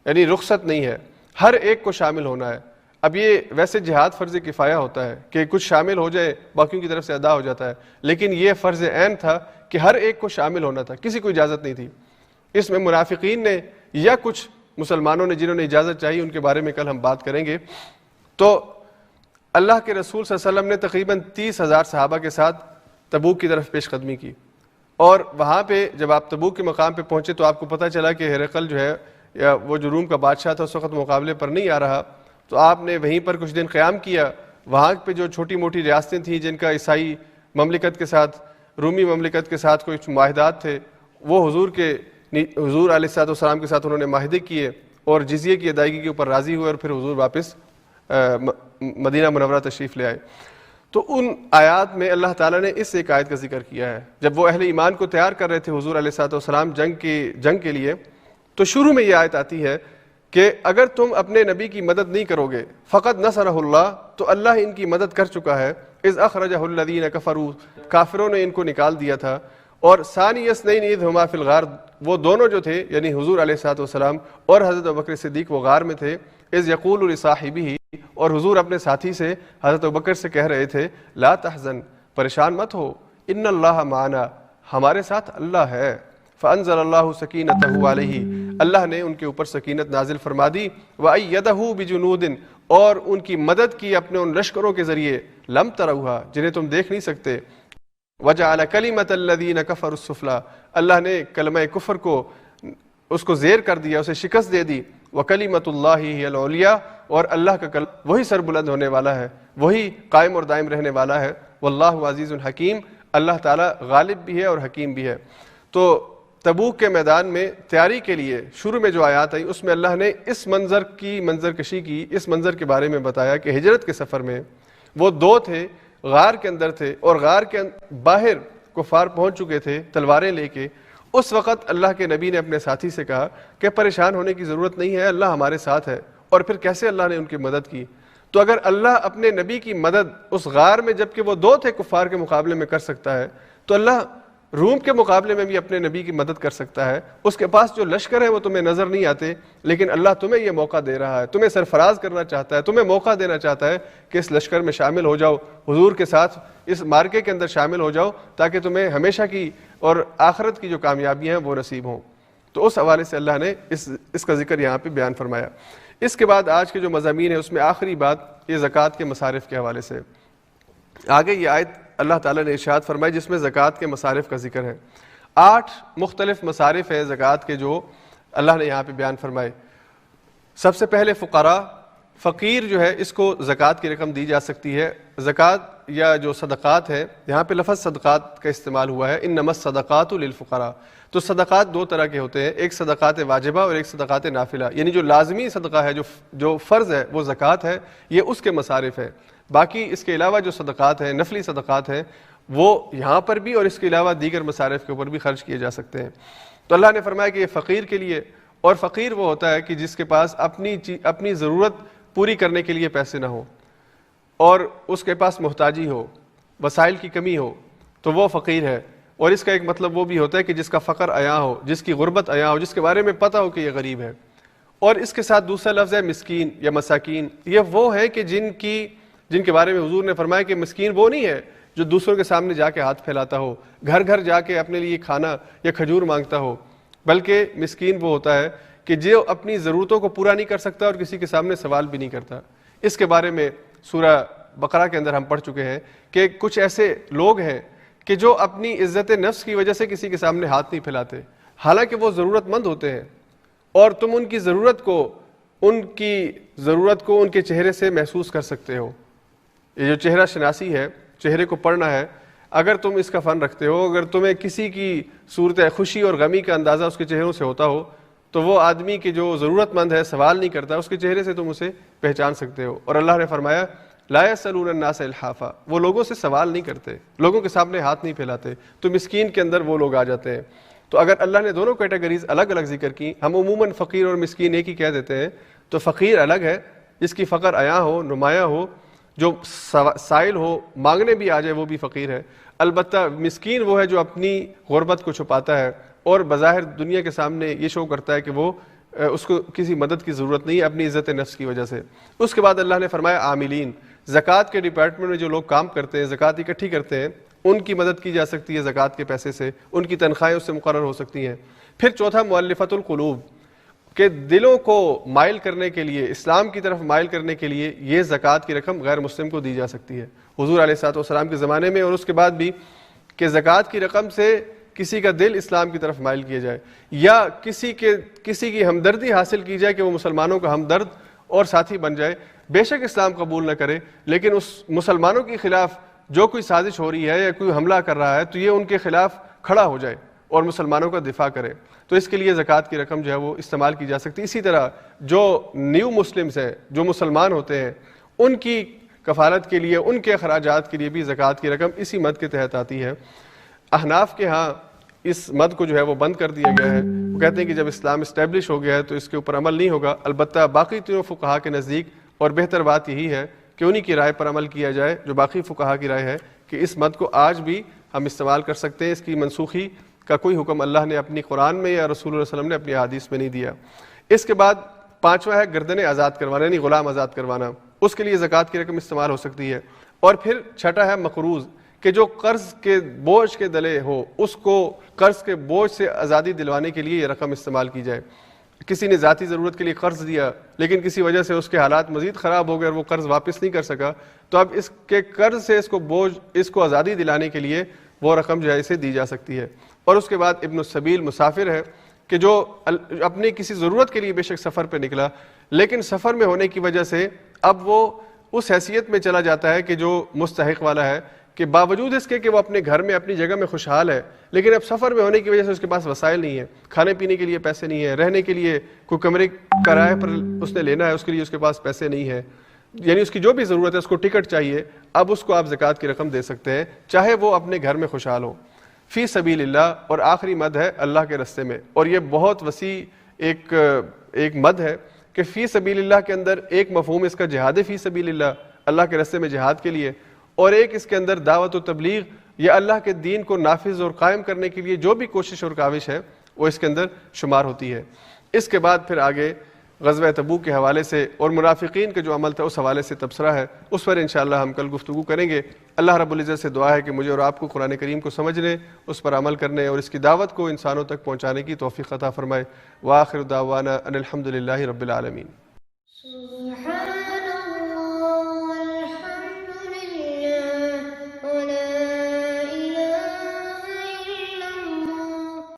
یعنی رخصت نہیں ہے, ہر ایک کو شامل ہونا ہے. اب یہ ویسے جہاد فرض کفایہ ہوتا ہے کہ کچھ شامل ہو جائے باقیوں کی طرف سے ادا ہو جاتا ہے, لیکن یہ فرض عین تھا کہ ہر ایک کو شامل ہونا تھا, کسی کو اجازت نہیں تھی. اس میں منافقین نے یا کچھ مسلمانوں نے جنہوں نے اجازت چاہی, ان کے بارے میں کل ہم بات کریں گے. تو اللہ کے رسول صلی اللہ علیہ وسلم نے تقریباً 30,000 صحابہ کے ساتھ تبوک کی طرف پیش قدمی کی, اور وہاں پہ جب آپ تبوک کے مقام پہ پہنچے تو آپ کو پتہ چلا کہ ہرقل جو ہے, یا وہ جو روم کا بادشاہ تھا, اس وقت مقابلے پر نہیں آ رہا. تو آپ نے وہیں پر کچھ دن قیام کیا. وہاں پہ جو چھوٹی موٹی ریاستیں تھیں جن کا عیسائی مملکت کے ساتھ, رومی مملکت کے ساتھ کچھ معاہدات تھے, وہ حضور علیہ الصلوۃ والسلام کے ساتھ انہوں نے معاہدے کیے اور جزیے کی ادائیگی کے اوپر راضی ہوئے, اور پھر حضور واپس مدینہ منورہ تشریف لے آئے. تو ان آیات میں اللہ تعالیٰ نے اس ایک آیت کا ذکر کیا ہے. جب وہ اہل ایمان کو تیار کر رہے تھے حضور علیہ الصلوۃ والسلام جنگ کے لیے, تو شروع میں یہ آیت آتی ہے کہ اگر تم اپنے نبی کی مدد نہیں کرو گے, فقط نصرہ اللہ, تو اللہ ان کی مدد کر چکا ہے. اذ اخرجہ الذین کفروا, کافروں نے ان کو نکال دیا تھا. اور ثانی اثنین اذ ہما فی الغار, وہ دونوں جو تھے یعنی حضور علیہ الصلوۃ والسلام اور حضرت ابوبکر صدیق, وہ غار میں تھے. اذ یقول لصاحبہ, اور حضور اپنے ساتھی سے حضرت ابوبکر سے کہہ رہے تھے, لا تحزن, پریشان مت ہو, ان اللہ معنا, ہمارے ساتھ اللہ ہے. فانزل اللہ سکینتہ علیہ, اللہ نے ان کے اوپر سکینت نازل فرما دی. وایدہ بجنود, اور ان کی مدد کی اپنے ان لشکروں کے ذریعے, لم تروها, جنہیں تم دیکھ نہیں سکتے. وجعل کلمۃ الذین کفروا السفلی, اللہ نے کلمہ کفر کو اس کو زیر کر دیا, اسے شکست دے دی. وکلمۃ اللہ ہی العلیٰ, اور اللہ کا کلمہ وہی سربلند ہونے والا ہے, وہی قائم اور دائم رہنے والا ہے. واللہ عزیز حکیم, اللہ تعالیٰ غالب بھی ہے اور حکیم بھی ہے. تو تبوک کے میدان میں تیاری کے لیے شروع میں جو آیات آئی, اس میں اللہ نے اس منظر کشی کی, اس منظر کے بارے میں بتایا کہ ہجرت کے سفر میں وہ دو تھے, غار کے اندر تھے, اور غار کے باہر کفار پہنچ چکے تھے تلواریں لے کے. اس وقت اللہ کے نبی نے اپنے ساتھی سے کہا کہ پریشان ہونے کی ضرورت نہیں ہے, اللہ ہمارے ساتھ ہے. اور پھر کیسے اللہ نے ان کی مدد کی. تو اگر اللہ اپنے نبی کی مدد اس غار میں, جبکہ وہ دو تھے, کفار کے مقابلے میں کر سکتا ہے, تو اللہ روم کے مقابلے میں بھی اپنے نبی کی مدد کر سکتا ہے. اس کے پاس جو لشکر ہے وہ تمہیں نظر نہیں آتے, لیکن اللہ تمہیں یہ موقع دے رہا ہے, تمہیں سرفراز کرنا چاہتا ہے, تمہیں موقع دینا چاہتا ہے کہ اس لشکر میں شامل ہو جاؤ, حضور کے ساتھ اس مارکے کے اندر شامل ہو جاؤ, تاکہ تمہیں ہمیشہ کی اور آخرت کی جو کامیابیاں ہیں وہ نصیب ہوں. تو اس حوالے سے اللہ نے اس کا ذکر یہاں پہ بیان فرمایا. اس کے بعد آج کے جو مضامین ہیں اس میں آخری بات یہ زکوٰۃ کے مصارف کے حوالے سے. آگے یہ آیت اللہ تعالیٰ نے ارشاد فرمائی جس میں زکوٰۃ کے مصارف کا ذکر ہے. 8 مختلف مصارف ہیں زکوٰۃ کے جو اللہ نے یہاں پہ بیان فرمائے. سب سے پہلے فقراء, فقیر جو ہے اس کو زکوٰۃ کی رقم دی جا سکتی ہے. زکوٰۃ یا جو صدقات ہے، یہاں پہ لفظ صدقات کا استعمال ہوا ہے، انما الصدقات للفقراء۔ تو صدقات دو طرح کے ہوتے ہیں، ایک صدقات واجبہ اور ایک صدقات نافلہ، یعنی جو لازمی صدقہ ہے، جو فرض ہے وہ زکوٰۃ ہے، یہ اس کے مصارف ہے۔ باقی اس کے علاوہ جو صدقات ہیں، نفلی صدقات ہیں، وہ یہاں پر بھی اور اس کے علاوہ دیگر مصارف کے اوپر بھی خرچ کیے جا سکتے ہیں۔ تو اللہ نے فرمایا کہ یہ فقیر کے لیے، اور فقیر وہ ہوتا ہے کہ جس کے پاس اپنی ضرورت پوری کرنے کے لیے پیسے نہ ہو اور اس کے پاس محتاجی ہو، وسائل کی کمی ہو، تو وہ فقیر ہے۔ اور اس کا ایک مطلب وہ بھی ہوتا ہے کہ جس کا فقر عیاں ہو، جس کی غربت عیاں ہو، جس کے بارے میں پتہ ہو کہ یہ غریب ہے۔ اور اس کے ساتھ دوسرا لفظ ہے مسکین یا مساکین، یہ وہ ہے کہ جن کے بارے میں حضور نے فرمایا کہ مسکین وہ نہیں ہے جو دوسروں کے سامنے جا کے ہاتھ پھیلاتا ہو، گھر گھر جا کے اپنے لیے کھانا یا کھجور مانگتا ہو، بلکہ مسکین وہ ہوتا ہے کہ جو اپنی ضرورتوں کو پورا نہیں کر سکتا اور کسی کے سامنے سوال بھی نہیں کرتا۔ اس کے بارے میں سورہ بقرہ کے اندر ہم پڑھ چکے ہیں کہ کچھ ایسے لوگ ہیں کہ جو اپنی عزت نفس کی وجہ سے کسی کے سامنے ہاتھ نہیں پھیلاتے، حالانکہ وہ ضرورت مند ہوتے ہیں، اور تم ان کی ضرورت کو ان کے چہرے سے محسوس کر سکتے ہو۔ یہ جو چہرہ شناسی ہے، چہرے کو پڑھنا ہے، اگر تم اس کا فن رکھتے ہو، اگر تمہیں کسی کی صورت خوشی اور غمی کا اندازہ اس کے چہروں سے ہوتا ہو، تو وہ آدمی کی جو ضرورت مند ہے، سوال نہیں کرتا، اس کے چہرے سے تم اسے پہچان سکتے ہو۔ اور اللہ نے فرمایا لا يسألون الناس الحافا، وہ لوگوں سے سوال نہیں کرتے، لوگوں کے سامنے ہاتھ نہیں پھیلاتے، تو مسکین کے اندر وہ لوگ آ جاتے ہیں۔ تو اگر اللہ نے دونوں کیٹیگریز الگ الگ ذکر کی، ہم عموماً فقیر اور مسکین ایک ہی کہہ دیتے ہیں، تو فقیر الگ ہے، جس کی فقر عیاں ہو، نمایاں ہو، جو سائل ہو، مانگنے بھی آ جائے، وہ بھی فقیر ہے۔ البتہ مسکین وہ ہے جو اپنی غربت کو چھپاتا ہے اور بظاہر دنیا کے سامنے یہ شو کرتا ہے کہ وہ اس کو کسی مدد کی ضرورت نہیں ہے اپنی عزت نفس کی وجہ سے۔ اس کے بعد اللہ نے فرمایا عاملین، زکوٰۃ کے ڈپارٹمنٹ میں جو لوگ کام کرتے ہیں، زکوٰۃ اکٹھی کرتے ہیں، ان کی مدد کی جا سکتی ہے زکوٰۃ کے پیسے سے، ان کی تنخواہیں اس سے مقرر ہو سکتی ہیں۔ پھر چوتھا مؤلفۃ القلوب، کہ دلوں کو مائل کرنے کے لیے، اسلام کی طرف مائل کرنے کے لیے یہ زکوٰۃ کی رقم غیر مسلم کو دی جا سکی ہے، حضور علیہ الصلوۃ والسلام کے زمانے میں اور اس کے بعد بھی، کہ زکوٰۃ کی رقم سے کسی کا دل اسلام کی طرف مائل کیا جائے، یا کسی کی ہمدردی حاصل کی جائے کہ وہ مسلمانوں کا ہمدرد اور ساتھی بن جائے، بے شک اسلام قبول نہ کرے، لیکن اس مسلمانوں کے خلاف جو کوئی سازش ہو رہی ہے یا کوئی حملہ کر رہا ہے تو یہ ان کے خلاف کھڑا ہو جائے اور مسلمانوں کا دفاع کرے، تو اس کے لیے زکوٰۃ کی رقم جو ہے وہ استعمال کی جا سکتی ہے۔ اسی طرح جو نیو مسلمز ہیں، جو مسلمان ہوتے ہیں، ان کی کفالت کے لیے، ان کے اخراجات کے لیے بھی زکوٰۃ کی رقم اسی مد کے تحت آتی ہے۔ احناف کے ہاں اس مد کو جو ہے وہ بند کر دیا گیا ہے، وہ کہتے ہیں کہ جب اسلام اسٹیبلش ہو گیا ہے تو اس کے اوپر عمل نہیں ہوگا، البتہ باقی تینوں فقہا کے نزدیک، اور بہتر بات یہی ہے کہ انہی کی رائے پر عمل کیا جائے جو باقی فقہا کی رائے ہے، کہ اس مد کو آج بھی ہم استعمال کر سکتے ہیں، اس کی منسوخی کا کوئی حکم اللہ نے اپنی قرآن میں یا رسول اللہ علیہ وسلم نے اپنی احادیث میں نہیں دیا۔ اس کے بعد پانچواں ہے گردنیں آزاد کروانا، یعنی غلام آزاد کروانا، اس کے لیے زکوٰۃ کی رقم استعمال ہو سکتی ہے۔ اور پھر چھٹا ہے مقروض، کہ جو قرض کے بوجھ کے دلے ہو، اس کو قرض کے بوجھ سے آزادی دلوانے کے لیے یہ رقم استعمال کی جائے۔ کسی نے ذاتی ضرورت کے لیے قرض دیا لیکن کسی وجہ سے اس کے حالات مزید خراب ہو گئے اور وہ قرض واپس نہیں کر سکا، تو اب اس کے قرض سے اس کو آزادی دلانے کے لیے وہ رقم جو ہے اسے دی جا سکتی ہے۔ اور اس کے بعد ابن السبیل مسافر ہے، کہ جو اپنی کسی ضرورت کے لیے بے شک سفر پہ نکلا، لیکن سفر میں ہونے کی وجہ سے اب وہ اس حیثیت میں چلا جاتا ہے کہ جو مستحق والا ہے، کہ باوجود اس کے کہ وہ اپنے گھر میں اپنی جگہ میں خوشحال ہے، لیکن اب سفر میں ہونے کی وجہ سے اس کے پاس وسائل نہیں ہیں، کھانے پینے کے لیے پیسے نہیں ہیں، رہنے کے لیے کوئی کمرے کرائے پر اس نے لینا ہے، اس کے لیے اس کے پاس پیسے نہیں ہیں، یعنی اس کی جو بھی ضرورت ہے، اس کو ٹکٹ چاہیے، اب اس کو آپ زکوٰۃ کی رقم دے سکتے ہیں، چاہے وہ اپنے گھر میں خوشحال ہو۔ فی سبیل اللہ، اور آخری مد ہے اللہ کے راستے میں، اور یہ بہت وسیع ایک مد ہے کہ فی سبیل اللہ کے اندر ایک مفہوم اس کا جہاد فی سبیل اللہ، اللہ کے راستے میں جہاد کے لیے، اور ایک اس کے اندر دعوت و تبلیغ یا اللہ کے دین کو نافذ اور قائم کرنے کے لیے جو بھی کوشش اور کاوش ہے وہ اس کے اندر شمار ہوتی ہے۔ اس کے بعد پھر آگے غزوہ تبوک کے حوالے سے اور منافقین کا جو عمل تھا اس حوالے سے تبصرہ ہے، اس پر انشاءاللہ ہم کل گفتگو کریں گے۔ اللہ رب العزت سے دعا ہے کہ مجھے اور آپ کو قرآن کریم کو سمجھنے، اس پر عمل کرنے اور اس کی دعوت کو انسانوں تک پہنچانے کی توفیق عطا فرمائے۔ وآخر دعوانا ان الحمد للہ رب العالمین۔